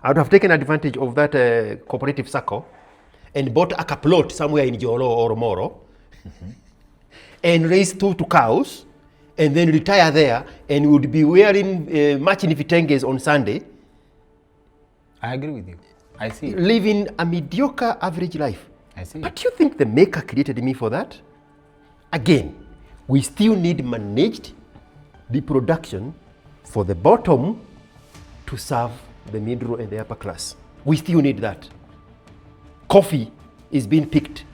I would have taken advantage of that cooperative circle and bought a plot somewhere in Jolo or Moro and raised two cows and then retire there and would be wearing matching vitenges on Sunday. I agree with you. I see. Living a mediocre average life. I see. But you think the maker created me for that? Again, we still need managed reproduction for the bottom to serve the middle and the upper class. We still need that. Coffee is being picked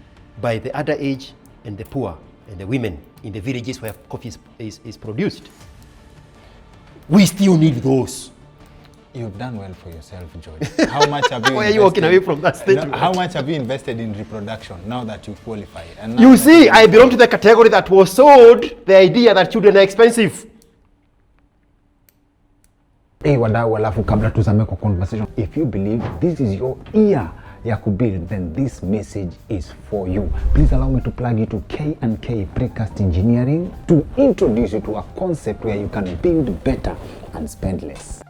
by the underage and the poor and the women in the villages where coffee is produced. We still need those. You've done well for yourself, George. How much have you Why are you walking away from that statement? How much have you invested in reproduction now that you qualify? And you see, I belong to the category that was sold the idea that children are expensive. Hey, wadau, alafu kabla tuzame kwa conversation, if you believe this is your year ya kubuild, then this message is for you. Please allow me to plug you to K&K Precast Engineering to introduce you to a concept where you can build better and spend less.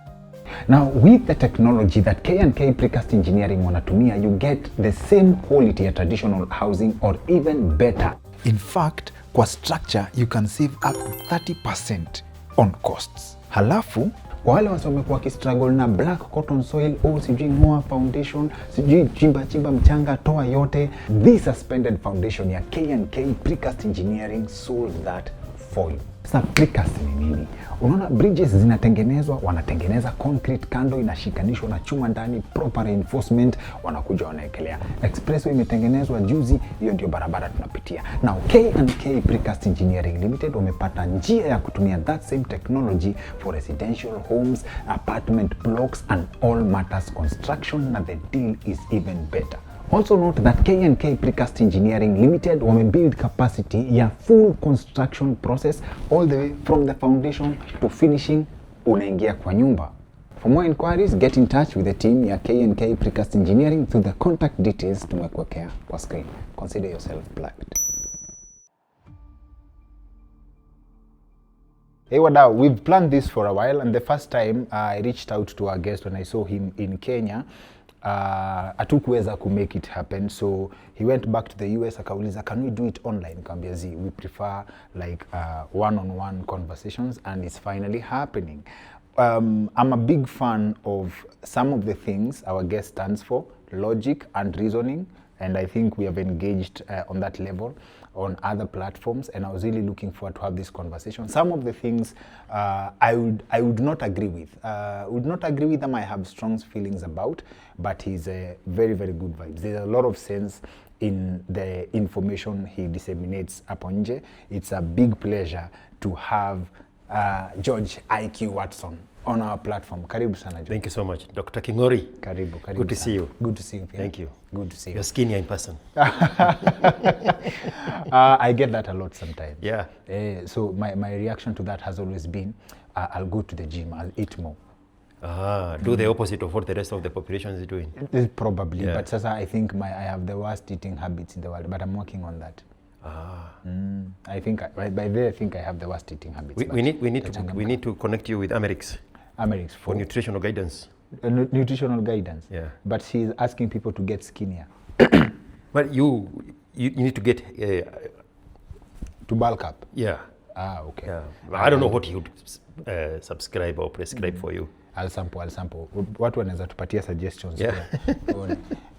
Now, with the technology that K&K Precast Engineering wanatumia, you get the same quality as traditional housing or even better. In fact, kwa structure, you can save up to 30% on costs. Halafu, kwa wale wamekuwa kistruggle na black cotton soil au sijui ngoa foundation, sijui chimba mchanga toa yote, this suspended foundation ya K&K Precast Engineering solves that for you. Sasa precast ni nini? Unaona bridges zinatengenezwa, wanatengeneza concrete kando inashikanishwa na chuma ndani, proper reinforcement, wanakuja wanaekelea. Expressway imetengenezwa juzi, hiyo ndio barabara tunapitia. Now K&K Precast Engineering Limited wamepata njia ya kutumia that same technology for residential homes, apartment blocks and all matters construction, and the deal is even better. Also note that K&K Precast Engineering Limited build capacity ya full construction process all the way from the foundation to finishing unaingia kwa nyumba. For more inquiries, get in touch with the team ya K&K Precast Engineering through the contact details tumekuwekea kwa screen. Consider yourself plugged. Hey wadau, we've planned this for a while, and the first time I reached out to our guest when I saw him in Kenya, hatukuweza ku make it happen, so he went back to the US akauliza, can we do it online? Kambia zi, we prefer like one-on-one conversations, and it's finally happening. I'm a big fan of some of the things our guest stands for, logic and reasoning, and I think we have engaged on that level on other platforms, and I was really looking forward to have this conversation. Some of the things I would not agree with. Would not agree with them, I have strong feelings about, but he's a very, very good vibe. There's a lot of sense in the information he disseminates upon nje. It's a big pleasure to have George IQ Watson on our platform. Karibu sana, George. Thank you so much. Dr. Kingori. Karibu. Good to see you. Good to see you. Thank you. Good to see you. You're skinnier in person. I get that a lot sometimes. Yeah. So my reaction to that has always been, I'll go to the gym, I'll eat more. Do the opposite of what the rest of the population is doing. Probably, yeah. But sasa I think I have the worst eating habits in the world, but I'm working on that. I think by there I think I have the worst eating habits. We need to connect you with Amerix for nutritional guidance. Nutritional guidance. Yeah. But she's asking people to get skinnier. But you need to get to bulk up. Yeah. Okay. Yeah. I don't know what he would subscribe or prescribe for you. I'll sample. Watu wanaweza tupatia suggestions. Yeah.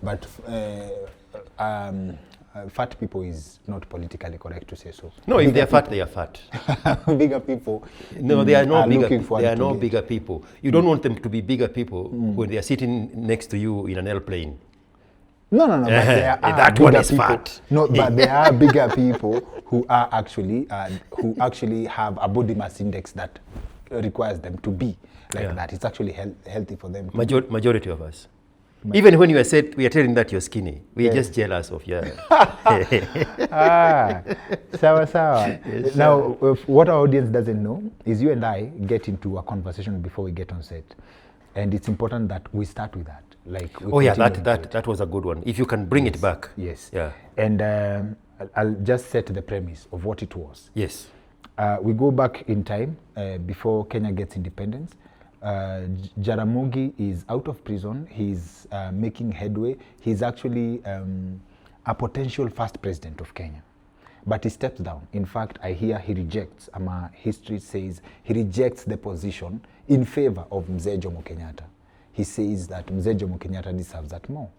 But fat people is not politically correct to say so. No, if they are fat, they are fat. Bigger people. No, they are no bigger. They are no get. bigger people. You don't want them to be bigger people when they are sitting next to you in an airplane. No. But there are that one is people. fat. No, but there are bigger people who are actually have a body mass index that requires them to be like that. It's actually healthy for them. Majority of us. Even when we are telling that you're skinny, we are just jealous of you. Sawa. Yes, now, what our audience doesn't know is you and I get into a conversation before we get on set, and it's important that we start with that. Like, that was a good one. If you can bring it back. Yes. Yeah. And I'll just set the premise of what it was. Yes. We go back in time before Kenya gets independence. Jaramogi is out of prison. He's making headway. He's actually a potential first president of Kenya. But he steps down. In fact, I hear he rejects, history says, he rejects the position in favor of Mzee Jomo Kenyatta. He says that Mzee Jomo Kenyatta deserves that more.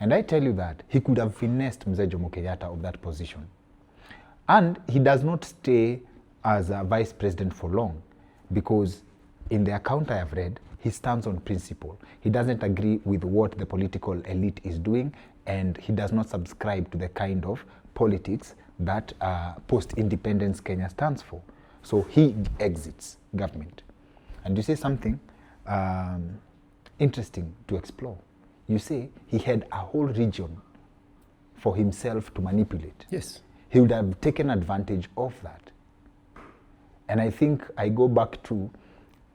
And I tell you that he could have finessed Mzee Jomo Kenyatta of that position. And he does not stay as a vice president for long, because in the account I have read, he stands on principle. He doesn't agree with what the political elite is doing, and he does not subscribe to the kind of politics that post-independence Kenya stands for. So he exits government. And you say something interesting to explore. You say he had a whole region for himself to manipulate. Yes. He would have taken advantage of that. And I think I go back to,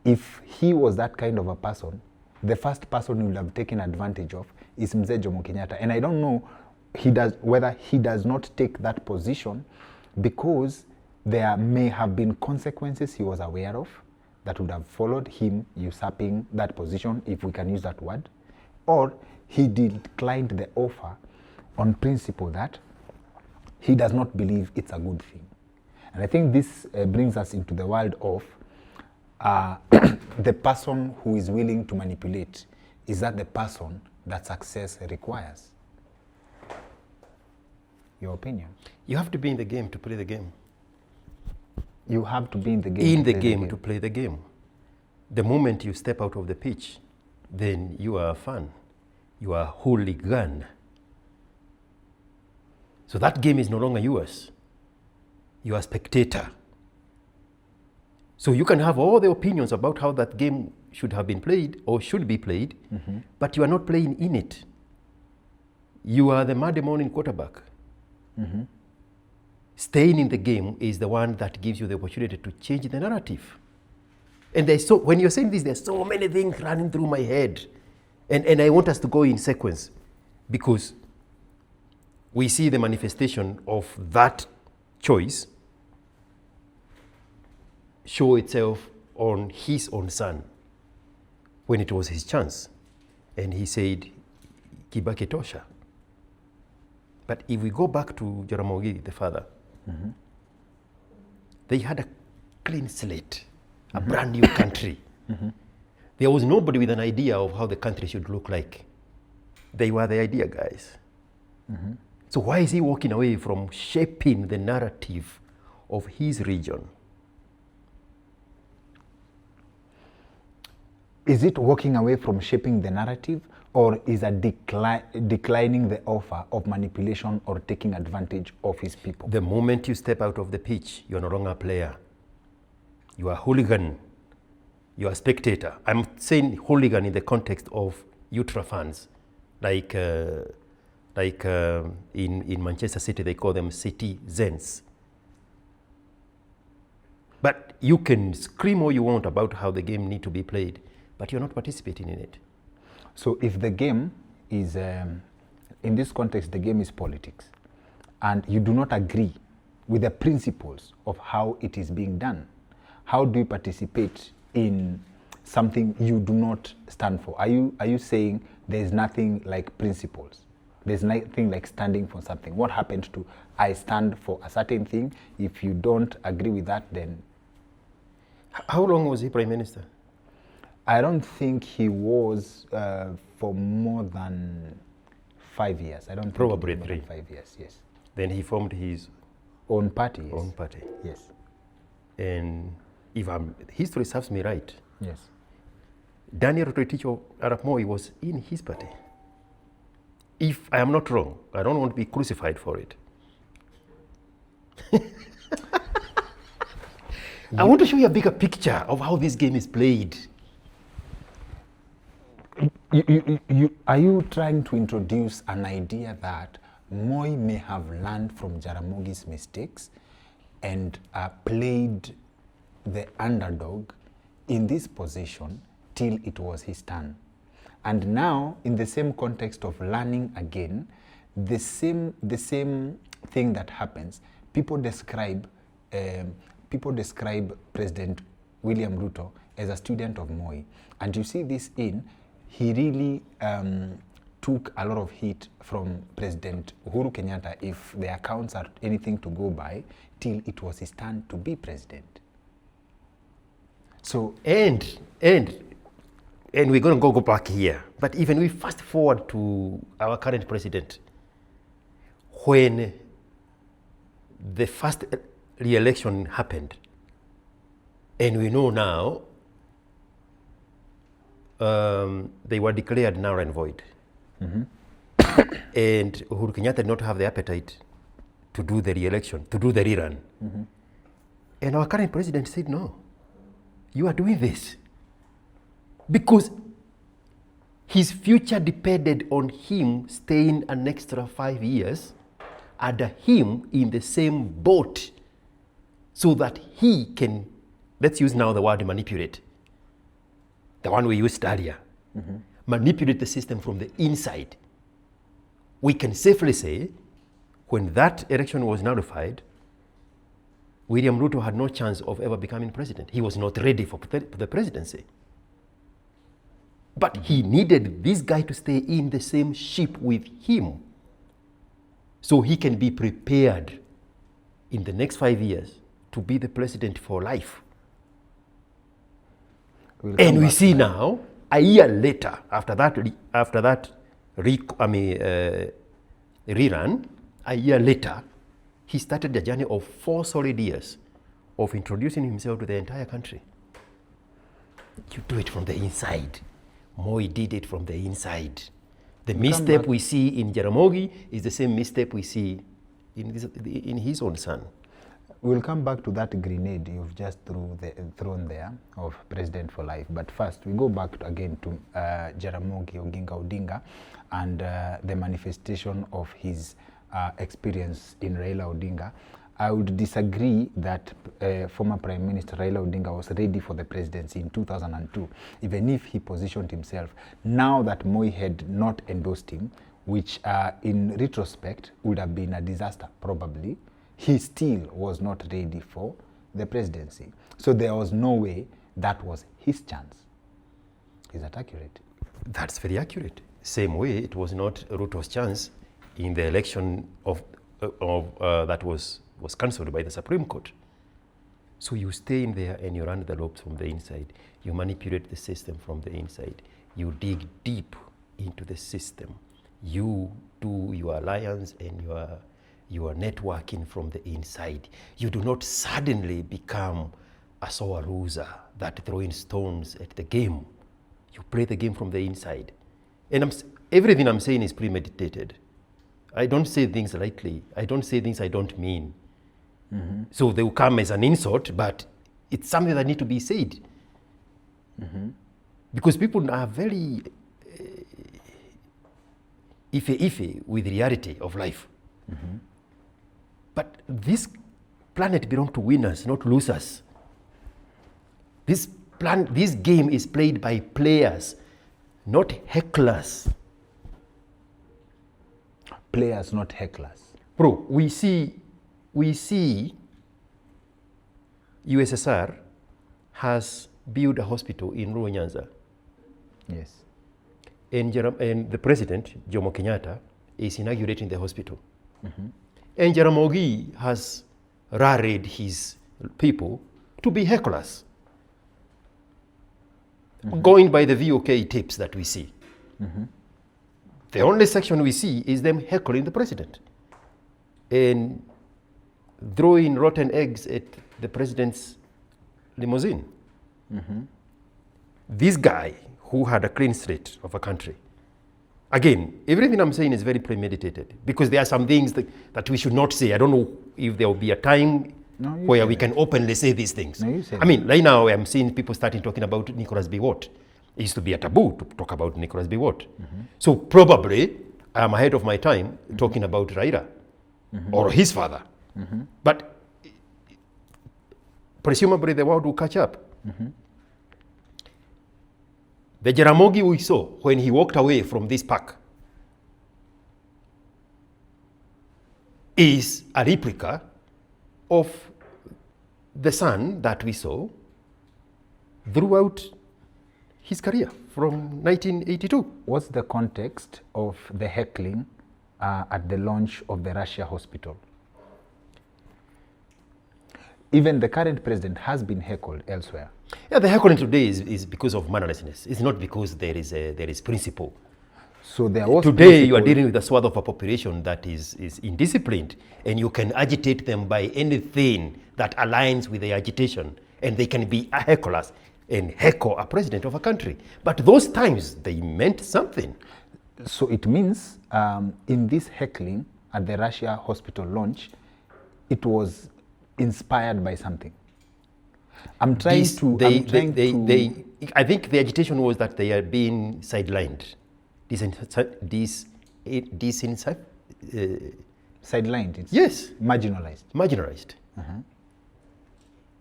if he was that kind of a person, the first person he would have taken advantage of is Mzee Jomo Kenyatta. And I don't know whether he does not take that position because there may have been consequences he was aware of that would have followed him usurping that position, if we can use that word, or he declined the offer on principle that he does not believe it's a good thing. And I think this brings us into the world of the person who is willing to manipulate. Is that the person that success requires? Your opinion? You have to be in the game to play the game. You have to be in the game. In the game to play the game. The moment you step out of the pitch, then you are a fan. You are a hooligan. So that game is no longer yours. You are a spectator. So you can have all the opinions about how that game should have been played or should be played, but you are not playing in it. You are the Monday morning quarterback. Staying in the game is the one that gives you the opportunity to change the narrative. And when you're saying this, there's so many things running through my head. And I want us to go in sequence, because we see the manifestation of that choice show itself on his own son when it was his chance. And he said, Kibaki tosha. But if we go back to Jaramogi, the father, they had a clean slate, a brand new country. There was nobody with an idea of how the country should look like. They were the idea guys. So why is he walking away from shaping the narrative of his region? Is it walking away from shaping the narrative, or is it declining the offer of manipulation or taking advantage of his people? The moment you step out of the pitch, you're no longer a player. You are a hooligan. You are a spectator. I'm saying hooligan in the context of ultra fans, like in Manchester City, they call them citizens. But you can scream all you want about how the game needs to be played, but you're not participating in it. So if the game is, in this context, the game is politics, and you do not agree with the principles of how it is being done, how do you participate in something you do not stand for? Are you saying there's nothing like principles? There's nothing like standing for something? What happens to, I stand for a certain thing, if you don't agree with that, then? How long was he Prime Minister? I don't think he was for more than 5 years. I don't think probably more 3. than 5 years, yes. Then he formed his own party, yes. Own party. Yes. And if history serves me right, yes, Daniel Toroitich Arap Moi was in his party. If I am not wrong, I don't want to be crucified for it. I want to show you a bigger picture of how this game is played. Are you trying to introduce an idea that Moi may have learned from Jaramogi's mistakes and played the underdog in this position till it was his turn? And now, in the same context of learning again, the same thing that happens, people describe President William Ruto as a student of Moi, and you see this he really took a lot of heat from President Uhuru Kenyatta, if the accounts are anything to go by, till it was his turn to be president. So And we're going to go back here. But even we fast forward to our current president, when the first re-election happened, and we know now they were declared null and void. And Uhuru Kenyatta did not have the appetite to do the re-election, to do the rerun. And our current president said, no, you are doing this because his future depended on him staying an extra 5 years under him in the same boat, so that he can, let's use now the word manipulate, the one we used earlier, manipulate the system from the inside. We can safely say, when that election was nullified, William Ruto had no chance of ever becoming president. He was not ready for the presidency. But he needed this guy to stay in the same ship with him, so he can be prepared in the next 5 years to be the president for life. And we see now, a year later, after that rerun, a year later, he started a journey of 4 solid years of introducing himself to the entire country. You do it from the inside. Moi did it from the inside. The misstep we see in Jaramogi is the same misstep we see in his own son. We'll come back to that grenade you've just thrown there of president for life. But first, we go back again to Jaramogi Oginga Odinga and the manifestation of his experience in Raila Odinga. I would disagree that former Prime Minister Raila Odinga was ready for the presidency in 2002, even if he positioned himself. Now that Moi had not endorsed him, which in retrospect would have been a disaster probably, he still was not ready for the presidency. So there was no way that was his chance. Is that accurate? That's very accurate. Same way it was not Ruto's chance in the election that was cancelled by the Supreme Court. So you stay in there and you run the ropes from the inside. You manipulate the system from the inside. You dig deep into the system. You do your alliance and your networking from the inside. You do not suddenly become a sore loser that throwing stones at the game. You play the game from the inside. And everything I'm saying is premeditated. I don't say things lightly. I don't say things I don't mean. So they will come as an insult, but it's something that needs to be said. Because people are very iffy with the reality of life. But this planet belongs to winners, not losers. This game is played by players, not hecklers. Players, not hecklers. Bro, we see USSR has built a hospital in Rwanda. Yes. And the president, Jomo Kenyatta, is inaugurating the hospital. And Jaramogi has rallied his people to be hecklers, going by the VOK tapes that we see. The only section we see is them heckling the president and throwing rotten eggs at the president's limousine. This guy who had a clean slate of a country. Again, everything I'm saying is very premeditated because there are some things that we should not say. I don't know if there will be a time where we can openly say these things. I mean, right now I'm seeing people starting talking about Nicholas B. Watt. It used to be a taboo to talk about Nicholas B. Watt. So probably I'm ahead of my time talking about Raila or his father. But presumably the world will catch up. The Jaramogi we saw when he walked away from this park is a replica of the son that we saw throughout his career from 1982. What's the context of the heckling at the launch of the Russia hospital? Even the current president has been heckled elsewhere. Yeah, the heckling today is because of mannerlessness. It's not because there is principle. So there was today you are dealing with a swath of a population that is indisciplined, and you can agitate them by anything that aligns with the agitation, and they can be hecklers and heckle a president of a country. But those times, they meant something. So it means in this heckling at the Russia hospital launch, it was inspired by something. I think the agitation was that they are being sidelined. Sidelined, it's yes. marginalized. Marginalized.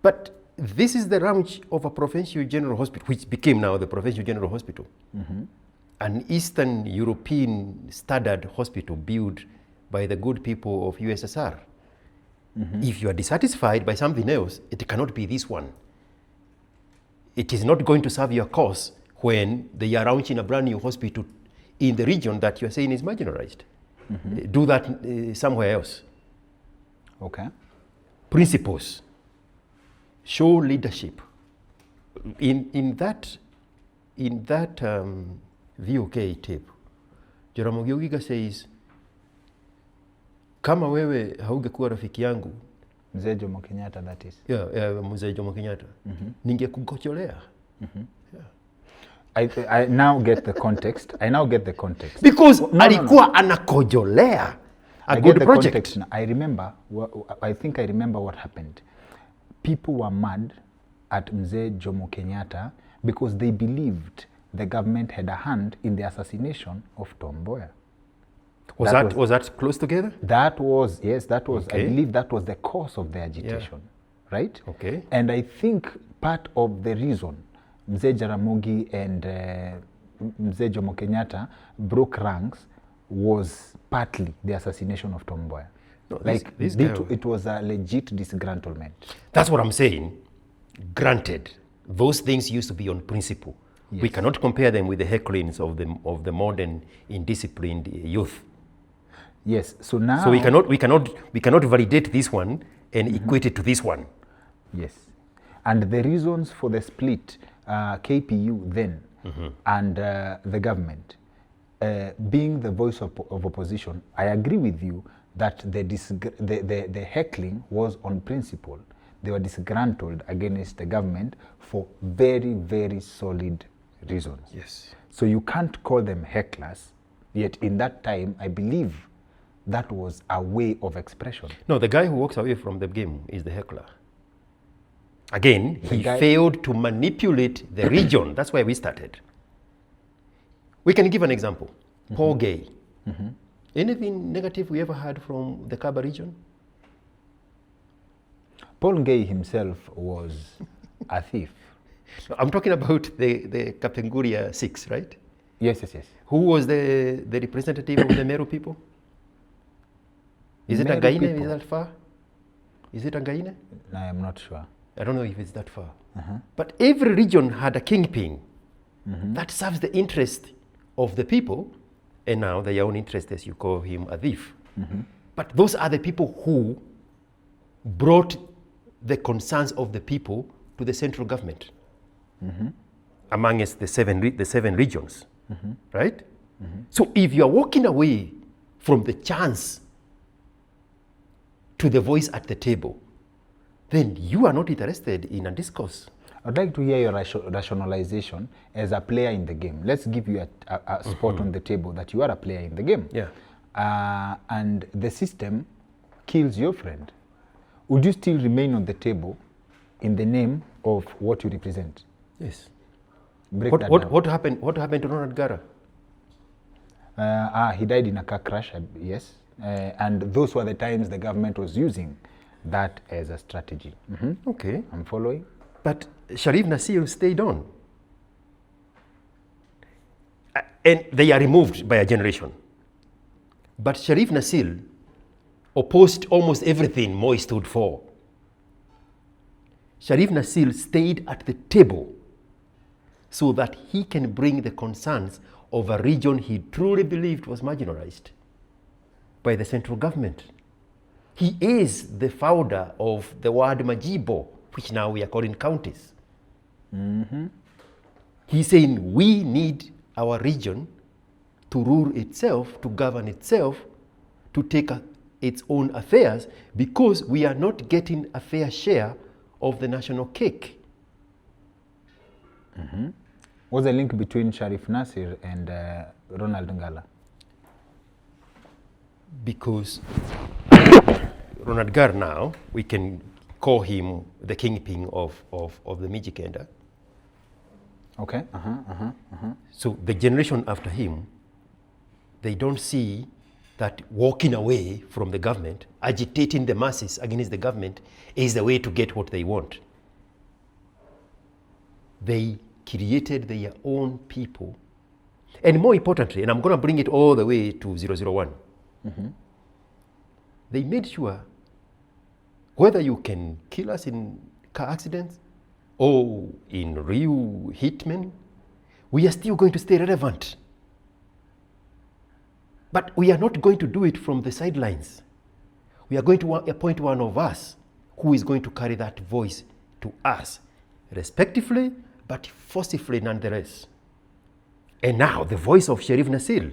But this is the launch of a provincial general hospital, which became now the provincial general hospital. An Eastern European standard hospital built by the good people of USSR. If you are dissatisfied by something else, it cannot be this one. It is not going to serve your cause when they are launching a brand new hospital in the region that you are saying is marginalized. Do that somewhere else. Okay. Principles. Show leadership. In that VOK tape, Jaramogi Oginga says, kama wewe haungekuwa rafiki yangu, Mzee Jomo Kenyatta, that is. Mzee Jomo Kenyatta, ningekukocholea. I now get the context. Because alikuwa anakojolea a good project. I think I remember what happened. People were mad at Mzee Jomo Kenyatta because they believed the government had a hand in the assassination of Tom Mboya. Was that close together? That was, yes, Okay. I believe that was the cause of the agitation, right? Okay. And I think part of the reason Mzee Jaramogi and Mzee Jomo Kenyatta broke ranks was partly the assassination of Tom Mboya. No, it was a legit disgruntlement. That's what I'm saying. Granted, those things used to be on principle. Yes. We cannot compare them with the hecklings of the modern indisciplined youth. Yes. So now. So we cannot validate this one and equate it to this one. Yes. And the reasons for the split, KPU then and the government being the voice of opposition, I agree with you that the heckling was on principle. They were disgruntled against the government for very, very solid reasons. Yes. So you can't call them hecklers, yet in that time, I believe that was a way of expression. No, the guy who walks away from the game is the heckler. Again, he failed to manipulate the region. That's where we started. We can give an example. Paul Gay. Anything negative we ever heard from the Kaba region? Paul Gay himself was a thief. I'm talking about the Kapenguria 6, right? Yes. Who was the representative of the Meru people? Is it Angaine? Is that far? Is it Angaine? I am not sure. I don't know if it's that far. But every region had a kingpin that serves the interest of the people, and now their own interest, as you call him, a thief. But those are the people who brought the concerns of the people to the central government, amongst the seven regions, right? So if you are walking away from the chance to the voice at the table, then you are not interested in a discourse. I'd like to hear your rationalization as a player in the game. Let's give you a spot on the table that you are a player in the game. Yeah. And the system kills your friend. Would you still remain on the table in the name of what you represent? Yes. What happened to Ronald Gara? He died in a car crash, yes. And those were the times the government was using that as a strategy. Okay. I'm following. But Sharif Nassir stayed on. And they are removed by a generation. But Sharif Nassir opposed almost everything Moi stood for. Sharif Nassir stayed at the table so that he can bring the concerns of a region he truly believed was marginalized by the central government. He is the founder of the word Majibo, which now we are calling counties. He's saying we need our region to rule itself, to govern itself, to take its own affairs, because we are not getting a fair share of the national cake. What's the link between Sharif Nasir and Ronald Ngala? Because Ronald Gar now, we can call him the kingpin of the Mijikenda. Okay. So the generation after him, they don't see that walking away from the government, agitating the masses against the government, is the way to get what they want. They created their own people. And more importantly, and I'm going to bring it all the way to 001, they made sure whether you can kill us in car accidents or in real hitmen, we are still going to stay relevant. But we are not going to do it from the sidelines. We are going to appoint one of us who is going to carry that voice to us, respectively, but forcefully nonetheless. And now the voice of Sharif Nasir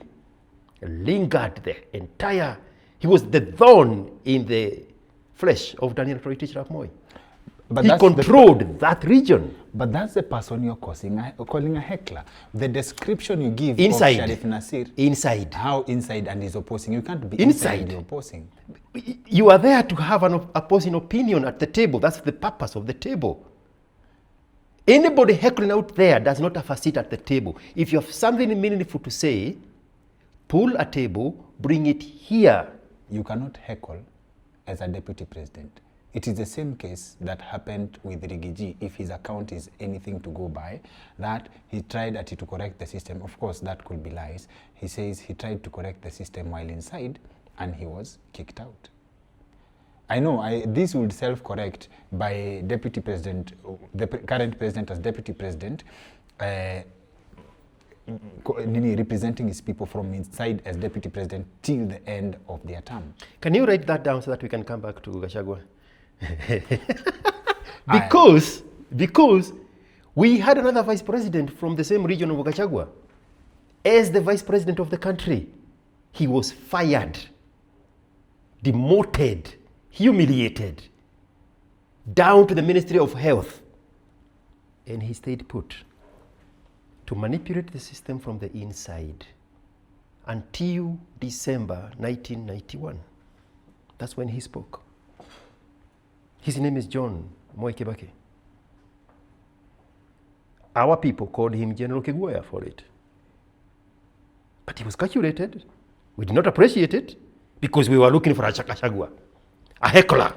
lingered the entire, he was the thorn in the flesh of Daniel Toroitich arap Moi. But he controlled that region. But that's the person you're calling a heckler. The description you give inside, of Sharif Nasir. Inside. How inside and is opposing? You can't be inside and opposing. You are there to have an opposing opinion at the table. That's the purpose of the table. Anybody heckling out there does not have a seat at the table. If you have something meaningful to say, pull a table, bring it here. You cannot heckle as a deputy president. It is the same case that happened with Rigiji, if his account is anything to go by, that he tried to correct the system. Of course, that could be lies. He says he tried to correct the system while inside, and he was kicked out. I know this would self-correct by deputy president, the current president as deputy president, representing his people from inside as deputy president till the end of their term. Can you write that down so that we can come back to Gachagua? because we had another vice president from the same region of Gachagua as the vice president of the country. He was fired, demoted, humiliated, down to the Ministry of Health, and he stayed put to manipulate the system from the inside until December 1991. That's when he spoke. His name is John Moi Kibaki. Our people called him General Kiguaya for it. But he was calculated. We did not appreciate it because we were looking for a Gachagua, a heckler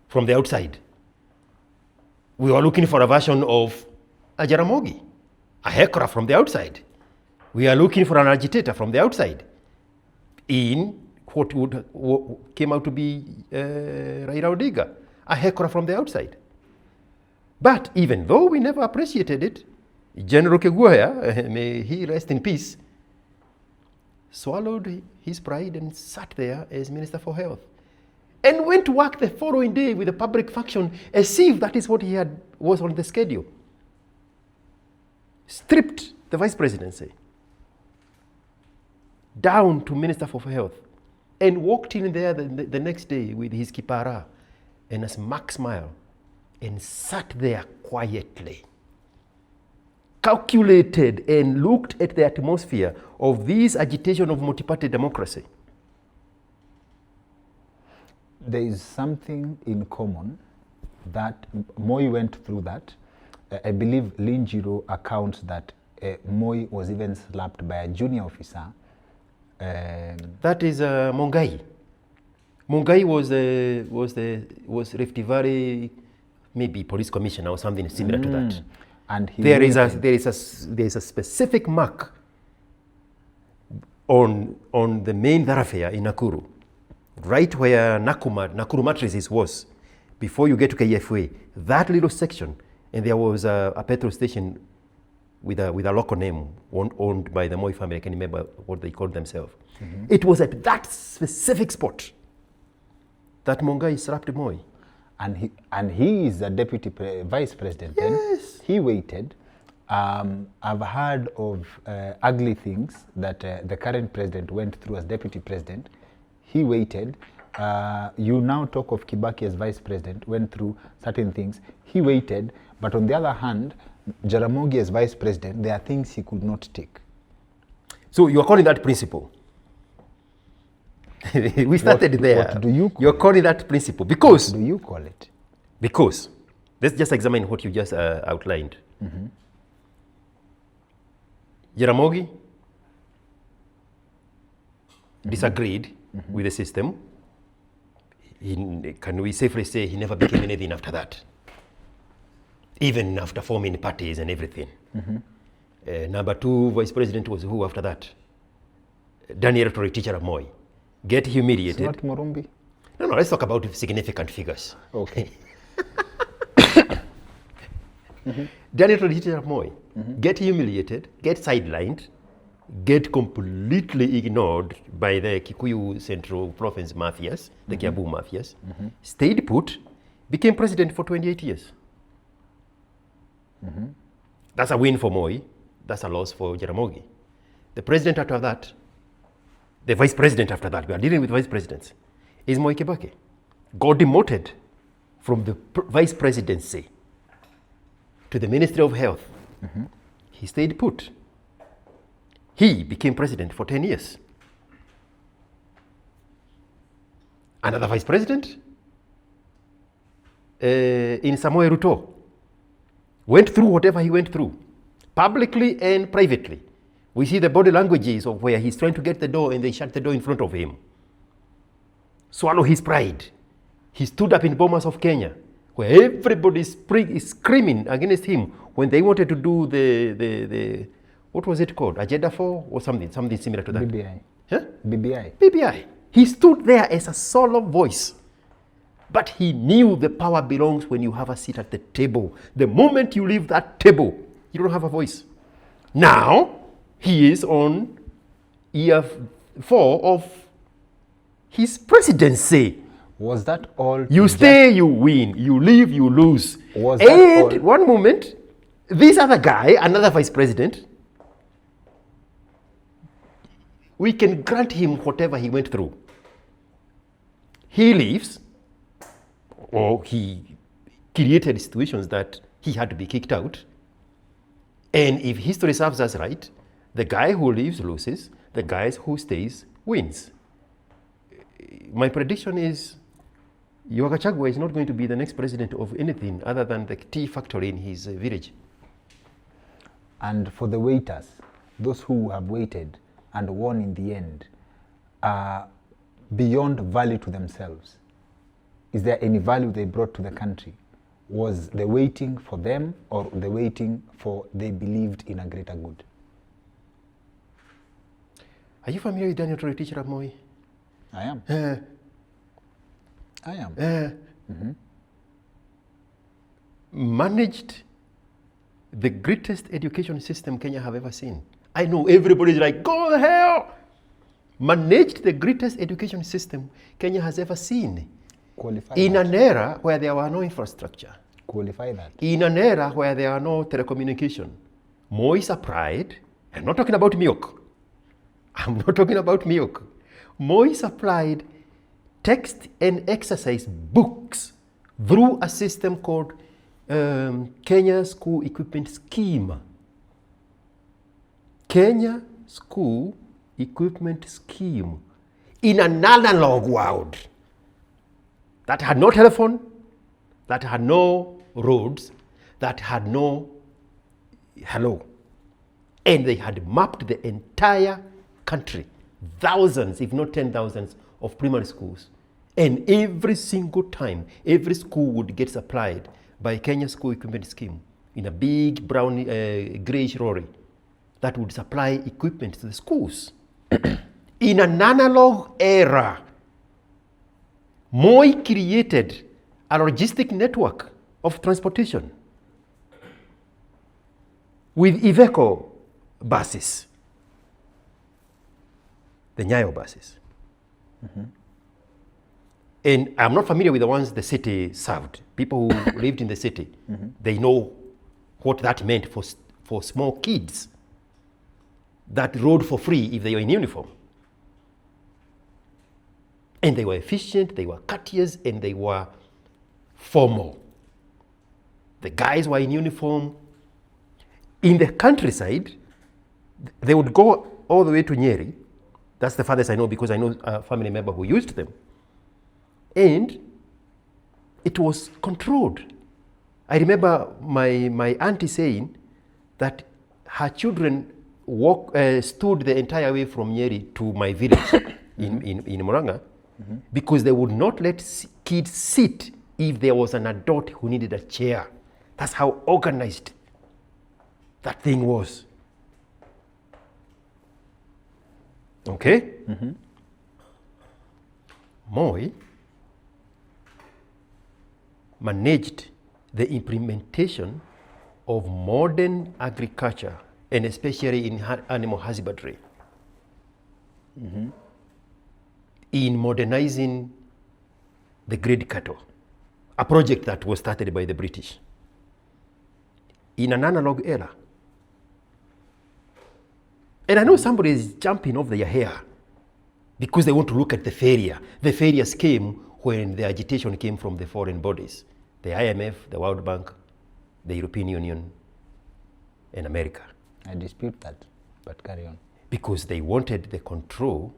from the outside. We were looking for a version of a Jaramogi, a heckler from the outside. We are looking for an agitator from the outside in what came out to be Raila Odinga, a heckler from the outside. But even though we never appreciated it, General Kiguaya, may he rest in peace, swallowed his pride and sat there as Minister for Health and went to work the following day with a public function as if that is what was on the schedule. Stripped the vice presidency down to Minister for Health and walked in there the next day with his kipara and a smack smile and sat there quietly, calculated and looked at the atmosphere of this agitation of multi-party democracy. There is something in common that Moi went through that. I believe Linjiro accounts that Moi was even slapped by a junior officer. That is Mongai. Mongai was Rift Valley, maybe police commissioner or something similar to that. And there is a specific mark on the main thoroughfare in Nakuru, right where Nakuru Matrices was, before you get to KFA, that little section, and there was a petrol station with a local name owned by the Moi family. I can remember what they called themselves. It was at that specific spot that Mungai slapped Moi. And he is a deputy vice president. Yes. Then he waited. I've heard of ugly things that the current president went through as deputy president. He waited. You now talk of Kibaki as vice president, went through certain things. He waited. But on the other hand, Jaramogi as vice president, there are things he could not take. So you are calling that principle? We started there. What do you call You're calling that principle because... What do you call it? Because, let's just examine what you just outlined. Jaramogi disagreed with the system. Can we safely say he never became anything after that? Even after forming parties and everything. Number 2 vice president was who after that? Daniel Torre, teacher of Moi. Get humiliated. It's not Morumbi? No, let's talk about significant figures. Okay. Daniel Torre, teacher of Moi. Get humiliated, get sidelined, get completely ignored by the Kikuyu Central Province mafias, the Kiabu mafias, stayed put, became president for 28 years. That's a win for Moi. That's a loss for Jaramogi. The president after that, the vice president after that, we are dealing with vice presidents, is Moi Kibaki. Got demoted from the vice presidency to the Ministry of Health. He stayed put. He became president for 10 years. Another vice president in Samoei Ruto went through whatever he went through, publicly and privately. We see the body languages of where he's trying to get the door and they shut the door in front of him. Swallow his pride. He stood up in Bomas of Kenya, where everybody is screaming against him when they wanted to do the what was it called? Agenda 4 or something similar to that. BBI. Huh? BBI. BBI. He stood there as a solo voice. But he knew the power belongs when you have a seat at the table. The moment you leave that table, you don't have a voice. Now, he is on year 4 of his presidency. Was that all? You stay, you win. You leave, you lose. Was that all? And one moment, this other guy, another vice president, we can grant him whatever he went through. He leaves, or he created situations that he had to be kicked out. And if history serves us right, the guy who leaves loses, the guy who stays wins. My prediction is Gachagua is not going to be the next president of anything other than the tea factory in his village. And for the waiters, those who have waited and won in the end, beyond value to themselves, is there any value they brought to the country? Was the waiting for them or the waiting for they believed in a greater good? Are you familiar with Daniel Torre, teacher of Moi? I am. I am. Managed the greatest education system Kenya have ever seen. I know everybody's like, go to hell! Managed the greatest education system Kenya has ever seen. Qualify in that. an era where there were no infrastructure. Qualify that. In an era where there are no telecommunication. Moi supplied, I'm not talking about milk. I'm not talking about milk. Moi supplied text and exercise books through a system called Kenya School Equipment Scheme. Kenya School Equipment Scheme. In an analog world that had no telephone, that had no roads, that had no hello. And they had mapped the entire country, thousands, if not 10,000s of primary schools. And every single time, every school would get supplied by Kenya School Equipment Scheme in a big brown grayish lorry that would supply equipment to the schools. In an analog era, Moi created a logistic network of transportation. with Iveco buses, the Nyayo buses. And I'm not familiar with the ones the city served. People who lived in the city, they know what that meant for small kids that rode for free if they were in uniform. And they were efficient, they were courteous, and they were formal. The guys were in uniform. In the countryside, they would go all the way to Nyeri. That's the farthest I know, because I know a family member who used them. And it was controlled. I remember my auntie saying that her children stood the entire way from Nyeri to my village in Muranga, because they would not let kids sit if there was an adult who needed a chair. That's how organized that thing was. Okay? Moi managed the implementation of modern agriculture, and especially in animal husbandry, in modernizing the grade cattle, a project that was started by the British in an analog era. And I know somebody is jumping off their hair because they want to look at the failure. The failures came when the agitation came from the foreign bodies, the IMF, the World Bank, the European Union, and America. I dispute that, but carry on. Because they wanted the control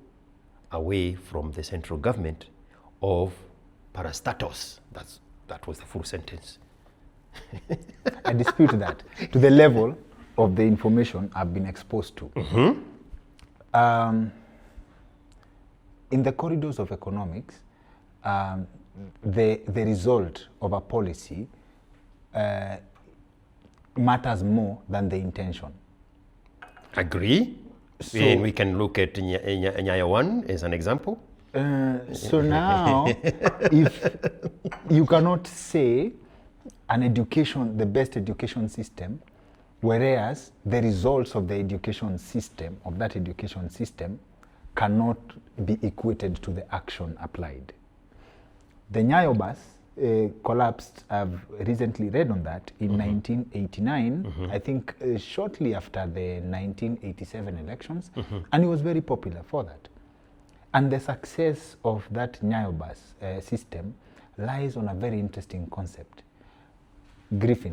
away from the central government of parastatos. That was the full sentence. I dispute that to the level of the information I've been exposed to. In the corridors of economics, the result of a policy matters more than the intention. Agree. So, and we can look at Nyayo 1 as an example. So now, if you cannot say an education, the best education system, whereas the results of the education system, of that education system, cannot be equated to the action applied. The Nyayo bus collapsed. I've recently read on that in 1989, I think shortly after the 1987 elections, and it was very popular for that. And the success of that Nyayo bus system lies on a very interesting concept.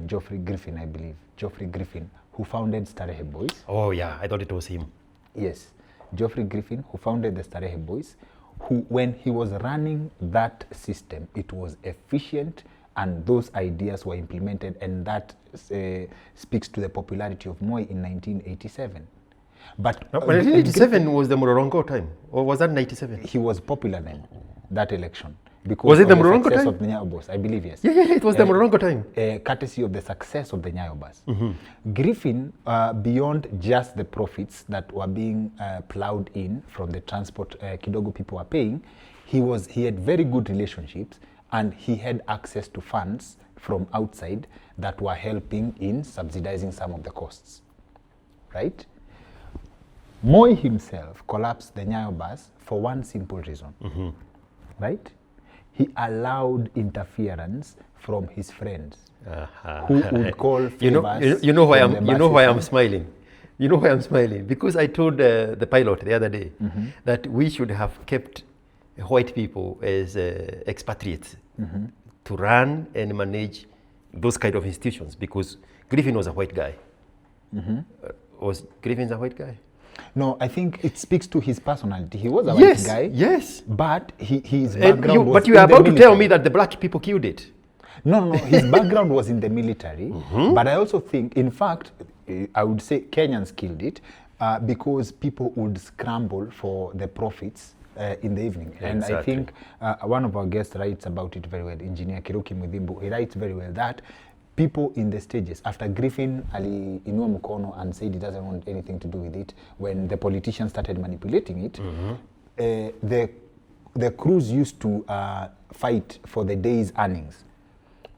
Geoffrey Griffin, I believe, Geoffrey Griffin, who founded Starehe Boys. Oh yeah, I thought it was him. Yes, Geoffrey Griffin, who founded the Starehe Boys, who, when he was running that system, it was efficient and those ideas were implemented, and that speaks to the popularity of Moi in 1987. But 1987 was the Mororongo time, or was that 97? He was popular then, that election. Because was it the Mororongo success time? Of the Nyayo bus, I believe, yes. Yeah, it was the Mororongo time. Courtesy of the success of the Nyayo bus. Griffin, beyond just the profits that were being plowed in from the transport Kidogo people were paying, he had very good relationships, and he had access to funds from outside that were helping in subsidizing some of the costs, right? Moi himself collapsed the Nyayo bus for one simple reason, right? He allowed interference from his friends, who would call favors. You know why I'm smiling. You know why I'm smiling? Because I told the pilot the other day that we should have kept white people as expatriates to run and manage those kind of institutions, because Griffin was a white guy. Was Griffin a white guy? No, I think it speaks to his personality. He was a white guy. Yes. But his background was but you are about to tell me that the black people killed it. No, his background was in the military. But I also think, in fact, I would say Kenyans killed it because people would scramble for the profits in the evening. And I think one of our guests writes about it very well, Engineer Kiruki Mwidhimbu. He writes very well that people in the stages, after Griffin aliinua mkono and said he doesn't want anything to do with it, when the politicians started manipulating it, the crews used to fight for the day's earnings.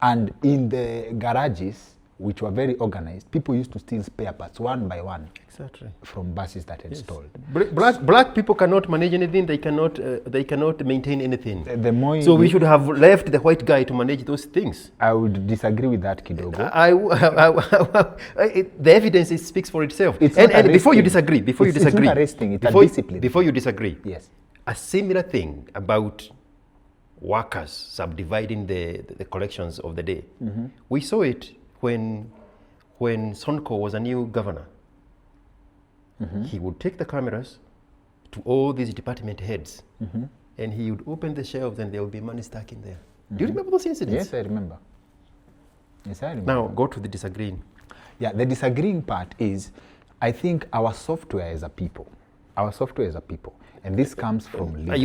And in the garages which were very organized, people used to steal spare parts one by one. Exactly. From buses that had stalled. Black people cannot manage anything. They cannot maintain anything. The more so we should have left the white guy to manage those things. I would disagree with that, Kidogo. The evidence speaks for itself. It's and before you disagree, it's not arresting. It's a discipline. Before you disagree, yes, a similar thing about workers subdividing the collections of the day. We saw it when Sonko was a new governor. He would take the cameras to all these department heads, and he would open the shelves, and there would be money stuck in there. Do you remember those incidents? Yes, I remember. Yes, I remember. Now go to the disagreeing. Yeah, the disagreeing part is, I think our software as a people, and this comes from leadership.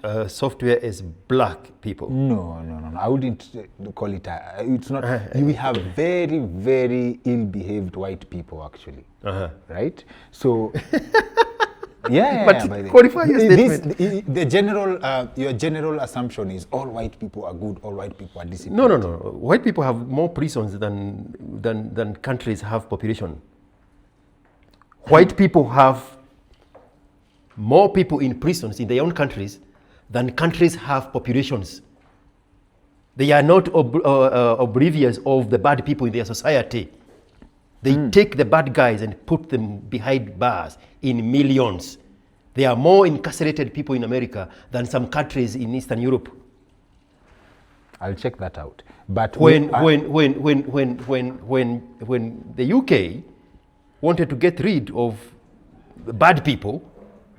I use software as black people. No. I wouldn't call it. It's not. We have very, very ill-behaved white people, actually. Right? So. But qualify your statement. The general, your general assumption is all white people are good, all white people are disciplined. No. White people have more prisons than countries have population. White people have more people in prisons in their own countries than countries have populations. They are not oblivious of the bad people in their society. They take the bad guys and put them behind bars in millions. There are more incarcerated people in America than some countries in Eastern Europe. I'll check that out. But when the UK wanted to get rid of bad people,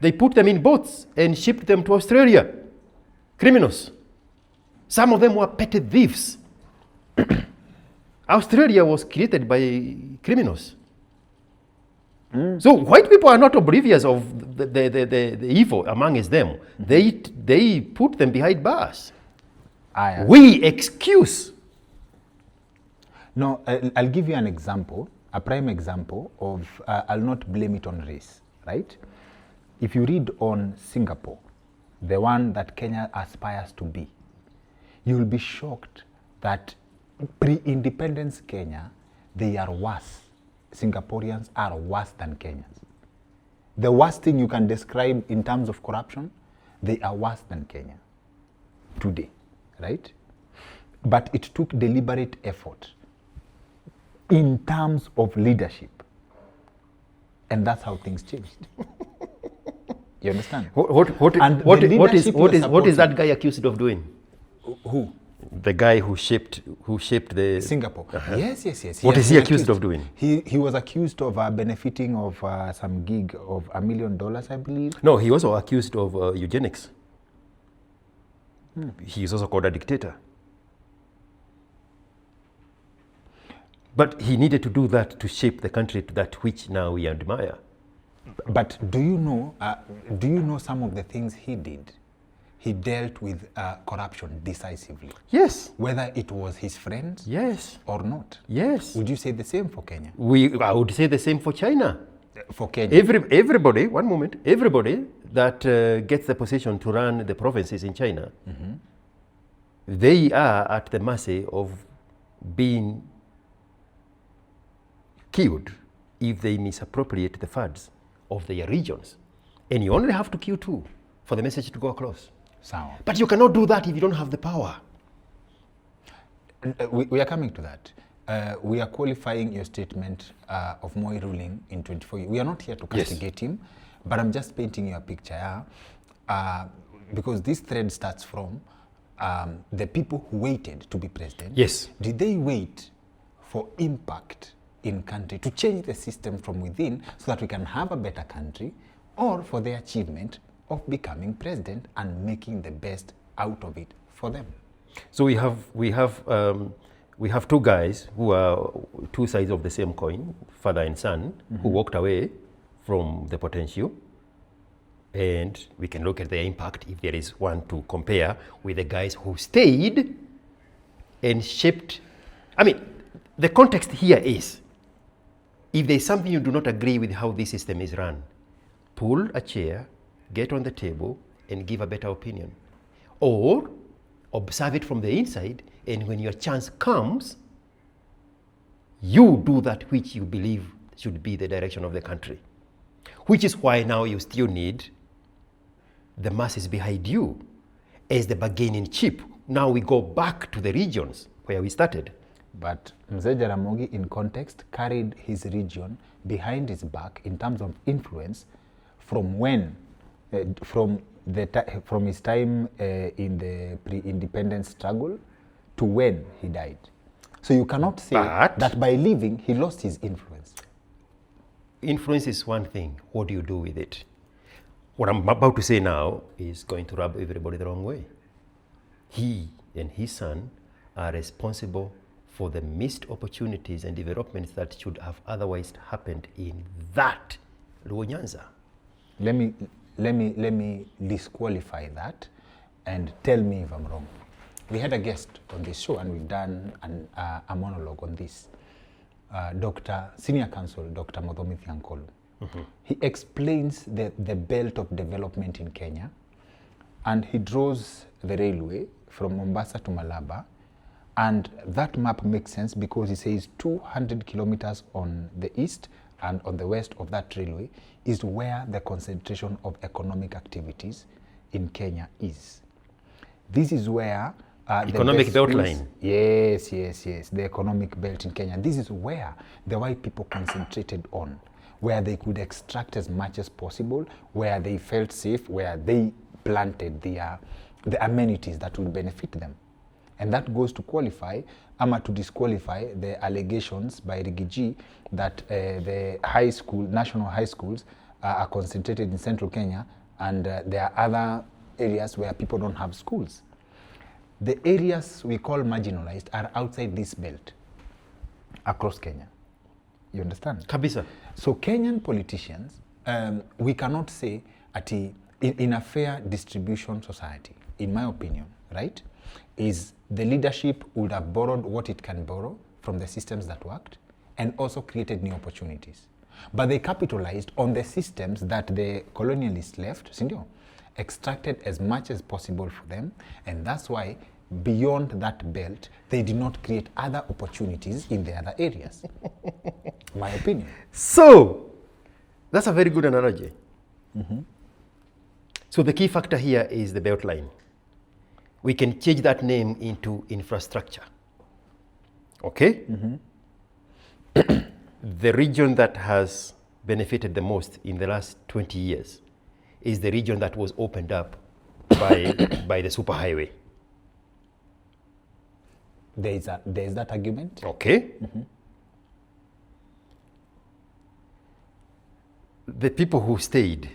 they put them in boats and shipped them to Australia. Criminals. Some of them were petty thieves. Australia was created by criminals. So white people are not oblivious of the evil amongst them. They put them behind bars. We excuse. No, I'll give you an example, a prime example of, I'll not blame it on race, right? If you read on Singapore, the one that Kenya aspires to be, you'll be shocked that pre-independence Kenya, they are worse. Singaporeans are worse than Kenyans. The worst thing you can describe in terms of corruption, they are worse than Kenya today, right? But it took deliberate effort in terms of leadership. And that's how things changed. You understand? What is that guy accused of doing? Who? The guy who shipped the Singapore. Yes. What is he accused of doing? He was accused of benefiting of some gig of $1 million, I believe. No, he also accused of eugenics. He is also called a dictator. But he needed to do that to shape the country to that which now we admire. But do you know some of the things he did? He dealt with corruption decisively. Yes. Whether it was his friends, yes, or not. Yes. Would you say the same for Kenya? I would say the same for China. For Kenya. Everybody, one moment, everybody that gets the position to run the provinces in China, they are at the mercy of being killed if they misappropriate the funds of their regions. And you only have to kill two for the message to go across. But you cannot do that if you don't have the power. We are coming to that. We are qualifying your statement of Moi ruling in 24 years. We are not here to castigate him, but I'm just painting you a picture. Because this thread starts from the people who waited to be president. Yes. Did they wait for impact in country to change the system from within so that we can have a better country, or for the achievement of becoming president and making the best out of it for them? So we have two guys who are two sides of the same coin, father and son, who walked away from the potential, and we can look at their impact if there is one to compare with the guys who stayed and shaped. I mean, the context here is, if there's something you do not agree with how this system is run, pull a chair, get on the table, and give a better opinion. Or observe it from the inside, and when your chance comes, You do that which you believe should be the direction of the country. Which is why now you still need the masses behind you as the bargaining chip. Now we go back to the regions where we started. But Mzee Jaramogi, in context, carried his region behind his back in terms of influence from when, from his time in the pre-independence struggle to when he died. So you cannot say that by leaving, he lost his influence. Influence is one thing. What do you do with it? What I'm about to say now is going to rub everybody the wrong way. He and his son are responsible for the missed opportunities and developments that should have otherwise happened in that Luo Nyanza. Let me disqualify that and tell me if I'm wrong. We had a guest on this show and we've done a monologue on this. Senior Counsel Dr. Mothomi Thiankolu. He explains the belt of development in Kenya, and he draws the railway from Mombasa to Malaba, and that map makes sense because he says 200 kilometers on the east and on the west of that railway is where the concentration of economic activities in Kenya is. This is where economic belt line. Yes, the economic belt in Kenya. This is where the white people concentrated on, where they could extract as much as possible, where they felt safe, where they planted the amenities that would benefit them. And that goes to qualify, to disqualify the allegations by Rigiji that the national high schools are concentrated in central Kenya, and there are other areas where people don't have schools. The areas we call marginalized are outside this belt across Kenya. You understand? Kabisa. So Kenyan politicians, we cannot say in a fair distribution society, in my opinion, right, is the leadership would have borrowed what it can borrow from the systems that worked and also created new opportunities. But they capitalized on the systems that the colonialists left, extracted as much as possible for them, and that's why beyond that belt, they did not create other opportunities in the other areas. My opinion. So, that's a very good analogy. So the key factor here is the belt line. We can change that name into infrastructure. Okay? The region that has benefited the most in the last 20 years is the region that was opened up by the superhighway. There is that argument. Okay. The people who stayed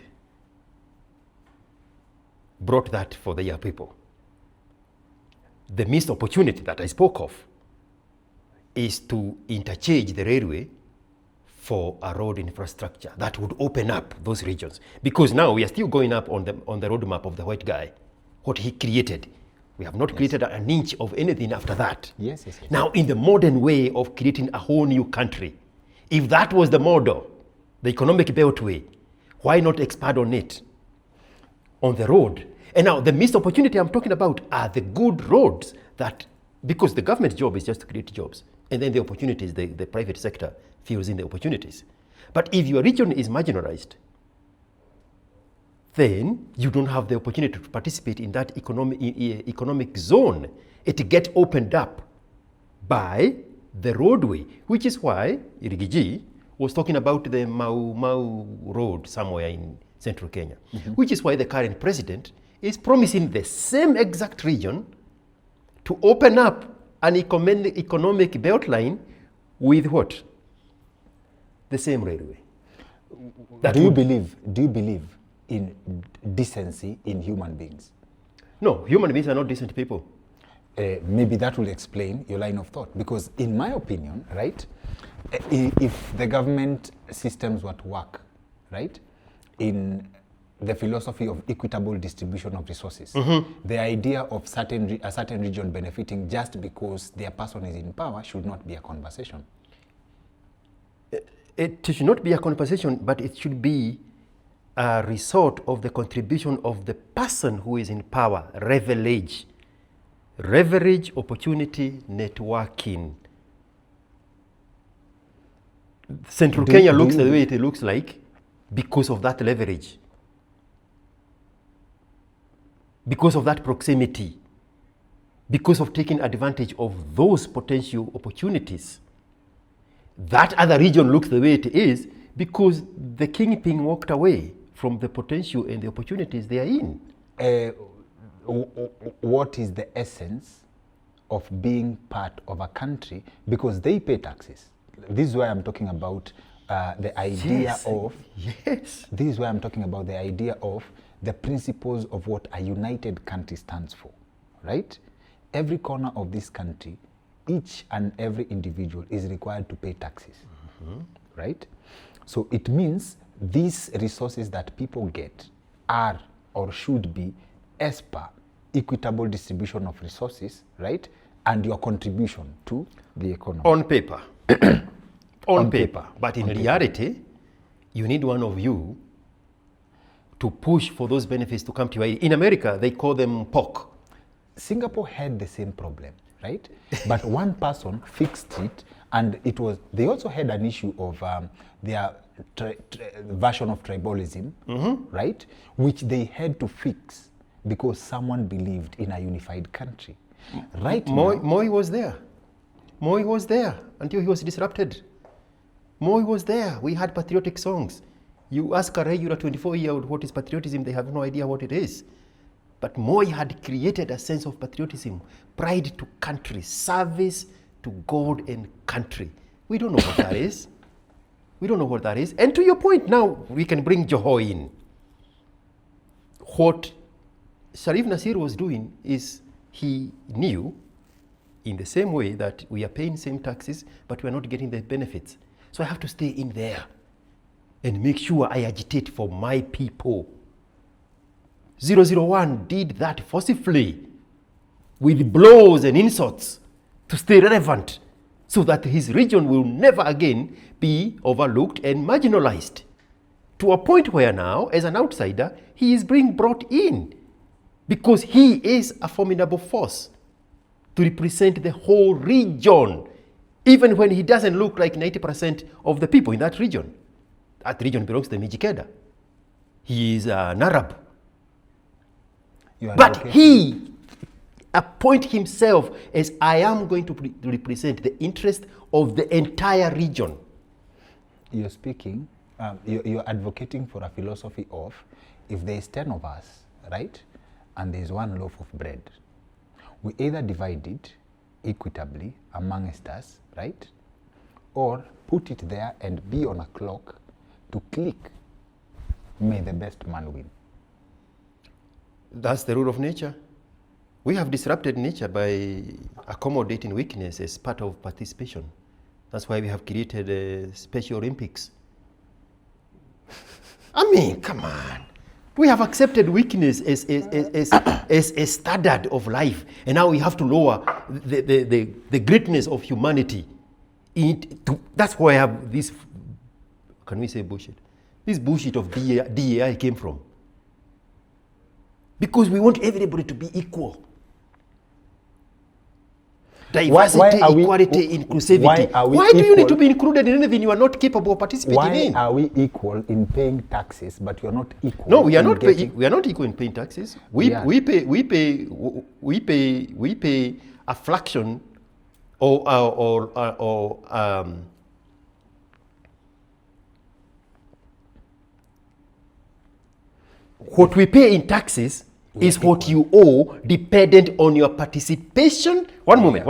brought that for the young people. The missed opportunity that I spoke of is to interchange the railway for a road infrastructure that would open up those regions. Because now we are still going up on the roadmap of the white guy, what he created. We have not created an inch of anything after that. Yes. Now, in the modern way of creating a whole new country, if that was the model, the economic beltway, why not expand on it, on the road? And now, the missed opportunity I'm talking about are the good roads that, because the government job is just to create jobs, and then the opportunities, the private sector fills in the opportunities. But if your region is marginalized, then you don't have the opportunity to participate in that economic zone. It gets opened up by the roadway, which is why Rigiji was talking about the Mau Road somewhere in central Kenya, which is why the current president is promising the same exact region to open up an economic beltline with what? The same railway. Do you believe in decency in human beings? No, human beings are not decent people. Maybe that will explain your line of thought. Because in my opinion, right, if the government systems were to work, right, in the philosophy of equitable distribution of resources, the idea of a certain region benefiting just because their person is in power should not be a conversation. It should not be a conversation, but it should be a result of the contribution of the person who is in power, leverage, opportunity, networking. Central Kenya looks the way it looks like because of that leverage, because of that proximity, because of taking advantage of those potential opportunities. That other region looks the way it is because the kingpin walked away from the potential and the opportunities they are in. What is the essence of being part of a country? Because they pay taxes. This is why I'm talking about the idea of... Yes. This is why I'm talking about the idea of the principles of what a united country stands for, right? Every corner of this country, each and every individual is required to pay taxes, right? So it means these resources that people get are or should be as per equitable distribution of resources, right? And your contribution to the economy. On paper. on paper. But in reality, you need one of you to push for those benefits to come to you. In America, they call them POC. Singapore had the same problem, right? But one person fixed it, and it was, they also had an issue of their version of tribalism, right? Which they had to fix because someone believed in a unified country. Right now, Moi was there. Moi was there until he was disrupted. Moi was there. We had patriotic songs. You ask a regular 24-year-old what is patriotism, they have no idea what it is. But Moi had created a sense of patriotism, pride to country, service to God and country. We don't know what that is. We don't know what that is. And to your point, now we can bring Joho in. What Sharif Nasir was doing is he knew in the same way that we are paying same taxes, but we are not getting the benefits. So I have to stay in there and make sure I agitate for my people. 001 did that forcefully with blows and insults to stay relevant so that his region will never again be overlooked and marginalized, to a point where now, as an outsider, he is being brought in because he is a formidable force to represent the whole region, even when he doesn't look like 90% of the people in that region. That region belongs to the Mijikenda. He is an Arab. But he appoint himself as I am going to represent the interest of the entire region. You're speaking, you're advocating for a philosophy of if there is 10 of us, right, and there is one loaf of bread, we either divide it equitably amongst us, right, or put it there and be on a clock to click, may the best man win. That's the rule of nature. We have disrupted nature by accommodating weakness as part of participation. That's why we have created Special Olympics. I mean, come on. We have accepted weakness as a standard of life, and now we have to lower the greatness of humanity. That's where I have this, can we say bullshit? This bullshit of DEI came from. Because we want everybody to be equal. Diversity, equality, inclusivity. Why do you need to be included in anything you are not capable of participating in? Why are we equal in paying taxes, but you're not equal? No, we are not. We are not equal in paying taxes. We pay a fraction, what we pay in taxes is what you owe, dependent on your participation. One moment.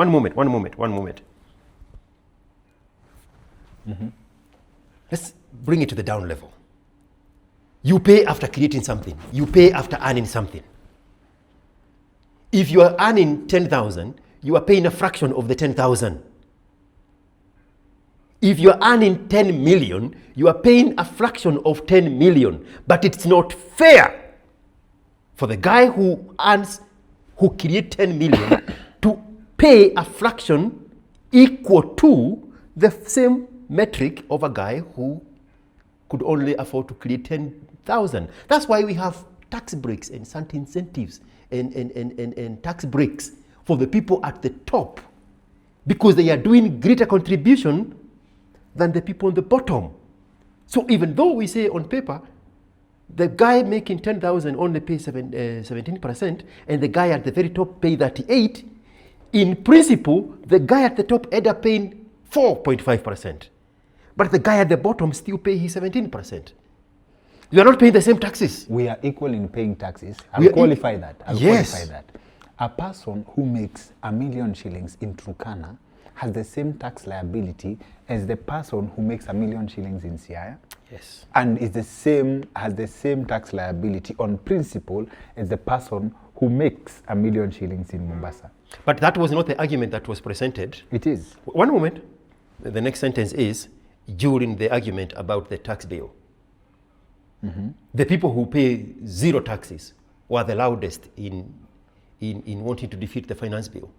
Let's bring it to the down level. You pay after creating something. You pay after earning something. If you are earning 10,000, you are paying a fraction of the 10,000. If you are earning 10 million, you are paying a fraction of 10 million. But it's not fair for the guy who creates 10 million to pay a fraction equal to the same metric of a guy who could only afford to create 10,000. That's why we have tax breaks and certain incentives and tax breaks for the people at the top, because they are doing greater contribution than the people on the bottom. So even though we say on paper, the guy making 10,000 only pays 17%, and the guy at the very top pay 38%, in principle, the guy at the top end up paying 4.5%. But the guy at the bottom still pay his 17%. You are not paying the same taxes. We are equal in paying taxes. I'll qualify that. Yes. A person who makes $1 million shillings in Turkana has the same tax liability as the person who makes $1 million shillings in Siaya. Yes. And has the same tax liability on principle as the person who makes $1 million shillings in Mombasa. But that was not the argument that was presented. It is. One moment. The next sentence is, during the argument about the tax bill. The people who pay zero taxes were the loudest in wanting to defeat the finance bill.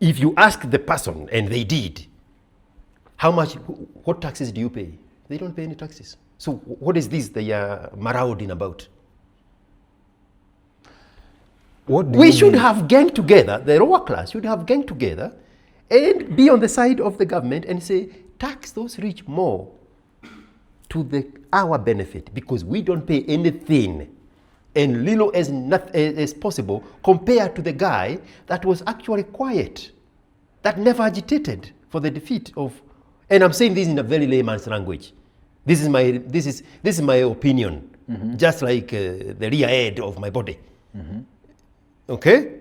If you ask the person, and they did, what taxes do you pay? They don't pay any taxes. So what is this they are marauding about? We should have ganged together, the lower class should have ganged together and be on the side of the government and say, tax those rich more to our benefit, because we don't pay anything and little as possible compared to the guy that was actually quiet, that never agitated for the defeat of, and I'm saying this in a very layman's language. This is my opinion, just like the rear end of my body. Okay?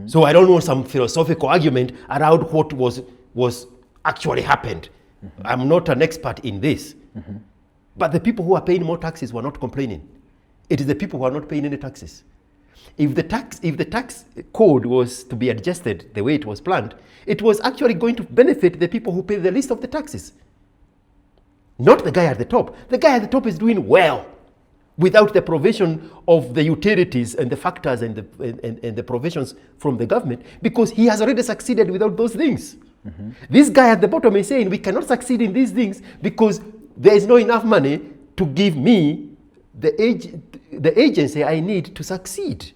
So I don't want some philosophical argument around what was actually happened. I'm not an expert in this. But the people who are paying more taxes were not complaining. It is the people who are not paying any taxes. If the tax code was to be adjusted the way it was planned, it was actually going to benefit the people who pay the least of the taxes. Not the guy at the top. The guy at the top is doing well without the provision of the utilities and the factors and the provisions from the government, because he has already succeeded without those things. This guy at the bottom is saying we cannot succeed in these things because there is not enough money to give me the agency I need to succeed.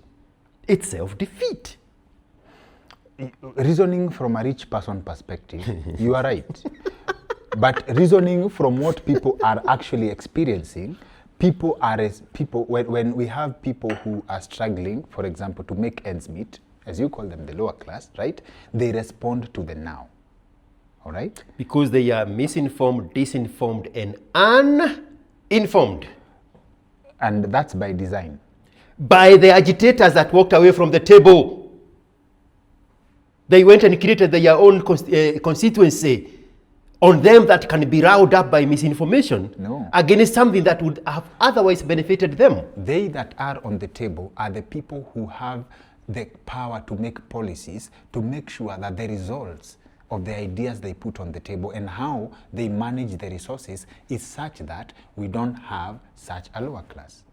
It's self-defeat. Reasoning from a rich person perspective, you are right. But reasoning from what people are actually experiencing, when we have people who are struggling, for example, to make ends meet, as you call them, the lower class, right? They respond to the now. All right? Because they are misinformed, disinformed, and uninformed. And that's by design. By the agitators that walked away from the table. They went and created their own constituency on them that can be riled up by misinformation against something that would have otherwise benefited them. They that are on the table are the people who have the power to make policies, to make sure that the results of the ideas they put on the table and how they manage the resources is such that we don't have such a lower class.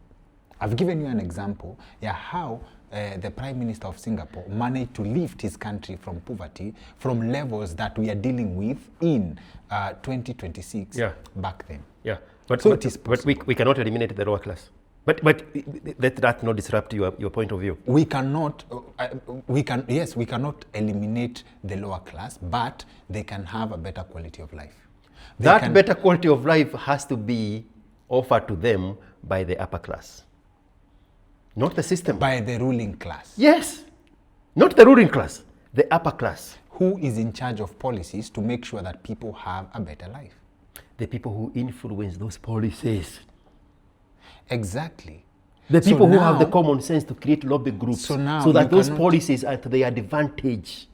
I've given you an example, how the Prime Minister of Singapore managed to lift his country from poverty from levels that we are dealing with in 2026 back then. Yeah, but we cannot eliminate the lower class. But let that not disrupt your point of view. We cannot, we cannot eliminate the lower class, but they can have a better quality of life. That better quality of life has to be offered to them by the upper class. Not the system. By the ruling class. Yes. Not the ruling class, the upper class. Who is in charge of policies to make sure that people have a better life? The people who influence those policies. Exactly. The people who have the common sense to create lobby groups so that those policies are to their advantage.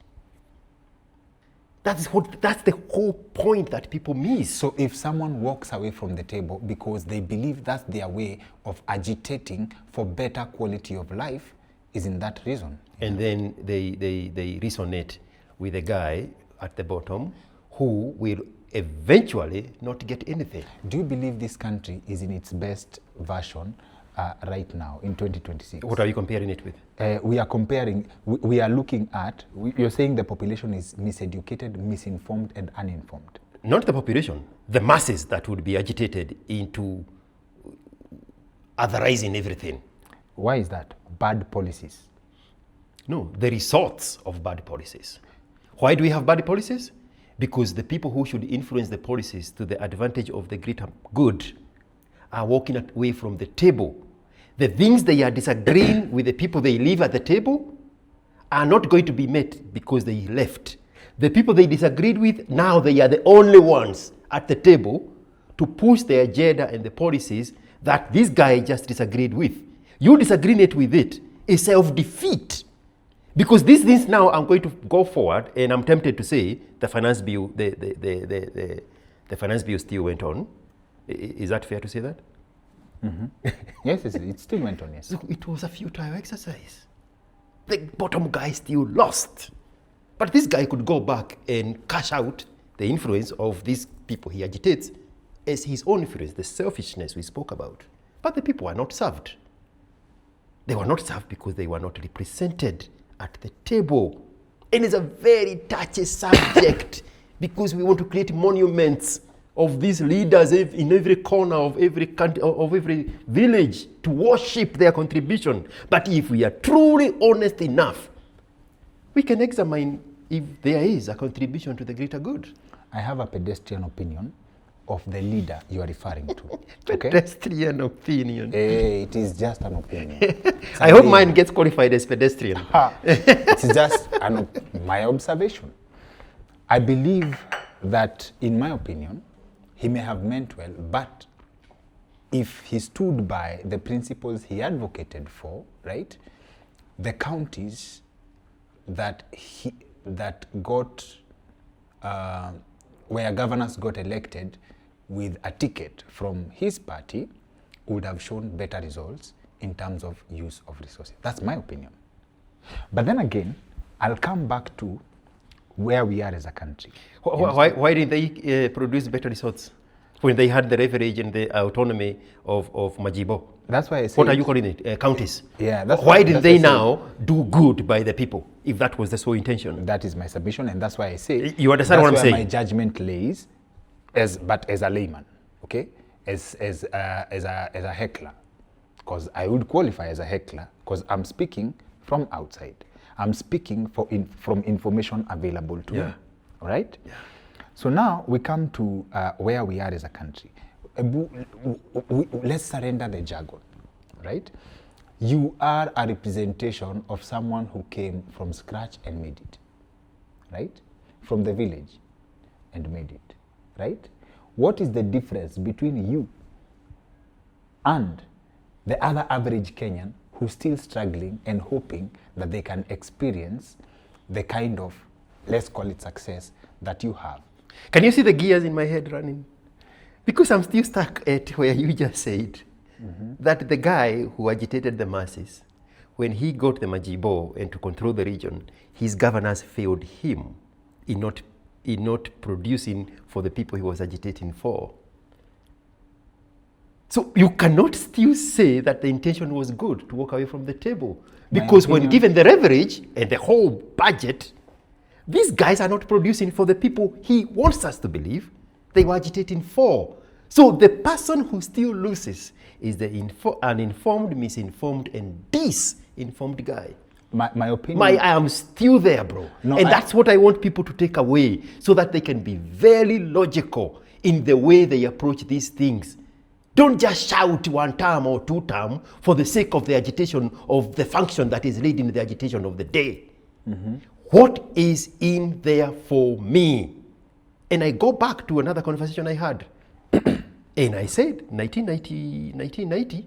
That's the whole point that people miss. So if someone walks away from the table because they believe that's their way of agitating for better quality of life, isn't that reason? And then they resonate with the guy at the bottom who will eventually not get anything. Do you believe this country is in its best version right now in 2026? What are you comparing it with? We are comparing, we are looking at, you're saying the population is miseducated, misinformed, and uninformed. Not the population, the masses that would be agitated into otherizing everything. Why is that? Bad policies. No, the results of bad policies. Why do we have bad policies? because the people who should influence the policies to the advantage of the greater good are walking away from the table. The things they are disagreeing with the people they leave at the table are not going to be met because they left. The people they disagreed with, now they are the only ones at the table to push the agenda and the policies that this guy just disagreed with. You disagreeing with it is self-defeat. Because these things now, I'm going to go forward, and I'm tempted to say the finance bill, the finance bill still went on. Is that fair to say that? Mm-hmm. Yes, it still went on, yes. So it was a futile exercise. The bottom guy still lost. But this guy could go back and cash out the influence of these people he agitates as his own influence, the selfishness we spoke about. But the people are not served. They were not served because they were not represented at the table. And it's a very touchy subject because we want to create monuments of these leaders in every corner of every country, of every village, to worship their contribution. But if we are truly honest enough, we can examine if there is a contribution to the greater good. I have a pedestrian opinion of the leader you are referring to. Okay? Pedestrian opinion. It is just an opinion. I hope mine gets qualified as pedestrian. It's just my observation. I believe that, in my opinion, he may have meant well, but if he stood by the principles he advocated for, right, the counties that got where governors got elected with a ticket from his party would have shown better results in terms of use of resources. That's my opinion. But then again, I'll come back to where we are as a country. Why didn't they produce better results when they had the leverage and the autonomy of Majibo? That's why I say. What are you calling it? Counties. Yeah. That's why didn't they now do good by the people if that was the sole intention? That is my submission, and that's why I say. You understand what I'm saying? My judgment lays, as a layman, okay, as a heckler, because I would qualify as a heckler because I'm speaking from outside. I'm speaking from information available to me. All right. Yeah. So now we come to where we are as a country. Let's surrender the jargon, right? You are a representation of someone who came from scratch and made it, right? From the village and made it, right? What is the difference between you and the other average Kenyan who's still struggling and hoping that they can experience the kind of, let's call it, success that you have? Can you see the gears in my head running? Because I'm still stuck at where you just said that the guy who agitated the masses, when he got the Majibo and to control the region, his governors failed him in not producing for the people he was agitating for. So you cannot still say that the intention was good to walk away from the table. Because when given the leverage and the whole budget, these guys are not producing for the people he wants us to believe they were agitating for. So the person who still loses is the uninformed, misinformed, and disinformed guy. My opinion... I am still there, bro. No, and that's what I want people to take away so that they can be very logical in the way they approach these things. Don't just shout one term or two term for the sake of the agitation of the function that is leading the agitation of the day. What is in there for me? And I go back to another conversation I had. And I said, 1990,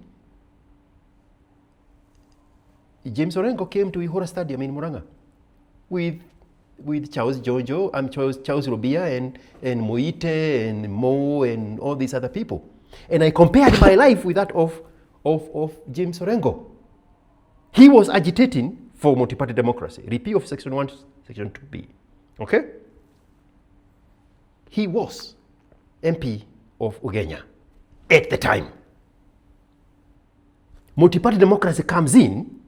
James Orengo came to U.S.A Stadium in Muranga with Charles Jojo, Charles Rubia, and Moite, and Mo, and all these other people. And I compared my life with that of James Orengo. He was agitating for multi-party democracy, repeal of Section 1 to Section 2B. Okay? He was MP of Ugenya at the time. Multi-party democracy comes in,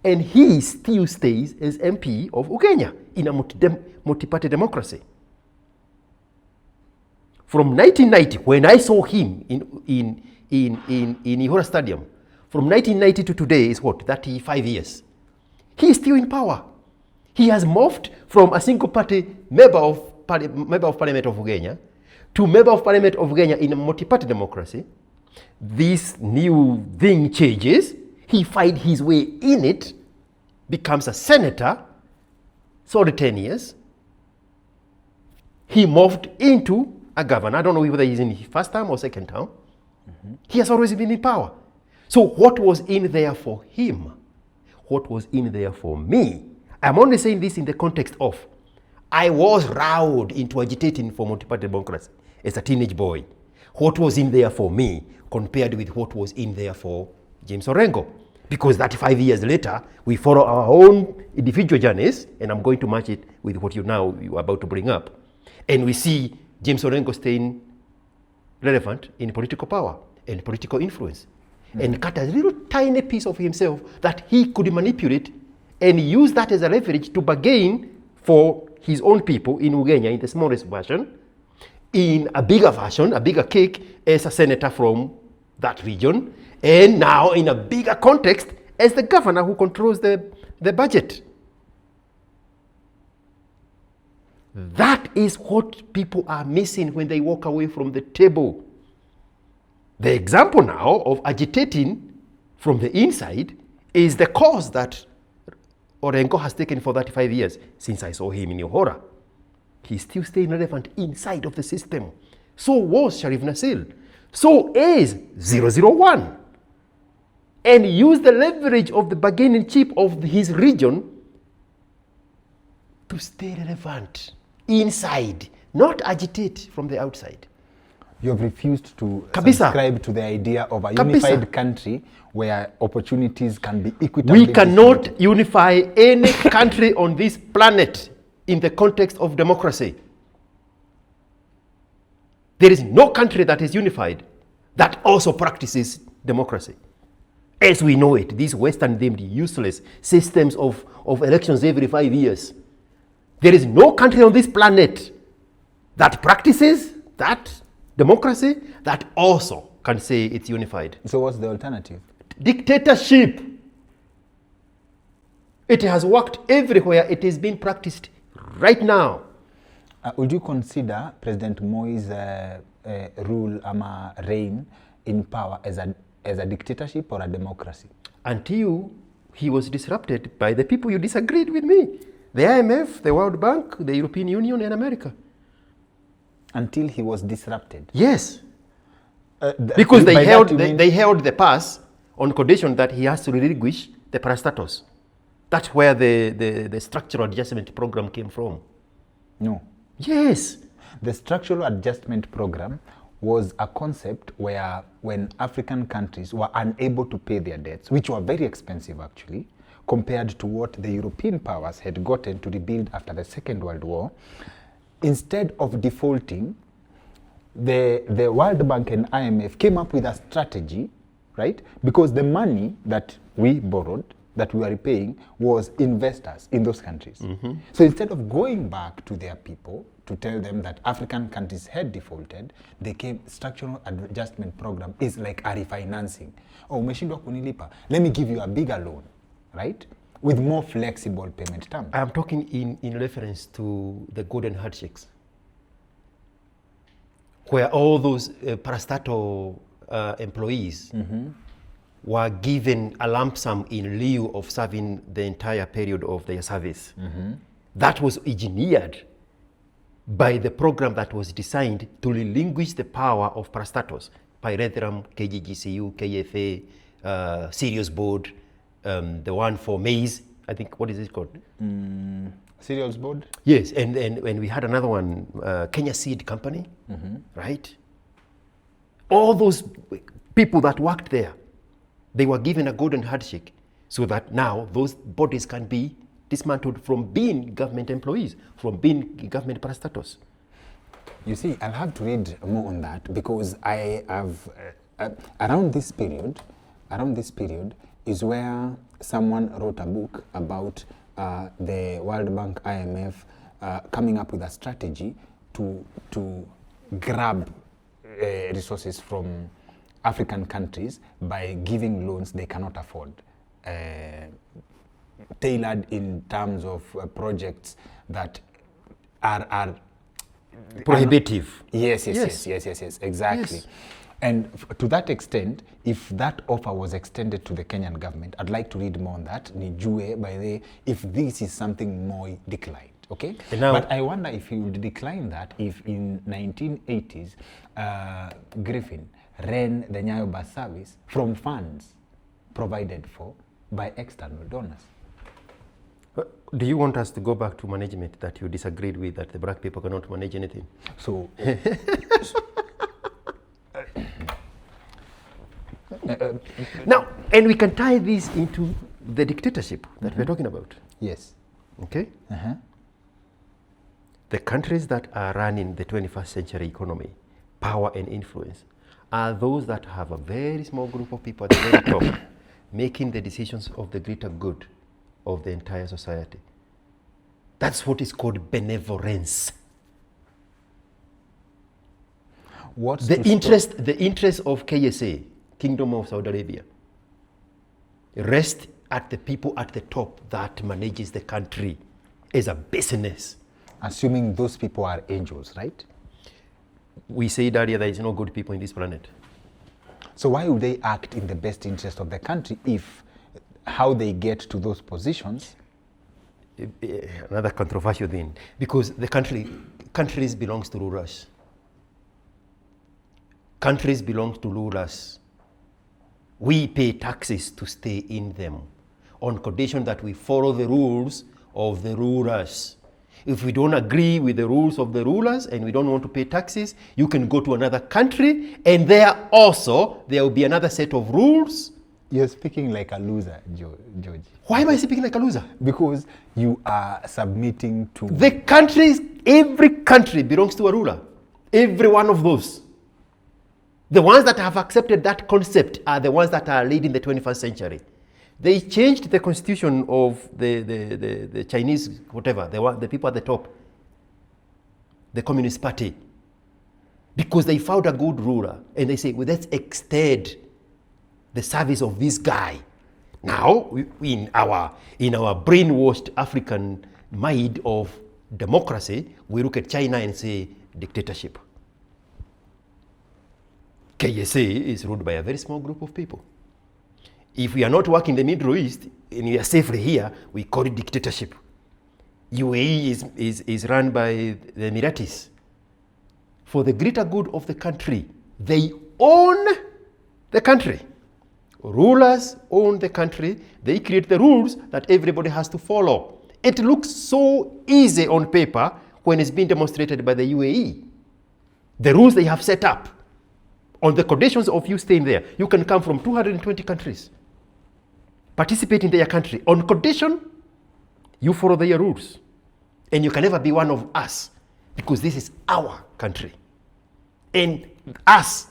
and he still stays as MP of Ugenya in a multi-party democracy. From 1990, when I saw him in U.S.A Stadium, from 1990 to today is what, 35 years. He is still in power. He has morphed from a single party member of member of parliament of Uganda to member of parliament of Uganda in a multi-party democracy. This new thing changes. He finds his way in it, becomes a senator, served 10 years. He moved into a governor. I don't know whether he's in his first term or second term. He has always been in power. So what was in there for him? What was in there for me? I'm only saying this in the context of I was riled into agitating for multi-party democracy as a teenage boy. What was in there for me compared with what was in there for James Orengo? Because 35 years later, we follow our own individual journeys, and I'm going to match it with what you're about to bring up. And we see James Orengo staying relevant in political power and political influence, and cut a little tiny piece of himself that he could manipulate and use that as a leverage to bargain for his own people in Uganda in the smallest version, in a bigger version, a bigger cake, as a senator from that region, and now in a bigger context as the governor who controls the budget. That is what people are missing when they walk away from the table. The example now of agitating from the inside is the course that Orengo has taken for 35 years since I saw him in Yohora. He's still staying relevant inside of the system. So was Sharif Nasil. So is 001. And use the leverage of the bargaining chip of his region to stay relevant inside, not agitate from the outside. You have refused to Kabisa. subscribe to the idea of a Kabisa. unified country where opportunities can be equitably We cannot unify any country on this planet in the context of democracy. There is no country that is unified that also practices democracy. As we know it, these Western deemed useless systems of elections every 5 years. There is no country on this planet that practices that democracy that also can say it's unified. So what's the alternative? Dictatorship. It has worked everywhere. It is being practiced right now. Would you consider President Moi's rule, reign in power as a dictatorship or a democracy? Until he was disrupted by the people you disagreed with me. The IMF, the World Bank, the European Union, and America. Until he was disrupted? Yes. Because they held the pass on condition that he has to relinquish the parastatus. That's where the structural adjustment program came from. No. Yes. The structural adjustment program was a concept where when African countries were unable to pay their debts, which were very expensive actually, compared to what the European powers had gotten to rebuild after the Second World War, instead of defaulting, the World Bank and IMF came up with a strategy, right? Because the money that we borrowed, that we were repaying, was investors in those countries. So instead of going back to their people to tell them that African countries had defaulted, they came, structural adjustment program is like a refinancing. Oh, umeshindwa kunilipa, let me give you a bigger loan, right? With more flexible payment terms. I am talking in reference to the golden handshakes, where all those parastatal employees were given a lump sum in lieu of serving the entire period of their service. That was engineered by the program that was designed to relinquish the power of parastatos, Pyrethrum, KGGCU, KFA, Sirius Board, the one for maize, I think, what is it called? Cereals Board? Yes, and we had another one, Kenya Seed Company, right? All those people that worked there, they were given a golden handshake so that now those bodies can be dismantled from being government employees, from being government parastatos. You see, I'll have to read more on that because I have, around this period is where someone wrote a book about the World Bank, IMF, coming up with a strategy to grab resources from African countries by giving loans they cannot afford, tailored in terms of projects that are prohibitive. Yes, Yes. exactly. Yes. And to that extent, if that offer was extended to the Kenyan government, I'd like to read more on that. Nijue, by the if this is something more declined, okay? Now, but I wonder if he would decline that if in 1980s, Griffin ran the Nyayo bus service from funds provided for by external donors. do you want us to go back to management that you disagreed with, that the black people cannot manage anything? So, Now, and we can tie this into the dictatorship that we're talking about. yes. Okay? The countries that are running the 21st century economy, power and influence, are those that have a very small group of people at the very top making the decisions of the greater good of the entire society. That's what is called benevolence. What's The to interest of KSA, Kingdom of Saudi Arabia, rests at the people at the top that manages the country as a business. assuming those people are angels, right? We said earlier there is no good people in this planet. So why would they act in the best interest of the country if how they get to those positions? Another controversial thing, because the countries belongs to rulers. Countries belong to rulers. We pay taxes to stay in them on condition that we follow the rules of the rulers. If we don't agree with the rules of the rulers and we don't want to pay taxes, you can go to another country and there also there will be another set of rules. You're speaking like a loser, George. Why am I speaking like a loser? Because you are submitting to... The countries, every country belongs to a ruler. Every one of those. The ones that have accepted that concept are the ones that are leading the 21st century. They changed the constitution of the Chinese, whatever, the people at the top, the Communist Party, because they found a good ruler and they say, well, let's extend the service of this guy. Now, in our brainwashed African mind of democracy, we look at China and say dictatorship. KSA is ruled by a very small group of people. If we are not working in the Middle East and we are safely here, we call it dictatorship. UAE is run by the Emiratis. For the greater good of the country, they own the country. Rulers own the country. They create the rules that everybody has to follow. It looks so easy on paper when it's being demonstrated by the UAE. The rules they have set up on the conditions of you staying there. You can come from 220 countries, participate in their country on condition you follow their rules. And you can never be one of us because this is our country. And us,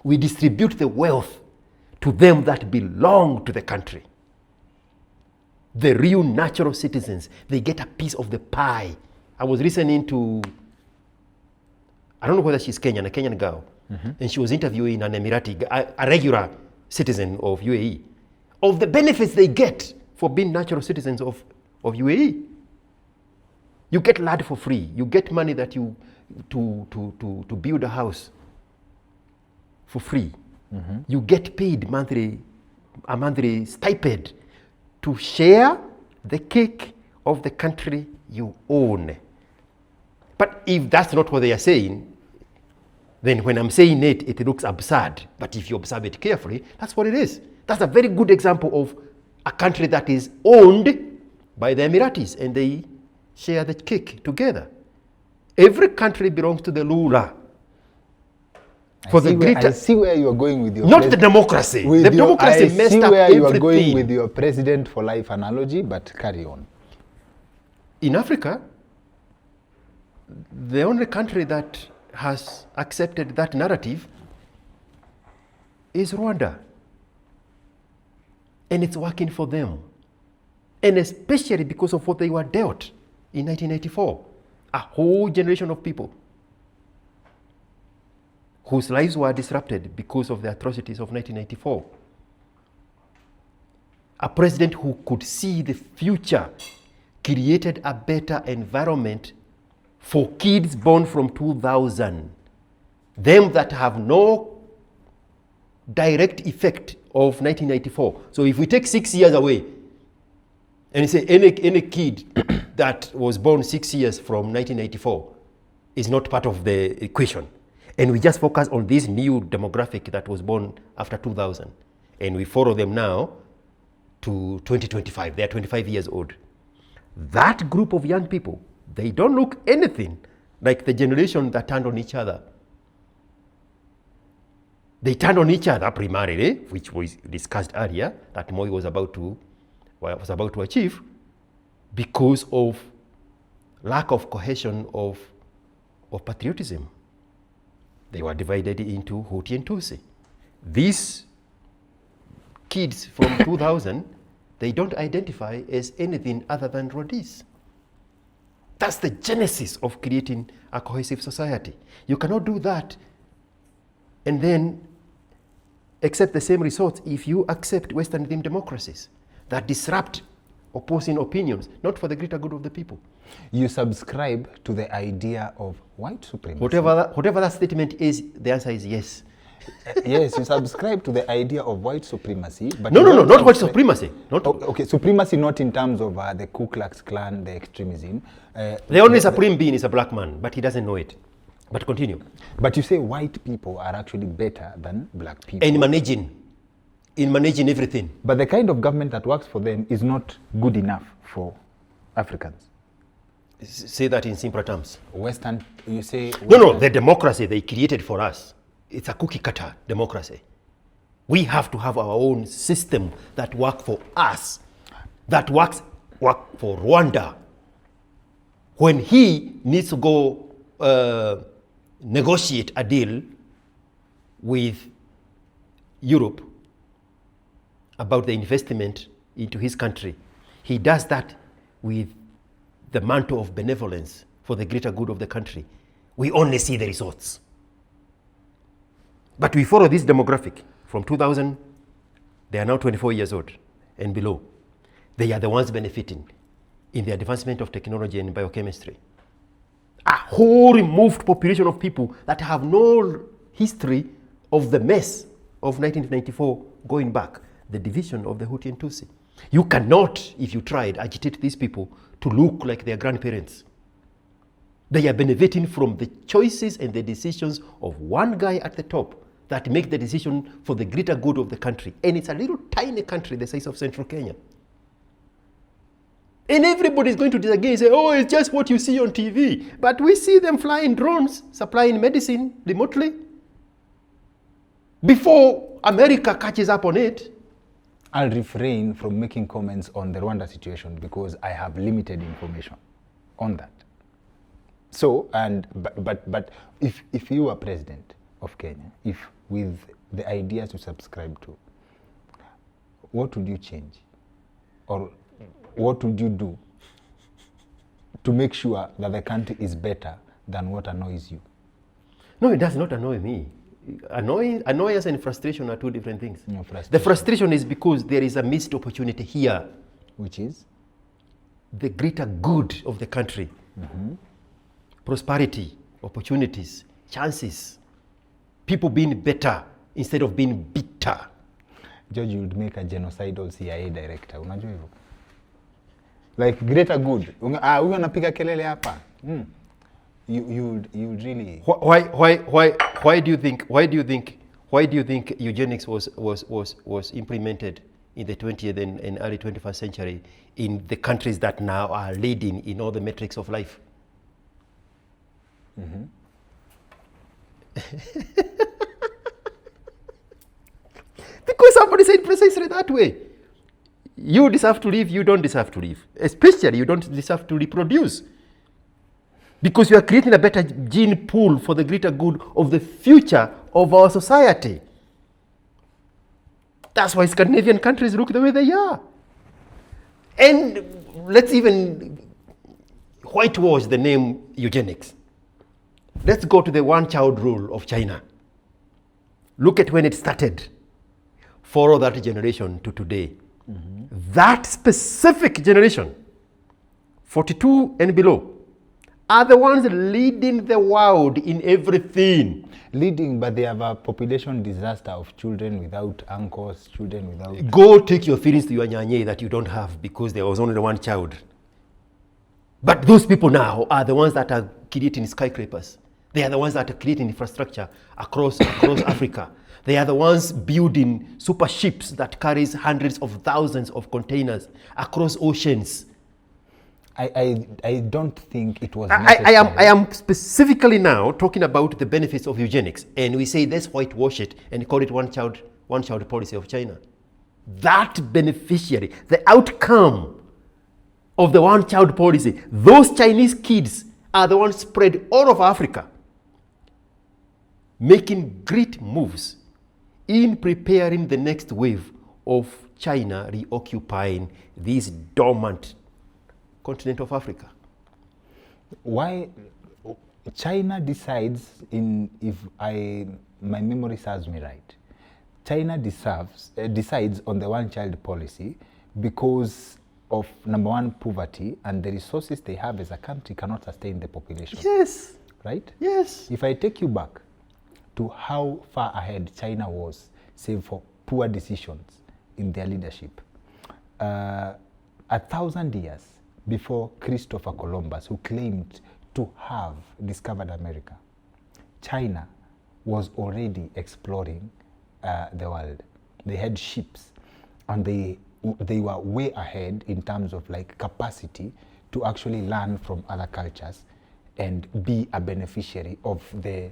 we distribute the wealth to them that belong to the country. The real natural citizens, they get a piece of the pie. I was listening to, I don't know whether she's Kenyan, a Kenyan girl, and she was interviewing an Emirati, a regular citizen of UAE, of the benefits they get for being natural citizens of UAE. You get land for free. You get money that you to build a house for free. You get paid a monthly stipend to share the cake of the country you own. But if that's not what they are saying, then when I'm saying it, it looks absurd. But if you observe it carefully, that's what it is. That's a very good example of a country that is owned by the Emiratis and they share the cake together. Every country belongs to the ruler. I see where you are going with your... Not the democracy. The democracy messed up everything. I see where you are going with your president for life analogy, but carry on. In Africa, the only country that has accepted that narrative is Rwanda. And it's working for them. And especially because of what they were dealt in 1994. A whole generation of people whose lives were disrupted because of the atrocities of 1994. A president who could see the future created a better environment for kids born from 2000, them that have no direct effect of 1994. So if we take 6 years away, and you say any kid that was born 6 years from 1984 is not part of the equation, and we just focus on this new demographic that was born after 2000, and we follow them now to 2025, they are 25 years old. That group of young people, they don't look anything like the generation that turned on each other. They turned on each other primarily, which was discussed earlier, that Moi was about to achieve, because of lack of cohesion of patriotism. They were divided into Hutu and Tutsi. These kids from 2000, they don't identify as anything other than Rhodese. That's the genesis of creating a cohesive society. You cannot do that and then accept the same results if you accept Western themed democracies that disrupt opposing opinions, not for the greater good of the people. You subscribe to the idea of white supremacy. Whatever that statement is, the answer is yes. Yes, you subscribe to the idea of white supremacy. But no, not white supremacy. Okay, supremacy not in terms of the Ku Klux Klan, the extremism. The only supreme being is a black man, but he doesn't know it. But continue. But you say white people are actually better than black people. In managing everything. But the kind of government that works for them is not good enough for Africans. Say that in simpler terms. Western, you say... No, the democracy they created for us, it's a cookie cutter democracy. We have to have our own system that works for us, that work for Rwanda. When he needs to go negotiate a deal with Europe about the investment into his country, he does that with the mantle of benevolence for the greater good of the country. We only see the results. But we follow this demographic. From 2000, they are now 24 years old and below. They are the ones benefiting in the advancement of technology and biochemistry. A whole removed population of people that have no history of the mess of 1994 going back, the division of the Hutu and Tutsi. You cannot, if you tried, agitate these people to look like their grandparents. They are benefiting from the choices and the decisions of one guy at the top that make the decision for the greater good of the country. And it's a little tiny country the size of central Kenya. And everybody is going to disagree and say, oh, it's just what you see on TV. But we see them flying drones, supplying medicine remotely. Before America catches up on it. I'll refrain from making comments on the Rwanda situation because I have limited information on that. So, but if you were president of Kenya, if with the ideas you subscribe to, what would you change? Or what would you do to make sure that the country is better than what annoys you? No, it does not annoy me. Annoyance and frustration are two different things. No, frustration. The frustration is because there is a missed opportunity here. Which is? The greater good of the country. Mm-hmm. Prosperity, opportunities, chances. People being better instead of being bitter. George, you would make a genocidal CIA director. Unajua hivyo? Like greater good. Huyu anapiga kelele hapa. You really. Why do you think eugenics was implemented in the 20th and early 21st century in the countries that now are leading in all the metrics of life? Mm-hmm. Because somebody said precisely that way. You deserve to live, you don't deserve to live. Especially you don't deserve to reproduce. Because you are creating a better gene pool for the greater good of the future of our society. That's why Scandinavian countries look the way they are. And let's even whitewash the name eugenics. Let's go to the one-child rule of China. Look at when it started. Follow that generation to today. Mm-hmm. That specific generation, 42 and below, are the ones leading the world in everything. Leading, but they have a population disaster of children without uncles, children without... Go take your feelings to your nyanye that you don't have because there was only one child. But those people now are the ones that are creating skyscrapers. They are the ones that are creating infrastructure across Africa. They are the ones building super ships that carries hundreds of thousands of containers across oceans. I don't think it was necessary. I am specifically now talking about the benefits of eugenics, and we say let's whitewash it and call it one child policy of China. That beneficiary, the outcome of the one child policy, those Chinese kids are the ones spread all over Africa, making great moves in preparing the next wave of China reoccupying this dormant continent of Africa. Why China decides, my memory serves me right, China decides on the one-child policy because of, number one, poverty, and the resources they have as a country cannot sustain the population. Yes. Right? Yes. If I take you back to how far ahead China was, save for poor decisions in their leadership, 1,000 years before Christopher Columbus, who claimed to have discovered America, China was already exploring the world. They had ships, and they were way ahead in terms of like capacity to actually learn from other cultures and be a beneficiary of the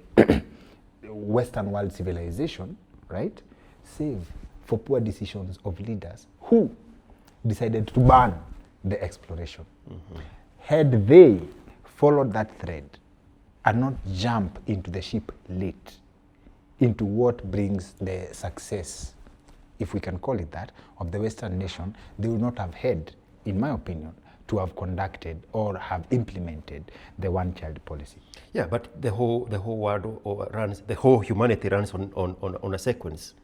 Western world civilization, right? Save for poor decisions of leaders who decided to ban the exploration. Mm-hmm. Had they followed that thread and not jump into the ship late, into what brings the success, if we can call it that, of the Western nation, they would not have had, in my opinion, to have conducted or have implemented the one-child policy. Yeah, but the whole world runs, the whole humanity runs on a sequence.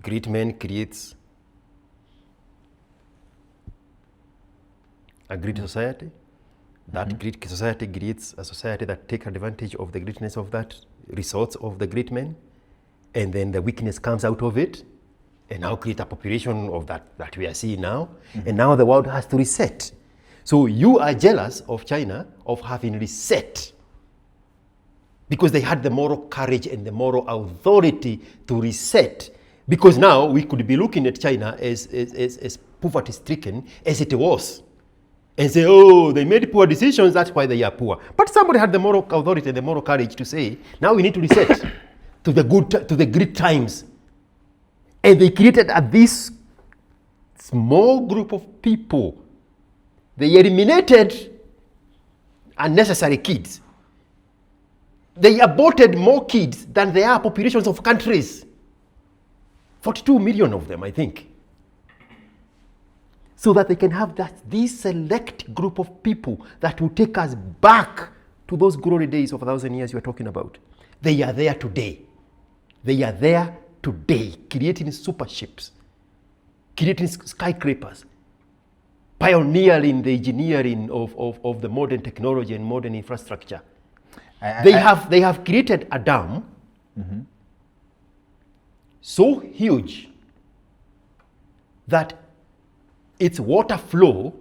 Great man creates a great society. That great society creates a society that takes advantage of the greatness of that resource of the great man, and then the weakness comes out of it, and now create a population of that we are seeing now, and now the world has to reset. So you are jealous of China of having reset because they had the moral courage and the moral authority to reset. Because now we could be looking at China as poverty-stricken as it was, and say, oh, they made poor decisions, that's why they are poor. But somebody had the moral authority and the moral courage to say, now we need to reset to the great times. And they created this small group of people. They eliminated unnecessary kids. They aborted more kids than there are populations of countries. 42 million of them, I think. So that they can have this select group of people that will take us back to those glory days of 1,000 years you are talking about. They are there today. They are there today, creating super ships, creating skyscrapers, pioneering the engineering of the modern technology and modern infrastructure. They have created a dam so huge that its water flow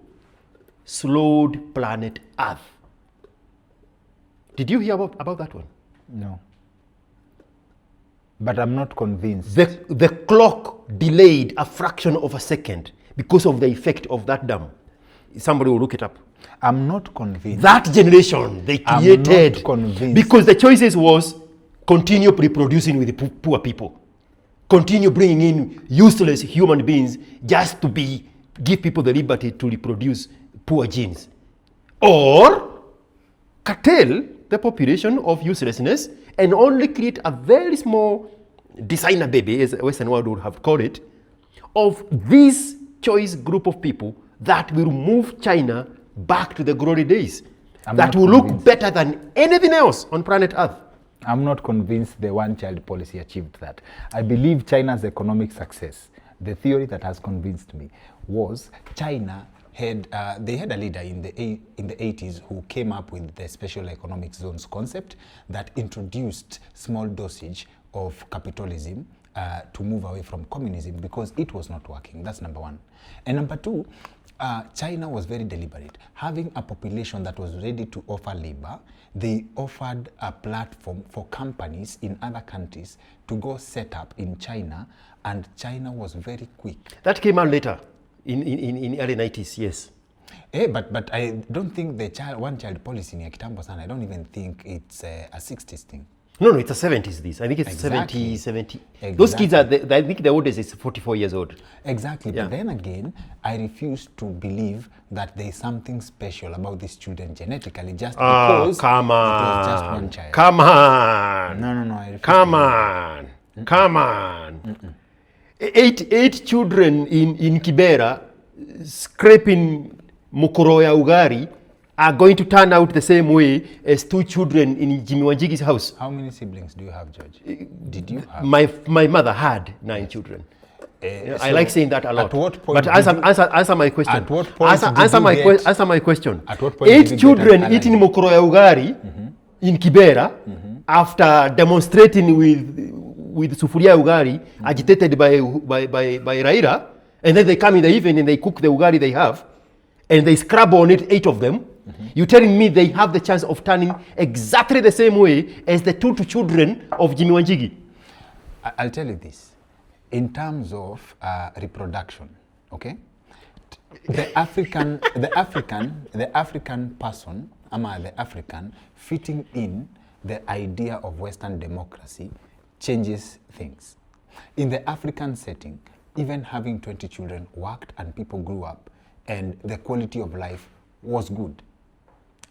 slowed planet Earth. Did you hear about that one? No. But I'm not convinced. The clock delayed a fraction of a second because of the effect of that dam. Somebody will look it up. I'm not convinced. That generation they created, I'm not convinced. Because the choices was continue reproducing with the poor people, continue bringing in useless human beings just to give people the liberty to reproduce poor genes, or curtail the population of uselessness and only create a very small designer baby, as the Western world would have called it, of this choice group of people that will move China back to the glory days, that will look better than anything else on planet Earth. I'm not convinced the one-child policy achieved that. I believe China's economic success the theory that has convinced me was China had they had a leader in the 80s who came up with the special economic zones concept that introduced small dosage of capitalism to move away from communism because it was not working. That's number one. And number two, China was very deliberate. Having a population that was ready to offer labor, they offered a platform for companies in other countries to go set up in China, and China was very quick. That came out later, in early 90s, yes. But I don't think the one-child policy in kitambo sana, I don't even think it's a 60s thing. No, it's a 70s this. I think it's Exactly. 70. Exactly. Those kids are, I think the oldest is 44 years old. Exactly, Yeah. but then again, I refuse to believe that there is something special about these children genetically just because Come it was just one on. child. Come on. No, I refuse Come to on. Come on. Eight children in Kibera scraping mukoro ya ugari are going to turn out the same way as 2 children in Jimmy Wanjigi's house. How many siblings do you have, George? Did you have? My mother had 9 children. I like saying that a lot. At what point but answer my question. At what point Answer my question. At what point did 8 you children get an eating allergy? mokoro ya ugari in Kibera after demonstrating with sufuria ugari agitated by Raila, and then they come in the evening and they cook the ugari they have and they scrub on it, 8 of them. You're telling me they have the chance of turning exactly the same way as the 2 children of Jimmy Wanjigi? I'll tell you this. In terms of reproduction, okay? The African person, the African fitting in the idea of Western democracy changes things. In the African setting, even having 20 children worked and people grew up and the quality of life was good,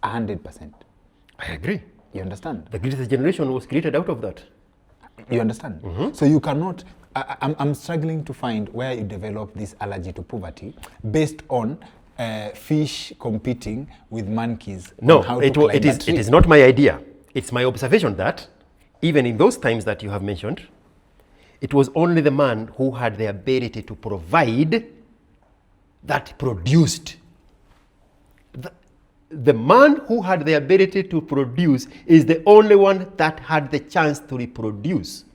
100%. I agree. You understand? The greatest generation was created out of that. You understand? So you cannot, I'm struggling to find where you develop this allergy to poverty based on fish competing with monkeys. No, on how it to climb a tree. is not my idea. It's my observation that even in those times that you have mentioned, it was only the man who had the ability to provide that produced. The man who had the ability to produce is the only one that had the chance to reproduce.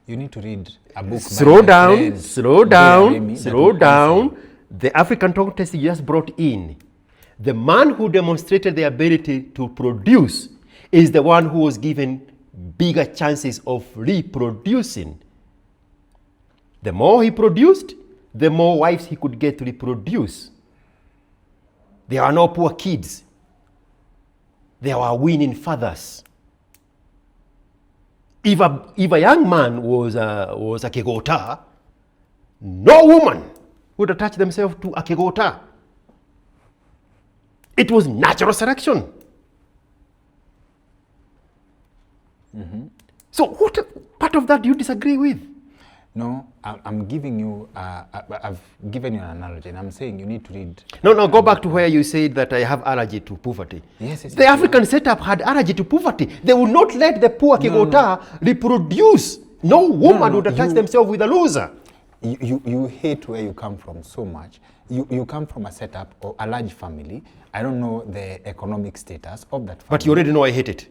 You need to read a book. Slow by down, friend, slow down, that slow will down. answer. The African tongue test you just brought in. The man who demonstrated the ability to produce is the one who was given bigger chances of reproducing. The more he produced, the more wives he could get to reproduce. There are no poor kids. There were winning fathers. If a young man was a kegota, no woman would attach themselves to a kegota. It was natural selection. So what part of that do you disagree with? No, I'm giving you, I've given you an analogy and I'm saying you need to read. No, go back to where you said that I have allergy to poverty. Yes, The African setup had allergy to poverty. They would not let the poor kegota reproduce. No woman would attach themselves with a loser. You hate where you come from so much. You come from a setup or a large family. I don't know the economic status of that family. But you already know I hate it.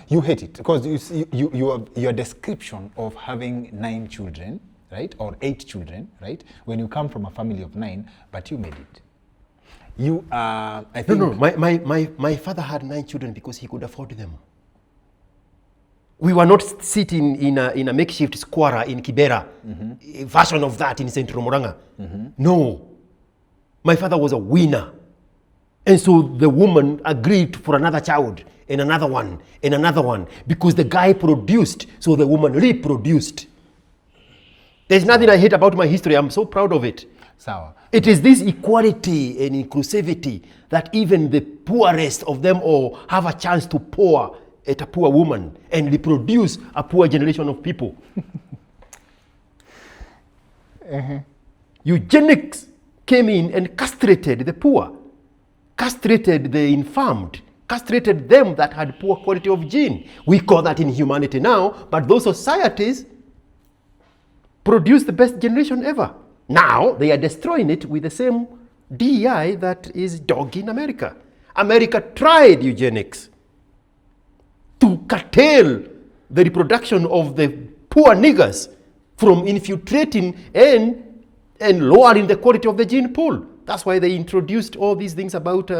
You hate it because your description of having 9 children, right, or 8 children, right, when you come from a family of 9, but you made it. You I think No, my father had 9 children because he could afford them. We were not sitting in a makeshift square in Kibera, a version of that in Central Moranga. No, my father was a winner. And so the woman agreed for another child, and another one, and another one, because the guy produced, so the woman reproduced. There's nothing I hate about my history. I'm so proud of it. Sawa. It is this equality and inclusivity that even the poorest of them all have a chance to pour at a poor woman and reproduce a poor generation of people. Eugenics came in and castrated the poor, castrated the infirmed, castrated them that had poor quality of gene. We call that inhumanity now, but those societies produce the best generation ever. Now they are destroying it with the same DEI that is dogging America. America tried eugenics to curtail the reproduction of the poor niggers from infiltrating and lowering the quality of the gene pool. That's why they introduced all these things about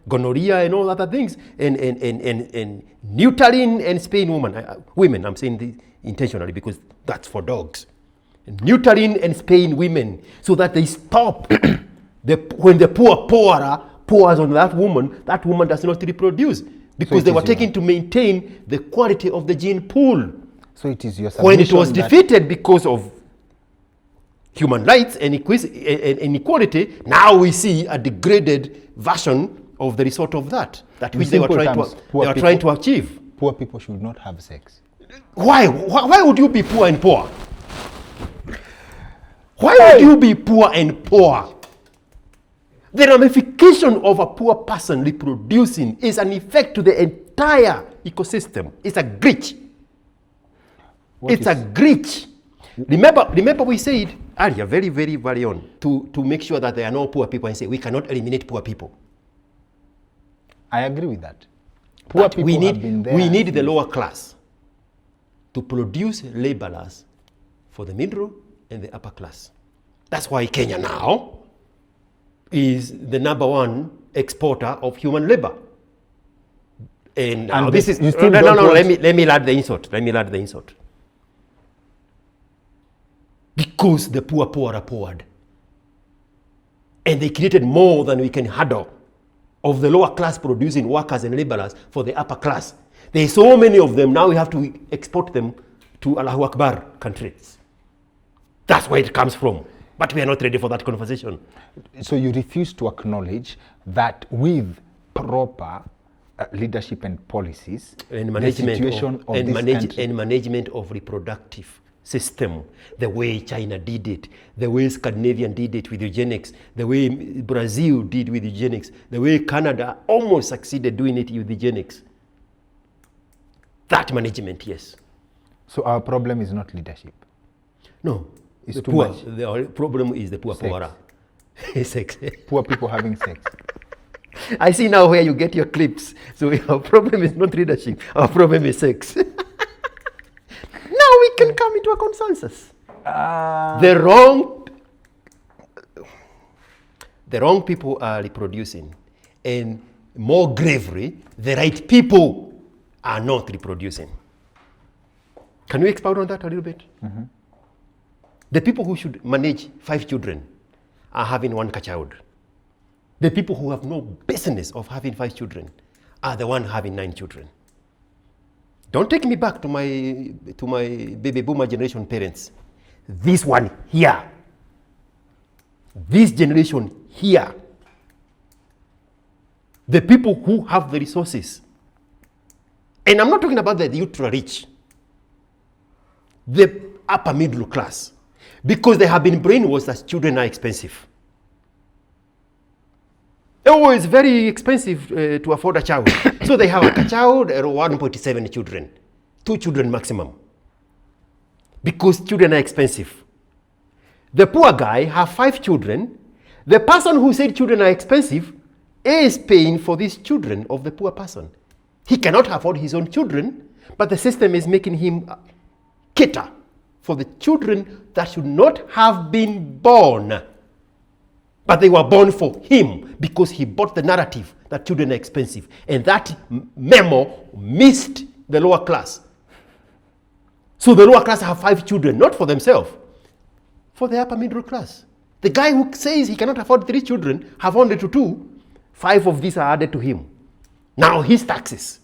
gonorrhea and all other things, and neutering and spaying women. I'm saying this intentionally because that's for dogs. Neutering and spaying women so that they stop when the poorer pours on that woman does not reproduce, because so they were taken to maintain the quality of the gene pool. So it is your when it was defeated because of human rights and inequality, now we see a degraded version of the result of that which they were trying to achieve. Poor people should not have sex. Why would you be poor and poor? Why would you be poor and poor? The ramification of a poor person reproducing is an effect to the entire ecosystem. It's a glitch. It's a glitch. Remember we said earlier, very, very, very on, to make sure that there are no poor people, and say we cannot eliminate poor people. I agree with that. Poor people have been there. We need the lower class to produce laborers for the middle and the upper class. That's why Kenya now is the #1 exporter of human labor. And this is let me add the insult. Because the poor are poured. And they created more than we can handle of the lower class producing workers and laborers for the upper class. There are so many of them, now we have to export them to Allahu Akbar countries. That's where it comes from. But we are not ready for that conversation. So you refuse to acknowledge that with proper leadership and policies and management of reproductive system, the way China did it, the way Scandinavian did it with eugenics, the way Brazil did with eugenics, the way Canada almost succeeded doing it with eugenics. That management, yes. So our problem is not leadership? No. It's the too poor. much. The problem is the poorer. Sex. Poor people having sex. I see now where you get your clips. So our problem is not leadership. Our problem is sex. Now we can come into a consensus. The wrong people are reproducing, and more gravely, the right people are not reproducing. Can we expound on that a little bit? Mm-hmm. The people who should manage 5 children are having 1 child. The people who have no business of having 5 children are the one having 9 children. Don't take me back to my baby boomer generation parents. This one here, this generation here, the people who have the resources, and I'm not talking about the ultra rich, the upper middle class, because they have been brainwashed that children are expensive. Oh, it's very expensive to afford a child. So they have a child or 1.7 children, 2 children maximum, because children are expensive. The poor guy have 5 children. The person who said children are expensive is paying for these children of the poor person. He cannot afford his own children, but the system is making him cater for the children that should not have been born. But they were born for him because he bought the narrative that children are expensive. And that memo missed the lower class. So the lower class have 5 children, not for themselves, for the upper middle class. The guy who says he cannot afford 3 children have only 2. 5 of these are added to him. Now his taxes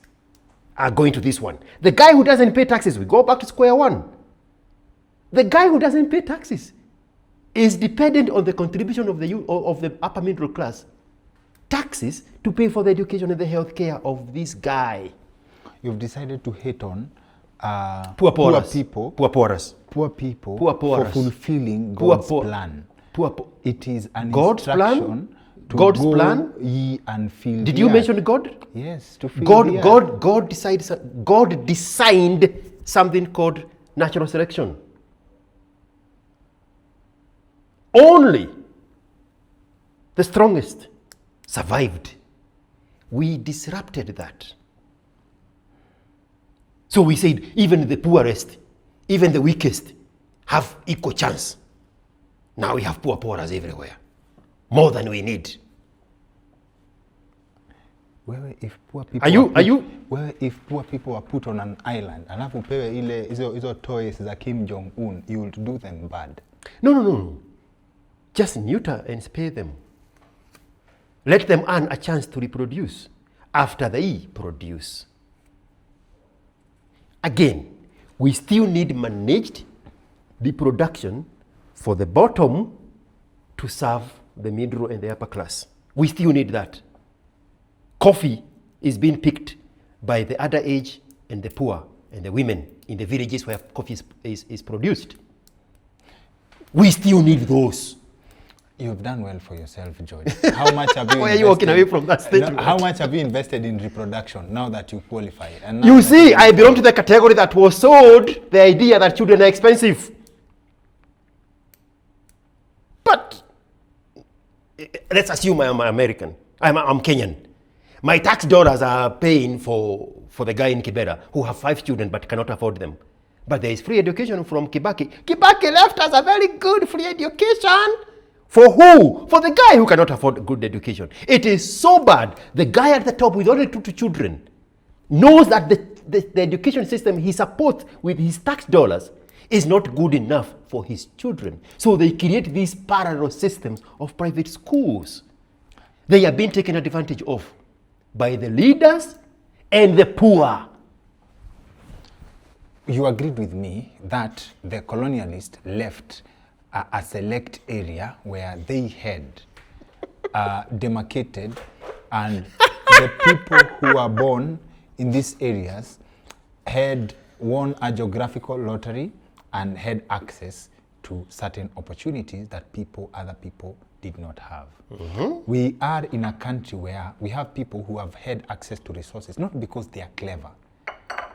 are going to this one. The guy who doesn't pay taxes, we go back to square one. The guy who doesn't pay taxes is dependent on the contribution of the upper middle class taxes to pay for the education and the health care of this guy. You've decided to hate on poor people for fulfilling God's plan. It is an instruction to God's go plan? ye and fill Did the you earth. mention God? Yes, to fill the earth. God designed something called natural selection. only the strongest survived. We disrupted that. So we said even the poorest, even the weakest have equal chance. Now we have poorers everywhere, more than we need. Wewe if poor people if poor people are put on an island alafu pewe ile hizo toys za Kim Jong Un, you will do them bad? No. Just neuter and spare them. Let them earn a chance to reproduce after they produce. Again, we still need managed reproduction for the bottom to serve the middle and the upper class. We still need that. Coffee is being picked by the underage and the poor and the women in the villages where coffee is produced. We still need those. You've done well for yourself, George. How much have you Why are you walking away from that statement? How much have you invested in reproduction now that you qualify? And you see, I belong to the category that was sold the idea that children are expensive. But let's assume I'm American. I'm Kenyan. My tax dollars are paying for the guy in Kibera who have 5 children but cannot afford them. But there is free education from Kibaki. Kibaki left us a very good free education. For who? For the guy who cannot afford good education. It is so bad. The guy at the top with only 2 children knows that the education system he supports with his tax dollars is not good enough for his children. So they create these parallel systems of private schools. They are being taken advantage of by the leaders and the poor. You agreed with me that the colonialists left a select area where they had demarcated, and the people who are born in these areas had won a geographical lottery and had access to certain opportunities that other people did not have. Mm-hmm. We are in a country where we have people who have had access to resources, not because they are clever,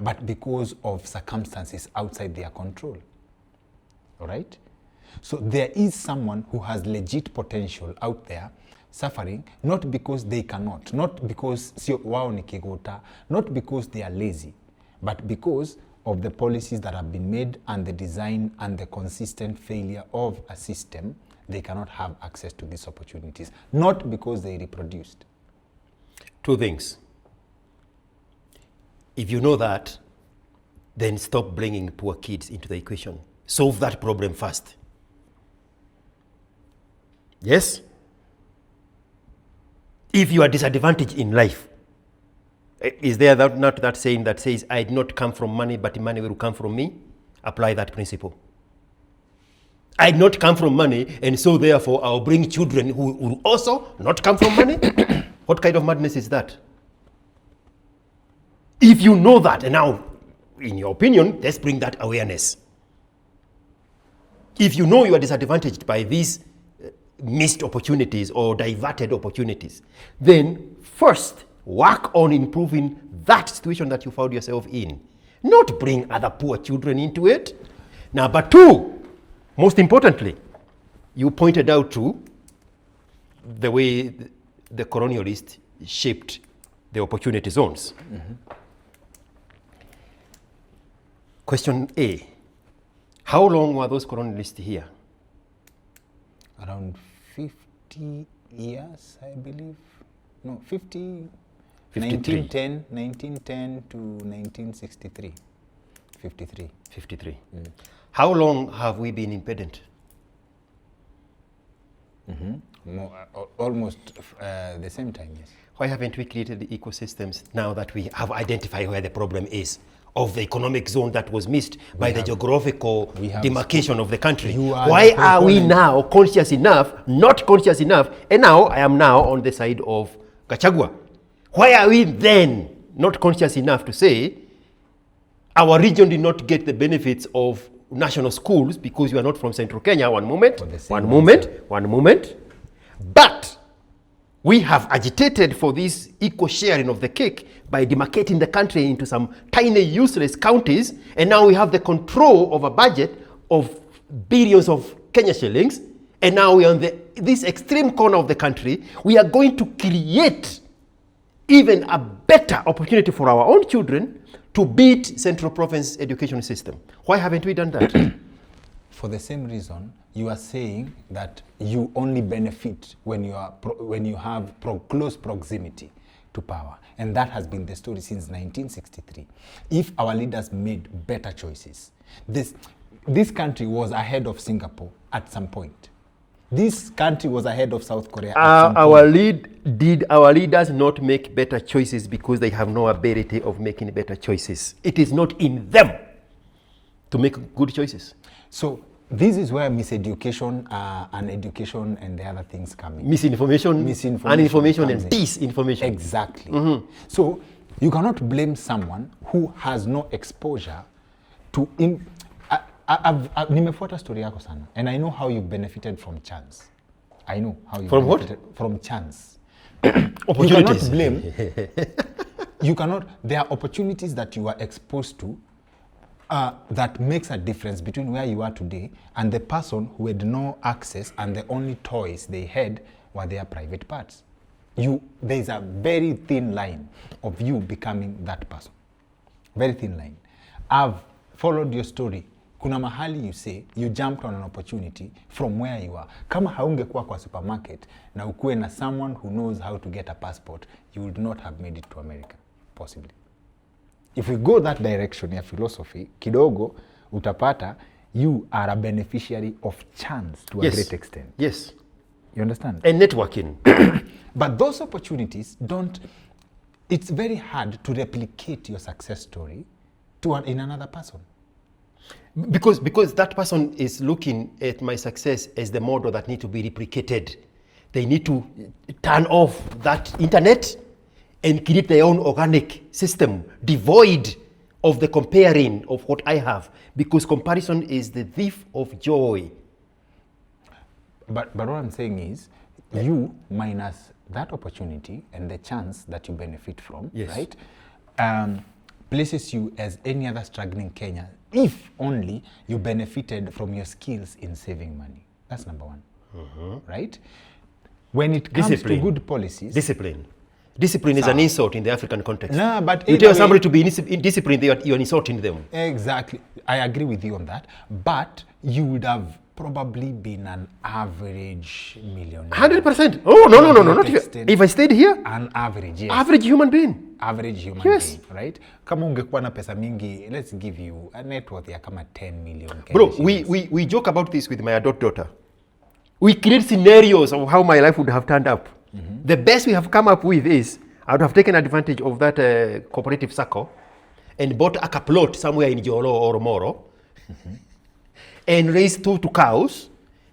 but because of circumstances outside their control. All right? So there is someone who has legit potential out there suffering, not because they cannot, not because wao ni kigota, not because they are lazy, but because of the policies that have been made and the design and the consistent failure of a system. They cannot have access to these opportunities, not because they reproduced. 2 things. If you know that, then stop bringing poor kids into the equation. Solve that problem first. Yes? If you are disadvantaged in life, is there not that saying that says, I did not come from money, but money will come from me? Apply that principle. I did not come from money, and so therefore I'll bring children who will also not come from money? What kind of madness is that? If you know that, and now, in your opinion, let's bring that awareness. If you know you are disadvantaged by these missed opportunities or diverted opportunities, then first work on improving that situation that you found yourself in. Not bring other poor children into it. Number 2, most importantly, you pointed out to the way the colonialists shaped the opportunity zones. Mm-hmm. Question A, how long were those colonialists here? Around 50 years, I believe. No, 53. 1910 to 1963. 53. 53. Mm. How long have we been independent? Mm-hmm. Almost the same time, yes. Why haven't we created the ecosystems now that we have identified where the problem is of the economic zone that was missed by the geographical demarcation of the country? Why are we now conscious enough, not conscious enough, and now I am now on the side of Gachagua. Why are we then not conscious enough to say our region did not get the benefits of national schools because you are not from Central Kenya? One moment. But we have agitated for this equal sharing of the cake by demarcating the country into some tiny useless counties, and now we have the control of a budget of billions of Kenya shillings, And now we are on this extreme corner of the country. We are going to create even a better opportunity for our own children to beat Central Province education system. Why haven't we done that? For the same reason, you are saying that you only benefit when you have close proximity to power. And that has been the story since 1963. If our leaders made better choices, this country was ahead of Singapore at some point. This country was ahead of South Korea at some point. Did our leaders not make better choices because they have no ability of making better choices? It is not in them to make good choices. So this is where miseducation and education and the other things come in. Misinformation, uninformation, and disinformation. Exactly. So you cannot blame someone who has no exposure to... Nimefuata story yako sana, and I know how you benefited from chance. I know how you from benefited what? From chance. Opportunities. You cannot blame. There are opportunities that you are exposed to that makes a difference between where you are today and the person who had no access and the only toys they had were their private parts. There's a very thin line of you becoming that person. Very thin line. I've followed your story. Kuna mahali you say you jumped on an opportunity from where you are. Kama haungekuwa kwa supermarket na ukuwe na someone who knows how to get a passport, you would not have made it to America, possibly. If we go that direction ya philosophy, kidogo utapata you are a beneficiary of chance to a great extent. Yes. You understand? And networking. But those opportunities it's very hard to replicate your success story in another person. Because that person is looking at my success as the model that need to be replicated. They need to turn off that internet and create their own organic system, devoid of the comparing of what I have, because comparison is the thief of joy. But what I'm saying is, you minus that opportunity and the chance that you benefit from, right, places you as any other struggling Kenyan, if only you benefited from your skills in saving money. That's number one, right? When it comes to good policies... Discipline is an insult in the African context. No, but you tell somebody to be indisciplined, you're insulting them. Exactly. I agree with you on that. But you would have probably been an average millionaire. 100%. Oh, no. Not if I stayed here. An average, yes. Average human being. Average human being, right? Kama ungekuwa na pesa mingi, let's give you a net worth ya kama 10 million. Bro, we joke about this with my adult daughter. We create scenarios of how my life would have turned up. The best we have come up with is, I would have taken advantage of that cooperative circle and bought a plot somewhere in Jolo or Moro and raised two cows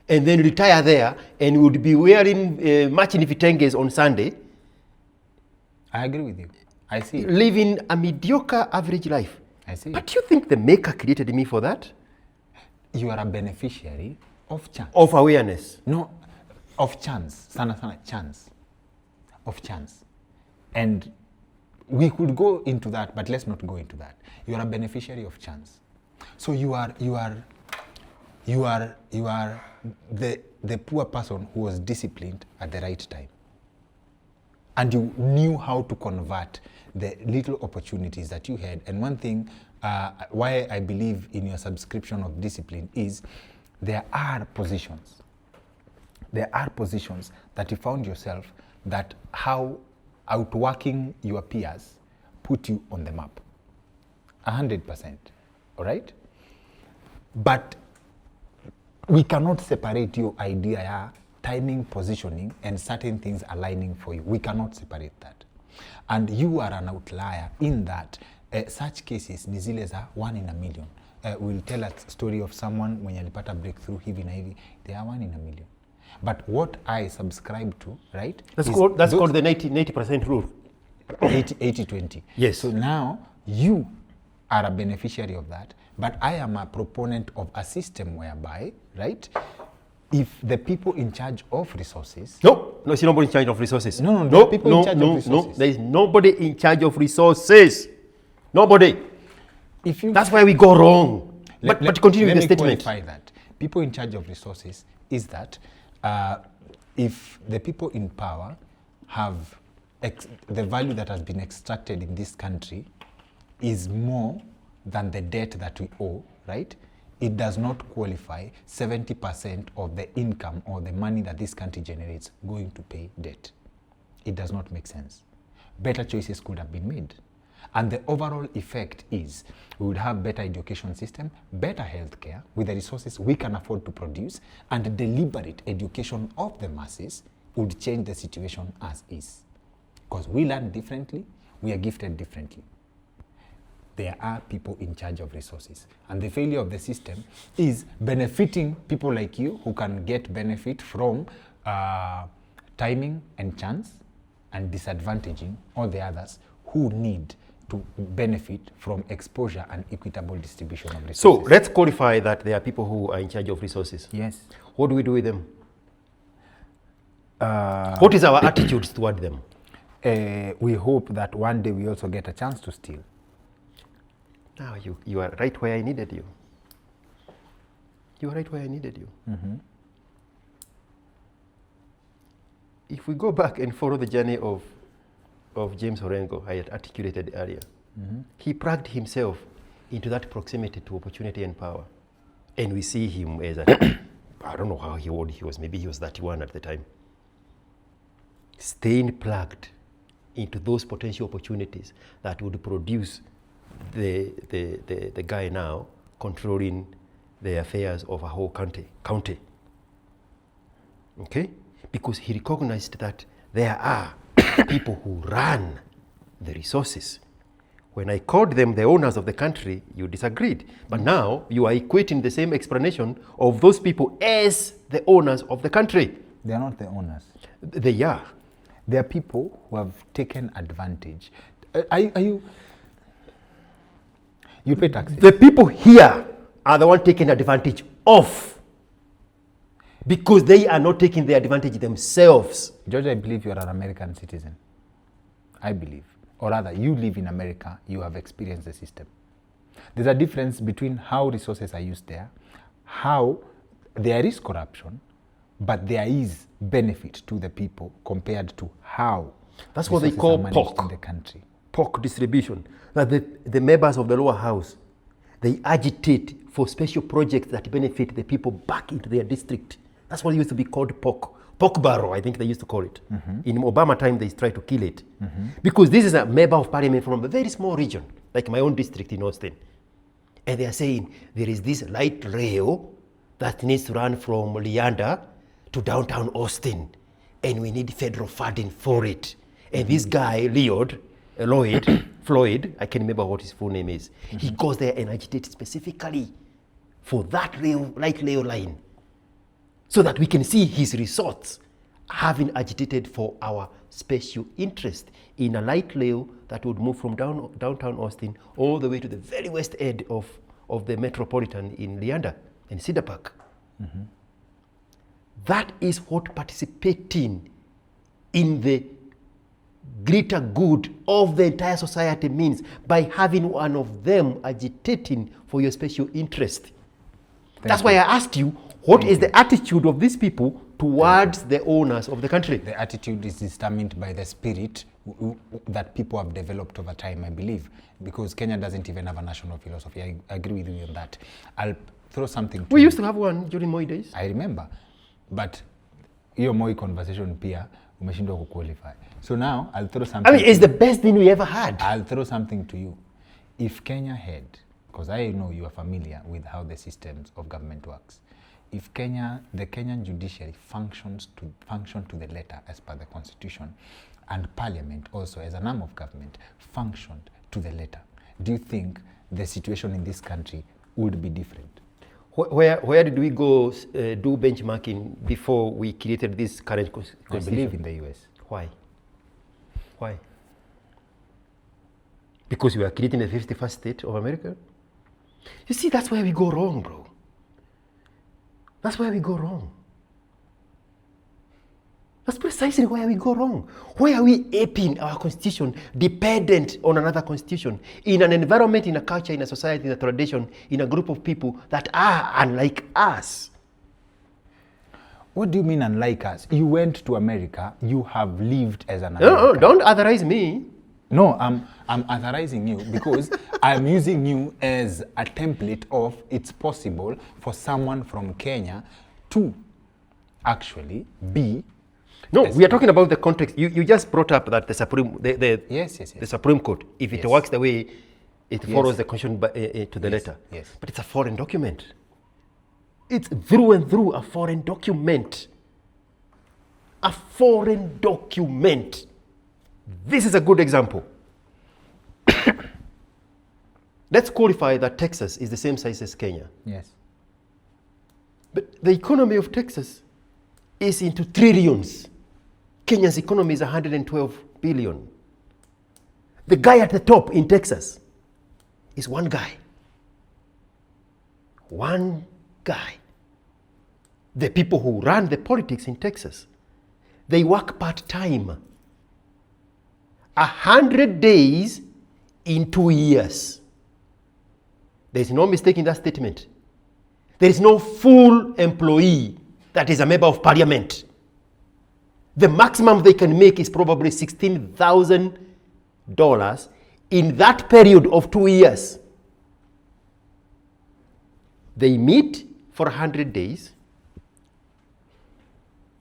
and then retire there and would be wearing matching vitenges on Sunday. I agree with you. I see. Living a mediocre average life. I see. But you think the maker created me for that? You are a beneficiary of chance. Of awareness. No. Of chance, sana chance, of chance. And we could go into that, but let's not go into that. You are a beneficiary of chance. So you are the poor person who was disciplined at the right time. And you knew how to convert the little opportunities that you had. And one thing, why I believe in your subscription of discipline is there are positions that you found yourself that how outworking your peers put you on the map. 100%, all right? But we cannot separate your idea, timing, positioning, and certain things aligning for you. We cannot separate that. And you are an outlier in that such cases ni zile za 1 in a million. We'll tell a story of someone mwenye alipata breakthrough hivi na hivi. They are 1 in a million. But what I subscribe to, right? That's called the 90% rule. 80-20. Yes. So now you are a beneficiary of that, but I am a proponent of a system whereby, right, if the people in charge of resources... No, it's nobody in charge of resources. No, people in charge of resources. No, there is nobody in charge of resources. Nobody. That's why we go wrong. But continue with the statement. Let me qualify that. People in charge of resources is that if the people in power have the value that has been extracted in this country is more than the debt that we owe, right? It does not qualify 70% of the income or the money that this country generates going to pay debt. It does not make sense. Better choices could have been made. And the overall effect is we would have better education system, better healthcare with the resources we can afford to produce, and deliberate education of the masses would change the situation as is. Because we learn differently, we are gifted differently. There are people in charge of resources. And the failure of the system is benefiting people like you who can get benefit from timing and chance, and disadvantaging all the others who need to benefit from exposure and equitable distribution of resources. So let's qualify that there are people who are in charge of resources. Yes. What do we do with them? What is our attitudes toward them? We hope that one day we also get a chance to steal. Now you are right where I needed you. You are right where I needed you. Mm-hmm. If we go back and follow the journey of James Orengo, I had articulated earlier, he plugged himself into that proximity to opportunity and power. And we see him as I don't know how old he was, maybe he was 31 at the time, staying plugged into those potential opportunities that would produce the guy now controlling the affairs of a whole county. Okay? Because he recognized that there are people who run the resources. When I called them the owners of the country, you disagreed. But now you are equating the same explanation of those people as the owners of the country. They are not the owners. They are. They are people who have taken advantage. You pay taxes. The people here are the ones taking advantage of, because they are not taking the advantage themselves. George, I believe you are an American citizen. I believe. Or rather, you live in America, you have experienced the system. There's a difference between how resources are used there, how there is corruption, but there is benefit to the people compared to how that's what they call POC in the country. POC distribution. That the members of the lower house, they agitate for special projects that benefit the people back into their district. That's what used to be called POC. Pork barrel, I think they used to call it. In Obama time, they tried to kill it. Because this is a member of parliament from a very small region, like my own district in Austin. And they are saying there is this light rail that needs to run from Leander to downtown Austin. And we need federal funding for it. And this guy, Floyd, I can't remember what his full name is. He goes there and agitates specifically for that light rail line, so that we can see his results, having agitated for our special interest in a light rail that would move from downtown Austin all the way to the very west end of the metropolitan in Leander and Cedar Park. That is what participating in the greater good of the entire society means, by having one of them agitating for your special interest. That's why I asked you, what is the attitude of these people towards the owners of the country? The attitude is determined by the spirit that people have developed over time, I believe, because Kenya doesn't even have a national philosophy. I agree with you on that. I'll throw something to We used to have one during Moi days. I remember. But your Moi conversation pia umeshindwa kuqualify. So now I'll throw something. I mean, it's the best thing we ever had. I'll throw something to you. If Kenya had, because I know you are familiar with how the systems of government works. If the Kenyan judiciary function to the letter as per the constitution, and parliament also as an arm of government functioned to the letter, do you think the situation in this country would be different? Where did we go do benchmarking before we created this current constitution? I believe in the U.S. Why? Because we are creating the 51st state of America? You see, that's where we go wrong, bro. That's where we go wrong. That's precisely where we go wrong. Why are we aping our constitution dependent on another constitution in an environment, in a culture, in a society, in a tradition, in a group of people that are unlike us? What do you mean unlike us? You went to America, you have lived as an No, American. don't authorize me. No, I'm authorizing you because I'm using you as a template of it's possible for someone from Kenya to actually be. No, we are talking about the context. You just brought up that the Supreme, Yes. the Supreme Court, if it Yes. works the way it follows Yes. the Constitution to the letter, Yes. but it's a foreign document. It's through and through a foreign document. A foreign document. This is a good example. Let's qualify that Texas is the same size as Kenya. Yes. But the economy of Texas is into trillions. Kenya's economy is 112 billion. The guy at the top in Texas is one guy. One guy. The people who run the politics in Texas, they work part-time. 100 days in 2 years. There's no mistake in that statement. There is no full employee that is a member of parliament. The maximum they can make is probably $16,000 in that period of 2 years. They meet for 100 days.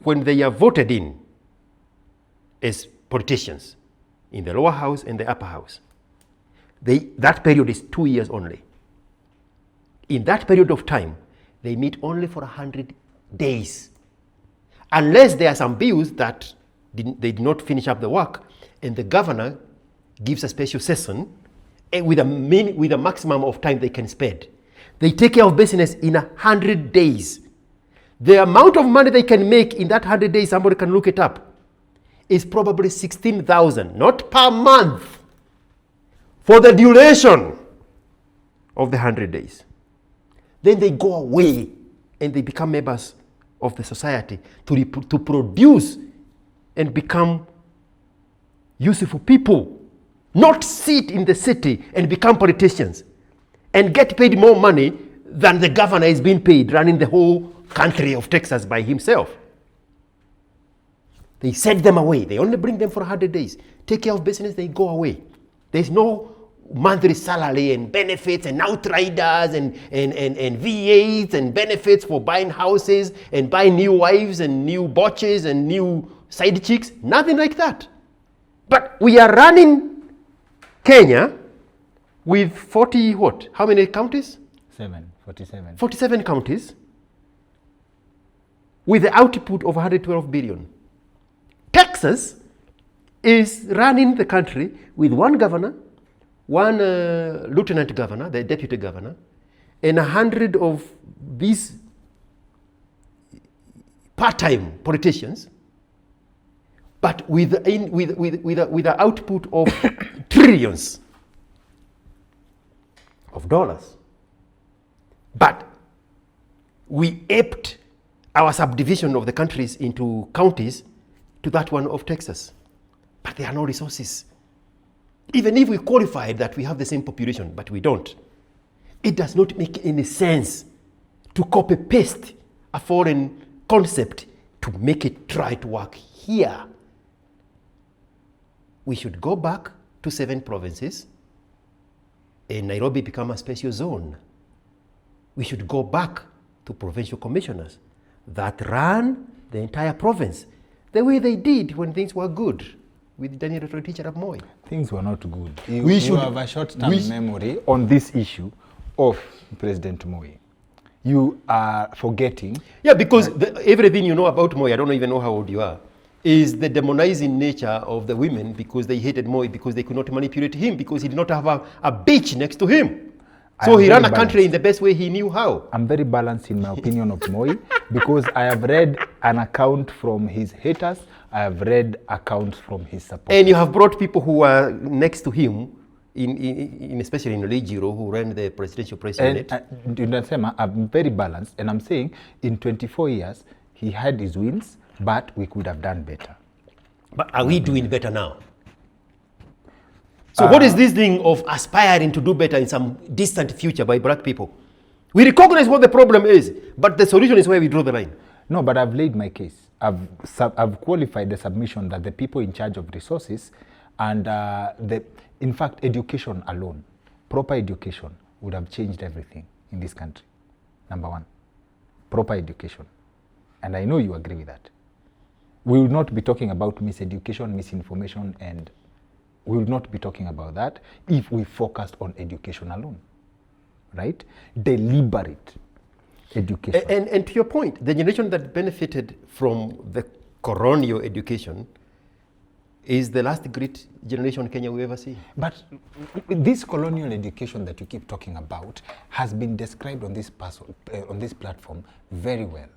When they are voted in as politicians in the lower house and the upper house, that period is 2 years only. In that period of time, they meet only for 100 days. Unless there are some bills that they did not finish up the work, and the governor gives a special session with a maximum of time they can spend. They take care of business in 100 days. The amount of money they can make in that 100 days, somebody can look it up, is probably 16,000, not per month, for the duration of the 100 days. Then they go away and they become members of the society to produce and become useful people, not sit in the city and become politicians and get paid more money than the governor is being paid running the whole country of Texas by himself. They send them away. They only bring them for 100 days. Take care of business, they go away. There's no monthly salary and benefits and outriders and VAs and benefits for buying houses and buying new wives and new botches and new side chicks. Nothing like that. But we are running Kenya with 40 what? How many counties? 47. 47 counties with the output of 112 billion. Texas is running the country with one governor, one lieutenant governor, the deputy governor, and 100 of these part-time politicians, but with an output of trillions of dollars. But we aped our subdivision of the countries into counties to that one of Texas. But there are no resources. Even if we qualified that we have the same population, but we don't. It does not make any sense to copy-paste a foreign concept to make it try to work here. We should go back to 7 provinces and Nairobi become a special zone. We should go back to provincial commissioners that ran the entire province the way they did when things were good with Daniel Teacher of Moi. Things were not good. You have a short-term memory on this issue of President Moi. You are forgetting. Yeah, because everything you know about Moi, I don't even know how old you are, is the demonizing nature of the women because they hated Moi because they could not manipulate him because he did not have a bitch next to him. So he ran a country in the best way he knew how. I'm very balanced in my opinion of Moi because I have read an account from his haters, I have read accounts from his supporters. And you have brought people who were next to him, especially in Legiro, who ran the presidential presidency. And I'm very balanced, and I'm saying in 24 years, he had his wins, but we could have done better. But are we doing better now? So what is this thing of aspiring to do better in some distant future by black people? We recognize what the problem is, but the solution is where we draw the line. No, but I've laid my case. I've qualified the submission that the people in charge of resources and in fact, education alone, proper education would have changed everything in this country. Number one, proper education. And I know you agree with that. We will not be talking about miseducation, misinformation, and we will not be talking about that if we focused on education alone, right? Deliberate education. And to your point, the generation that benefited from the colonial education is the last great generation Kenya will ever see. But this colonial education that you keep talking about has been described on this platform very well.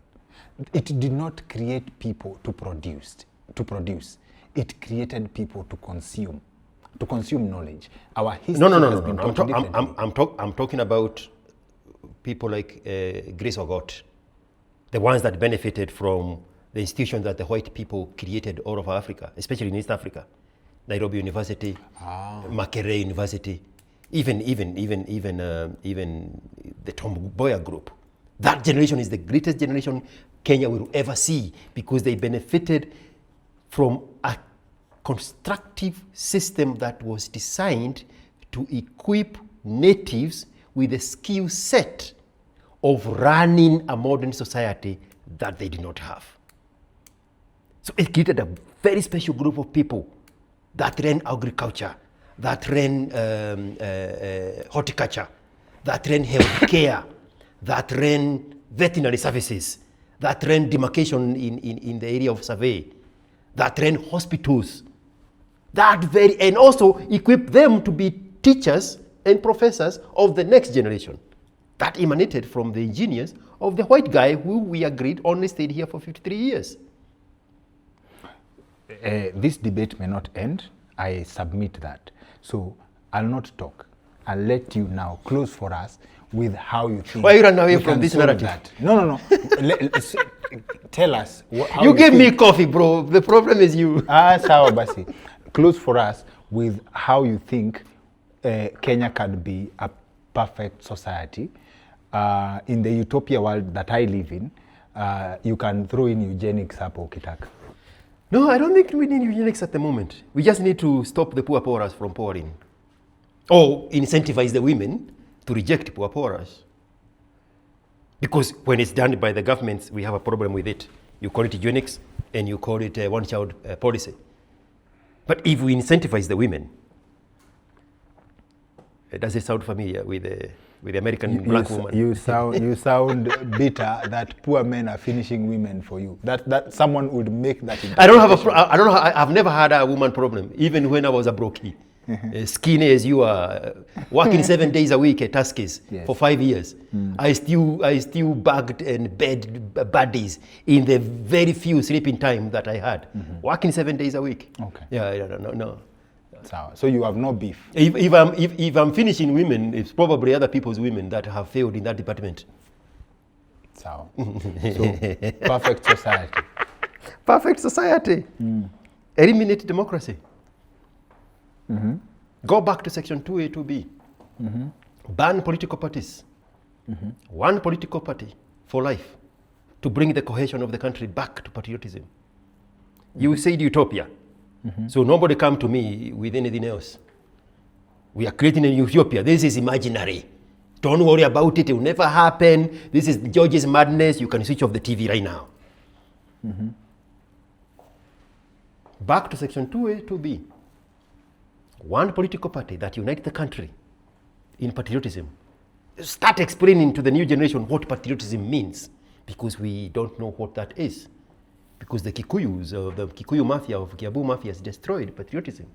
It did not create people to produce. It created people to consume knowledge. Our history has been taught differently. I'm talking about people like Grace Ogot, the ones that benefited from the institutions that the white people created all over Africa, especially in East Africa. Nairobi University, Makerere University, even the Tom Mboya group. That generation is the greatest generation Kenya will ever see because they benefited from a constructive system that was designed to equip natives with a skill set of running a modern society that they did not have. So it created a very special group of people that ran agriculture, that ran horticulture, that ran health care, that ran veterinary services, that ran demarcation in the area of survey, that ran hospitals, and also equipped them to be teachers and professors of the next generation. That emanated from the engineers of the white guy who we agreed only stayed here for 53 years. This debate may not end. I submit that. So I'll not talk. I'll let you now close for us with how you think. Why you run away from this narrative? That. No. Tell us. How you gave me coffee, bro. The problem is you. Sawa basi. Close for us with how you think Kenya can be a perfect society. In the utopia world that I live in, you can throw in eugenics hapo ukitaka. No, I don't think we need eugenics at the moment. We just need to stop the poor poorers from pouring. Or incentivize the women to reject poor poorers. Because when it's done by the governments, we have a problem with it. You call it eugenics and you call it one-child policy. But if we incentivize the women, does it sound familiar with the American black woman? You sound bitter that poor men are finishing women for you. That someone would make that. I've never had a woman problem, even when I was a brokey. Skinny as you are, working 7 days a week at Tuskys for 5 years. I still bagged and bed buddies in the very few sleeping time that I had. Working 7 days a week. Okay. Yeah, no. So you have no beef. If I'm finishing women, it's probably other people's women that have failed in that department. So perfect society. Perfect society. Eliminate democracy. Go back to section 2A, 2B. Ban political parties. One political party for life to bring the cohesion of the country back to patriotism. You said utopia. So nobody come to me with anything else. We are creating a utopia. This is imaginary. Don't worry about it. It will never happen. This is George's madness. You can switch off the TV right now. Back to section 2A, 2B. One political party that unites the country in patriotism. Start explaining to the new generation what patriotism means, because we don't know what that is. Because the Kikuyus, the Kikuyu mafia of Kiabu mafia has destroyed patriotism.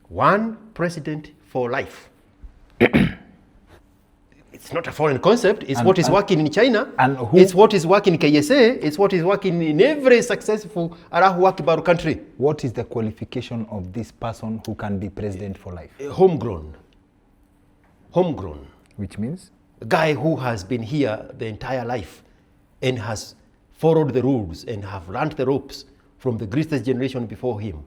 One president for life. It's not a foreign concept. It's what is working in China. It's what is working in KSA. It's what is working in every successful Arahu Akibaru country. What is the qualification of this person who can be president for life? Homegrown. Which means? A guy who has been here the entire life and has followed the rules and have learned the ropes from the greatest generation before him.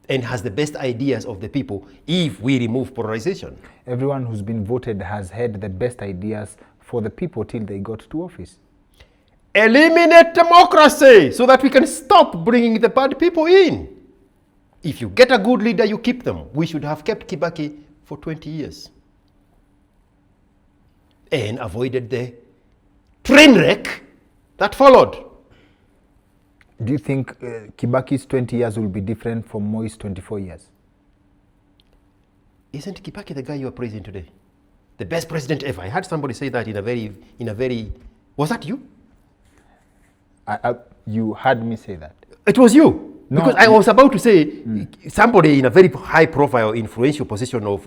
And has the best ideas of the people if we remove polarization. Everyone who's been voted has had the best ideas for the people till they got to office. Eliminate democracy so that we can stop bringing the bad people in. If you get a good leader, you keep them. We should have kept Kibaki for 20 years and avoided the train wreck that followed. Do you think Kibaki's 20 years will be different from Moi's 24 years? Isn't Kibaki the guy you are praising today? The best president ever. I heard somebody say that in a very, was that you? You heard me say that. It was you. No, because I was about to say somebody in a very high profile, influential position of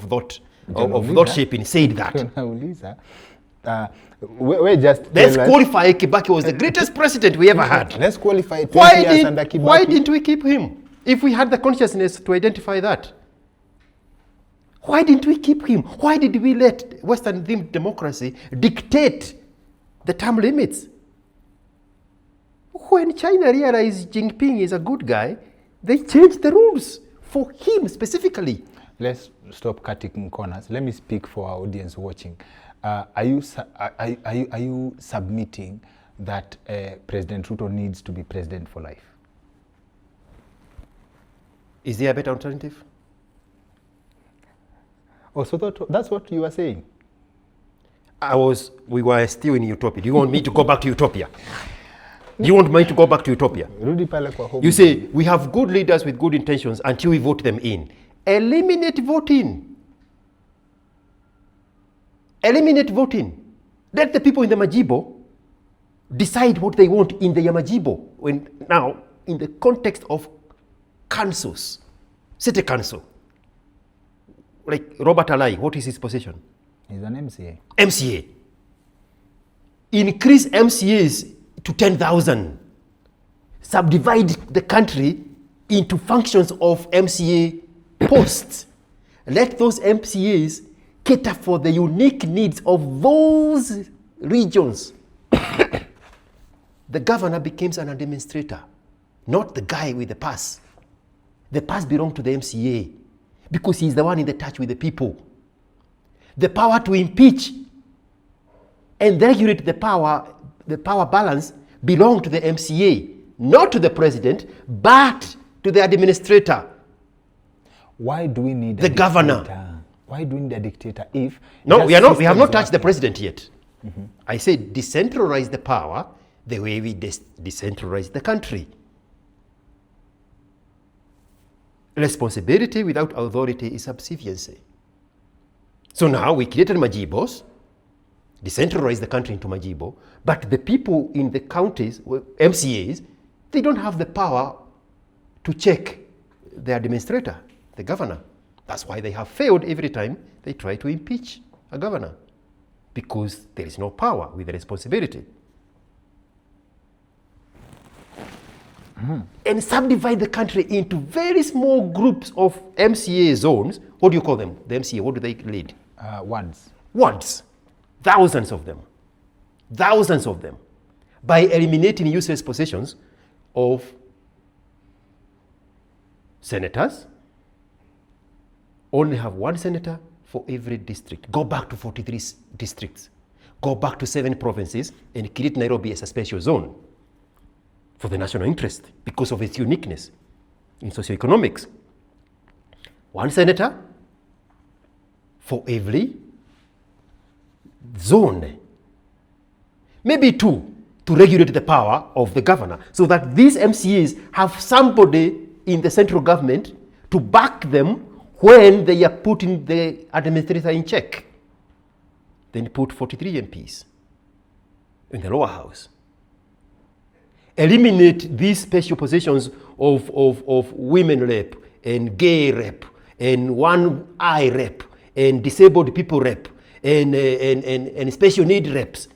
thought shaping said that. We're just let's qualify Kibaki was the greatest president we ever had. Let's qualify 20 years under Kibaki. Why didn't we keep him? If we had the consciousness to identify that. Why didn't we keep him? Why did we let Western democracy dictate the term limits? When China realized Jinping is a good guy, they changed the rules for him specifically. Let's stop cutting corners. Let me speak for our audience watching. Are you submitting that President Ruto needs to be president for life? Is there a better alternative? Oh, so that's what you were saying? We were still in utopia. Do you want me to go back to utopia? Do you want me to go back to utopia? You say, we have good leaders with good intentions until we vote them in. Eliminate voting. Eliminate voting. Let the people in the Majibo decide what they want in the Yamajibo. Now, in the context of councils, city council, like Robert Alai, what is his position? He's an MCA. MCA. Increase MCAs to 10,000. Subdivide the country into functions of MCA posts. Let those MCAs cater for the unique needs of those regions. The governor becomes an administrator, not the guy with the pass. The pass belongs to the MCA because he's the one in the touch with the people. The power to impeach and regulate the power balance belong to the MCA, not to the president, but to the administrator. Why do we need the governor? Why do we need a dictator if... No, we have not touched the president yet. Mm-hmm. I said decentralize the power the way we decentralize the country. Responsibility without authority is subserviency. So now we created Majibos, decentralize the country into Majibo, but the people in the counties, MCAs, they don't have the power to check the administrator, the governor. That's why they have failed every time they try to impeach a governor, because there is no power with the responsibility. And subdivide the country into very small groups of MCA zones. What do you call them? The MCA, what do they lead? Wards. Wards. Thousands of them. Thousands of them. By eliminating useless positions of senators, only have one senator for every district. Go back to 43 districts. Go back to 7 provinces and create Nairobi as a special zone for the national interest because of its uniqueness in socioeconomics. One senator for every zone. Maybe 2 to regulate the power of the governor so that these MCAs have somebody in the central government to back them when they are putting the administrator in check. Then put 43 MPs in the lower house. Eliminate these special positions of women rep and gay rep and one eye rep and disabled people rep and special need reps.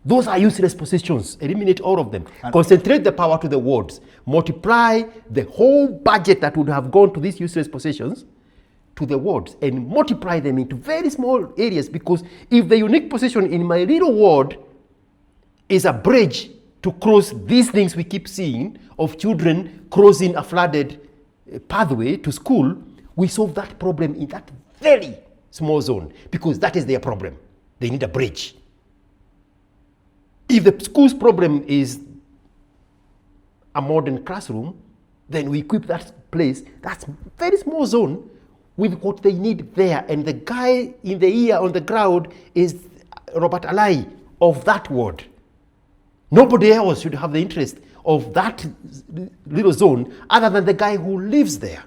Those are useless positions. Eliminate all of them. Concentrate the power to the wards. Multiply the whole budget that would have gone to these useless positions to the wards and multiply them into very small areas, because if the unique position in my little ward is a bridge to cross these things we keep seeing of children crossing a flooded pathway to school, we solve that problem in that very small zone, because that is their problem. They need a bridge. If the school's problem is a modern classroom, then we equip that place, that's very small zone, with what they need there. And the guy in the ear on the ground is Robert Alai of that ward. Nobody else should have the interest of that little zone other than the guy who lives there.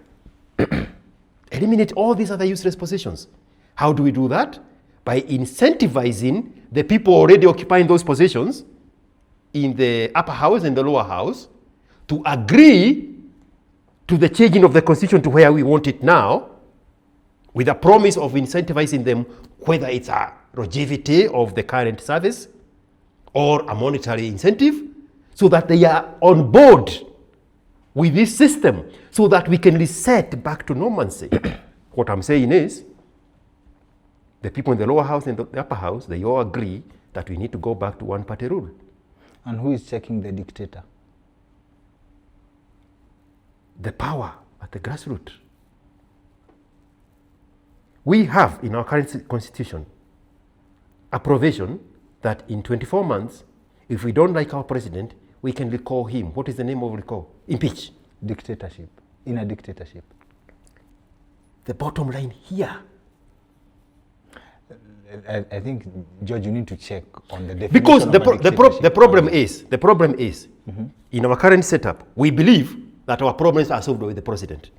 Eliminate all these other useless positions. How do we do that? By incentivizing the people already occupying those positions in the upper house and the lower house to agree to the changing of the constitution to where we want it now, with a promise of incentivizing them, whether it's a longevity of the current service or a monetary incentive, so that they are on board with this system, so that we can reset back to normalcy. What I'm saying is, the people in the lower house and the upper house, they all agree that we need to go back to one-party rule. And who is checking the dictator? The power at the grassroots. We have in our current constitution a provision that in 24 months, if we don't like our president, we can recall him. What is the name of recall? Impeach. Dictatorship. In a dictatorship. The bottom line here. I think, George, you need to check on the definition because of the problem is, in our current setup, we believe that our problems are solved with the president.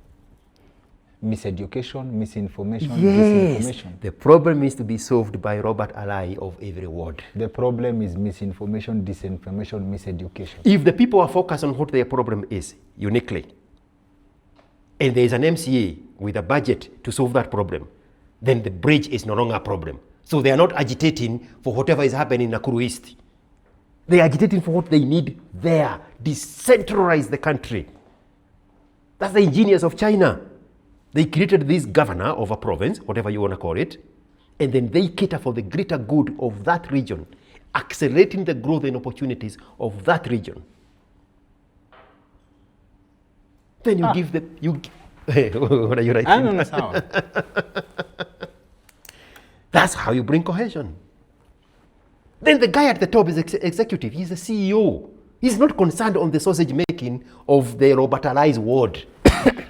Miseducation, misinformation, yes. disinformation. The problem is to be solved by Robert Alai of every ward. The problem is misinformation, disinformation, miseducation. If the people are focused on what their problem is uniquely, and there is an MCA with a budget to solve that problem, then the bridge is no longer a problem. So they are not agitating for whatever is happening in Nakuru East. They are agitating for what they need there. Decentralize the country. That's the ingenious of China. They created this governor of a province, whatever you want to call it, and then they cater for the greater good of that region, accelerating the growth and opportunities of that region. Then you give the, what are you writing? I don't know. That's how you bring cohesion. Then the guy at the top is executive. He's the CEO. He's not concerned on the sausage making of the Robert Alai's ward.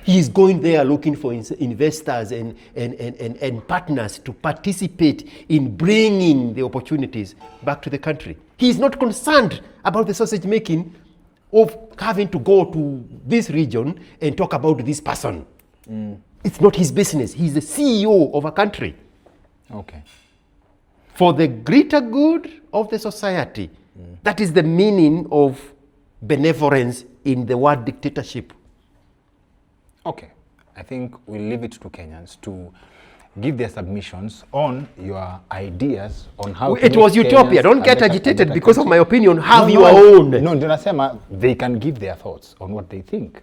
He's going there looking for investors and partners to participate in bringing the opportunities back to the country. He's not concerned about the sausage making of having to go to this region and talk about this person. It's not his business. He's the CEO of a country. Okay. For the greater good of the society. That is the meaning of benevolence in the word dictatorship. Okay. I think we'll leave it to Kenyans to give their submissions on your ideas on how it was utopia. Don't get agitated because of my opinion. Have your own. No, Jonasema, they can give their thoughts on what they think.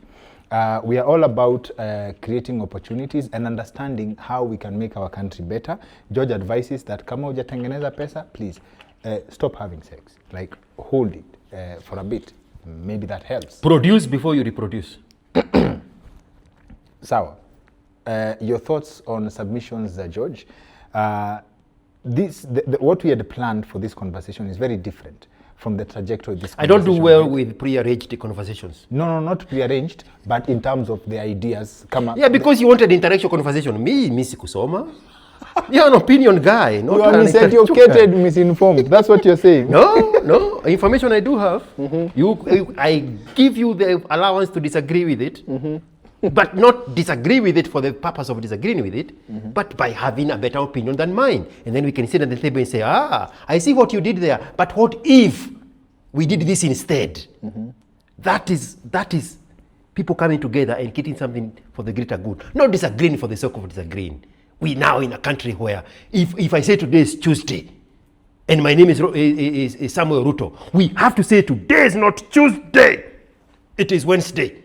We are all about creating opportunities and understanding how we can make our country better. George advises that kama hujatengeneza pesa, please stop having sex. Like, hold it for a bit. Maybe that helps. Produce before you reproduce. Sawa. Your thoughts on submissions, George. What we had planned for this conversation is very different from the trajectory of this conversation. I don't do well with prearranged conversations. No, not prearranged, but in terms of the ideas. Yeah, because you wanted intellectual conversation. Me sikusoma. You're an opinion guy. You are miseducated, misinformed. That's what you're saying. No. Information I do have. I give you the allowance to disagree with it. But not disagree with it for the purpose of disagreeing with it, but by having a better opinion than mine. And then we can sit at the table and say, I see what you did there, but what if we did this instead? That is people coming together and getting something for the greater good, not disagreeing for the sake of disagreeing. We now in a country where if I say today is Tuesday, and my name is Samuel Ruto, we have to say today is not Tuesday, it is Wednesday.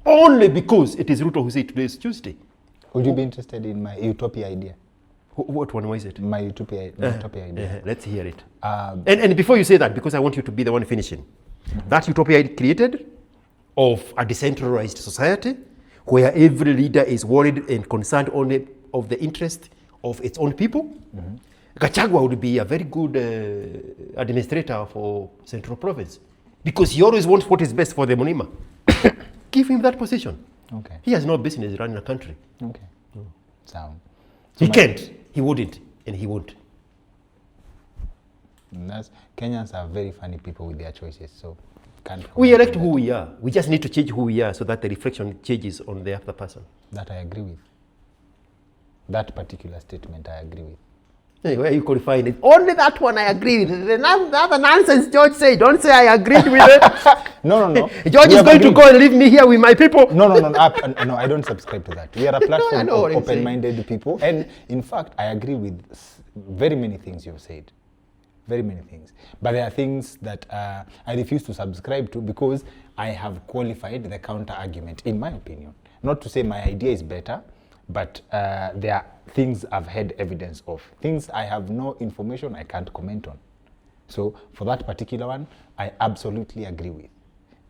Only because it is Ruto who said today is Tuesday. Would you be interested in my utopia idea? What one was it? My utopia idea. Let's hear it. And before you say that, because I want you to be the one finishing, that utopia I created of a decentralized society where every leader is worried and concerned only of the interest of its own people, Gachagua would be a very good administrator for Central Province because he always wants what is best for the Munima. Give him that position. Okay. He has no business running a country. Okay. Sound. He can't, he wouldn't, and he won't. Kenyans are very funny people with their choices, so can't. We elect who we are. We just need to change who we are so that the reflection changes on the other person. That I agree with. That particular statement I agree with. Hey, where are you qualifying it? Only that one I agree with. The other nonsense George said, don't say I agreed with it. No. George is going to go and leave me here with my people. No, I don't subscribe to that. We are a platform of open-minded people. And in fact, I agree with very many things you've said. Very many things. But there are things that I refuse to subscribe to because I have qualified the counter-argument, in my opinion. Not to say my idea is better, but there are things I've had evidence of. Things I have no information I can't comment on. So for that particular one, I absolutely agree with.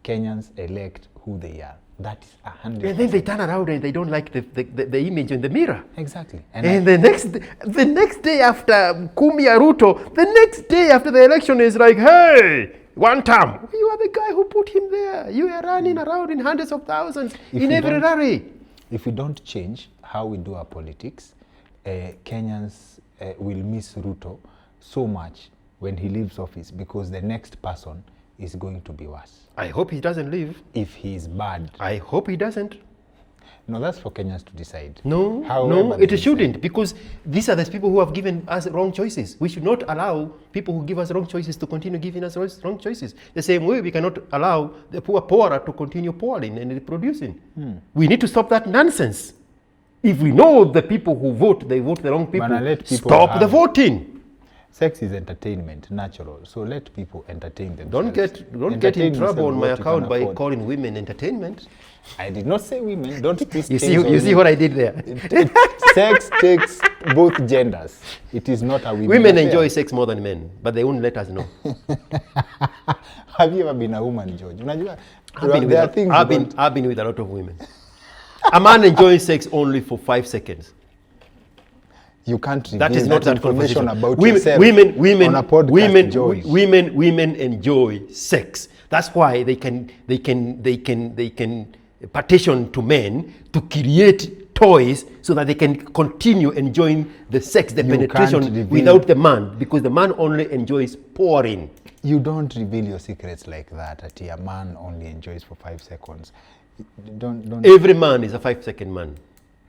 Kenyans elect who they are. That is 100%. And then they turn around and they don't like the image in the mirror. Exactly. And the next day after Kumia Ruto, the next day after the election is like, hey, one term. You are the guy who put him there. You are running around in hundreds of thousands in every rally. If we don't change how we do our politics, Kenyans will miss Ruto so much when he leaves office because the next person is going to be worse. I hope he doesn't leave. If he is bad. I hope he doesn't. No, that's for Kenyans to decide. No, it shouldn't, because these are the people who have given us wrong choices. We should not allow people who give us wrong choices to continue giving us wrong choices. The same way we cannot allow the poorer to continue pouring and reproducing. We need to stop that nonsense. If we know the people who vote, they vote the wrong people, stop the voting. Sex is entertainment, natural. So let people entertain themselves. Don't get in trouble on my account by calling women entertainment. I did not say women. Don't twist things. You see what I did there? Sex takes both genders. It is not a women. Women enjoy sex more than men, but they won't let us know. Have you ever been a woman, George? I've been with a lot of women. A man enjoys sex only for 5 seconds. You can't reveal that is not that information about yourself on a podcast, women enjoy sex. That's why they can petition to men to create toys so that they can continue enjoying the sex, the penetration without the man, because the man only enjoys pouring. You don't reveal your secrets like that. A man only enjoys for 5 seconds. Don't. Every man is a 5-second man.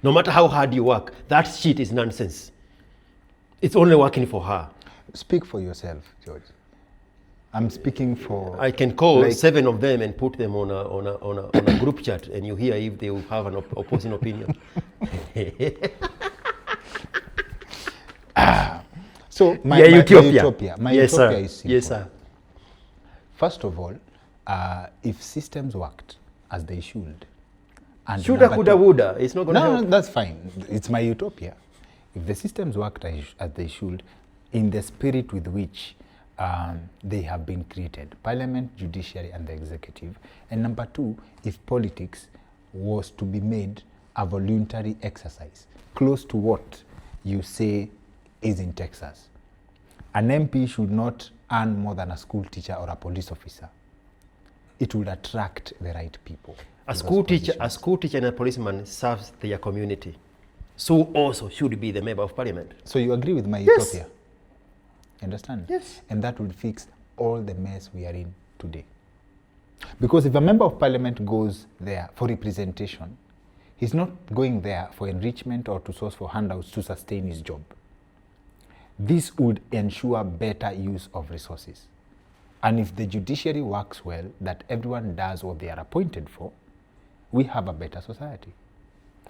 No matter how hard you work, that shit is nonsense. It's only working for her. Speak for yourself, George. I'm speaking for... I can call 7 of them and put them on a group chat, and you hear if they will have an opposing opinion. So my utopia is simple. Yes, sir. First of all, if systems worked as they should, and shoulda, coulda, woulda. It's not going to help. No, that's fine. It's my utopia. If the systems worked as they should, in the spirit with which they have been created, parliament, judiciary, and the executive. And number 2, if politics was to be made a voluntary exercise, close to what you say is in Texas. An MP should not earn more than a school teacher or a police officer. It would attract the right people. A school teacher and a policeman serves their community. So also should be the member of parliament. So you agree with my utopia? Understand? Yes. And that would fix all the mess we are in today. Because if a member of parliament goes there for representation, he's not going there for enrichment or to source for handouts to sustain his job. This would ensure better use of resources. And if the judiciary works well, that everyone does what they are appointed for, we have a better society.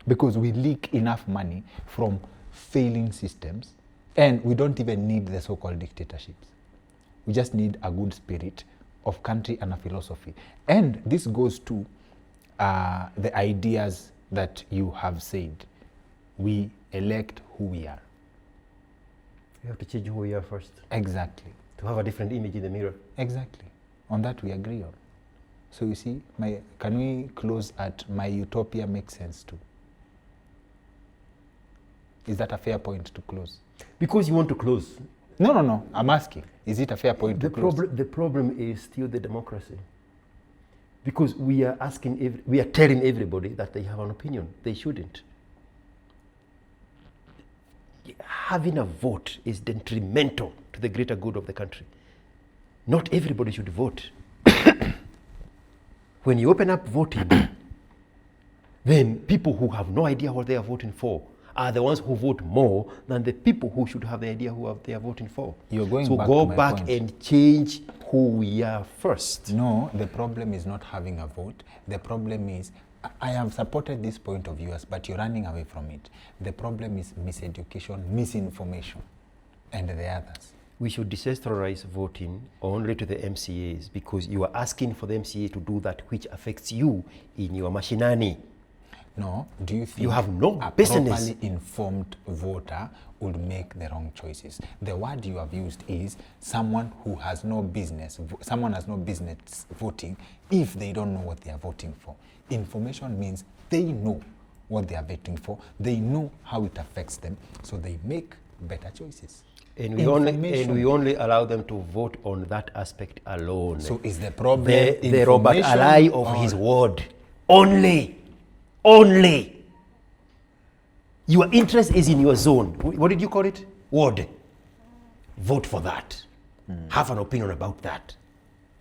Because we leak enough money from failing systems, and we don't even need the so-called dictatorships. We just need a good spirit of country and a philosophy. And this goes to the ideas that you have said. We elect who we are. We have to change who we are first. Exactly. To have a different image in the mirror. Exactly. On that we agree on. So you see, can we close at my utopia makes sense too? Is that a fair point to close? Because you want to close. No. I'm asking. Is it a fair point to close? The problem is still the democracy. Because we are we are telling everybody that they have an opinion. They shouldn't. Having a vote is detrimental to the greater good of the country. Not everybody should vote. When you open up voting, then people who have no idea what they are voting for are the ones who vote more than the people who should have the idea who they are voting for. You're going so back go to my back point. and change who we are first. No, the problem is not having a vote. The problem is, I have supported this point of yours, but you're running away from it. The problem is miseducation, misinformation, and the others. We should decentralize voting only to the MCAs because you are asking for the MCA to do that which affects you in your machinani. No, do you think you have no a business properly informed voter would make the wrong choices? The word you have used is someone who has no business, someone has no business voting if they don't know what they are voting for. Information means they know what they are voting for, they know how it affects them, so they make better choices. And we only allow them to vote on that aspect alone. So is the problem the Robert Alai of his ward? Only. Your interest is in your zone. What did you call it? Ward. Vote for that. Have an opinion about that.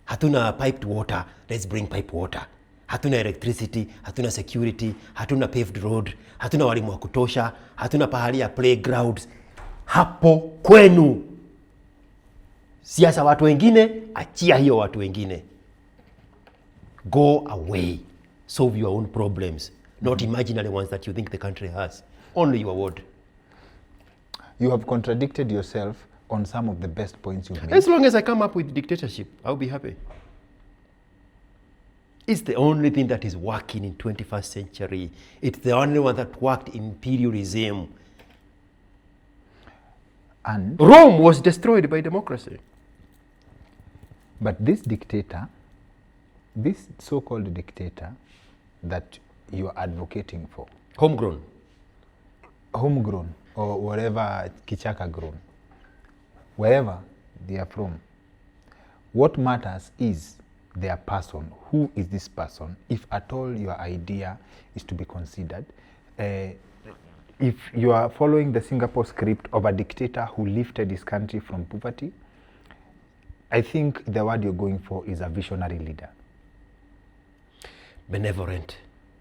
Hatuna piped water, let's bring pipe water. Hatuna electricity, hatuna security, hatuna paved road, hatuna walimu wa kutosha, hatuna pahali ya playgrounds. Hapo kwenu. Siasa watu wengine, achia hiyo watu wengine. Go away. Solve your own problems. Not imaginary ones that you think the country has. Only your word. You have contradicted yourself on some of the best points you've made. As long as I come up with dictatorship, I'll be happy. It's the only thing that is working in 21st century. It's the only one that worked in imperialism. And Rome was destroyed by democracy. But this dictator, this so-called dictator that you are advocating for, Homegrown or whatever, kichaka grown, wherever they are from, what matters is their person. Who is this person? If at all your idea is to be considered, if you are following the Singapore script of a dictator who lifted his country from poverty, I think the word you're going for is a visionary leader. Benevolent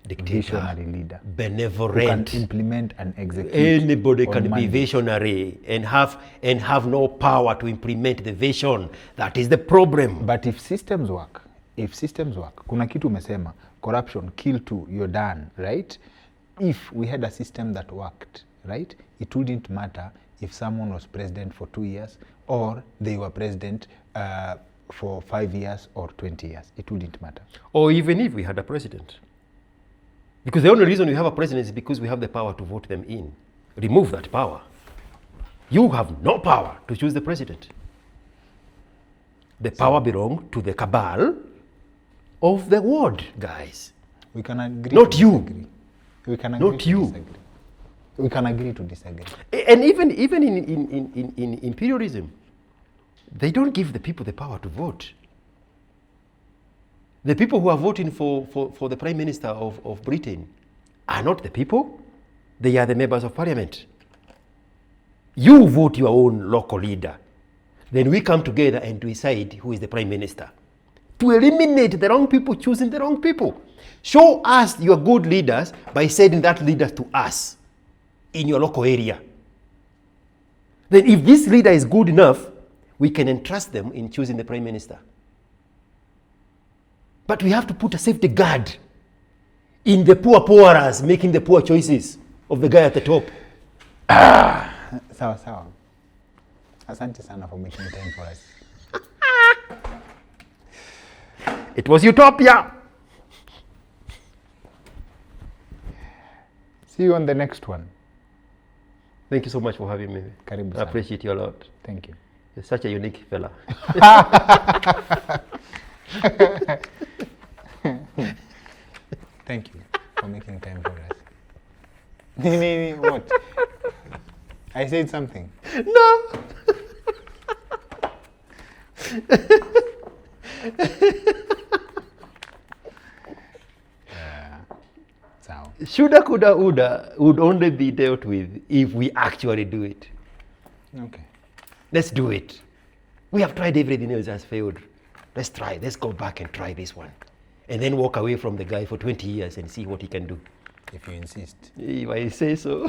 dictator. Visionary leader. Benevolent. Who can implement and execute. Anybody can Monday. be visionary and have no power to implement the vision. That is the problem. But if systems work, kuna kitu umesema, corruption, kill two, you're done, right? If we had a system that worked, right, it wouldn't matter if someone was president for 2 years or they were president for 5 years or 20 years. It wouldn't matter. Or even if we had a president. Because the only reason we have a president is because we have the power to vote them in. Remove that power. You have no power to choose the president. The power belongs to the cabal of the world, guys. We can agree. Not to you. Disagree. We can agree Not to you. disagree. We can agree to disagree. And even in imperialism, they don't give the people the power to vote. The people who are voting for the Prime Minister of Britain are not the people. They are the members of parliament. You vote your own local leader. Then we come together and decide who is the Prime Minister. To eliminate the wrong people choosing the wrong people. Show us your good leaders by sending that leader to us in your local area. Then if this leader is good enough, we can entrust them in choosing the Prime Minister. But we have to put a safety guard in the poorers making the poor choices of the guy at the top. Sawa. Asante sana for making time for us. It was utopia. See you on the next one. Thank you so much for having me. Karibu I sana. appreciate you a lot. Thank you. You're such a unique fella. Thank you for making time for us. What? I said something. No. Sawa. Shoulda, coulda, woulda would only be dealt with if we actually do it. Okay. Let's do it. We have tried everything else has failed. Let's try. Let's go back and try this one. And then walk away from the guy for 20 years and see what he can do. If you insist. If I say so.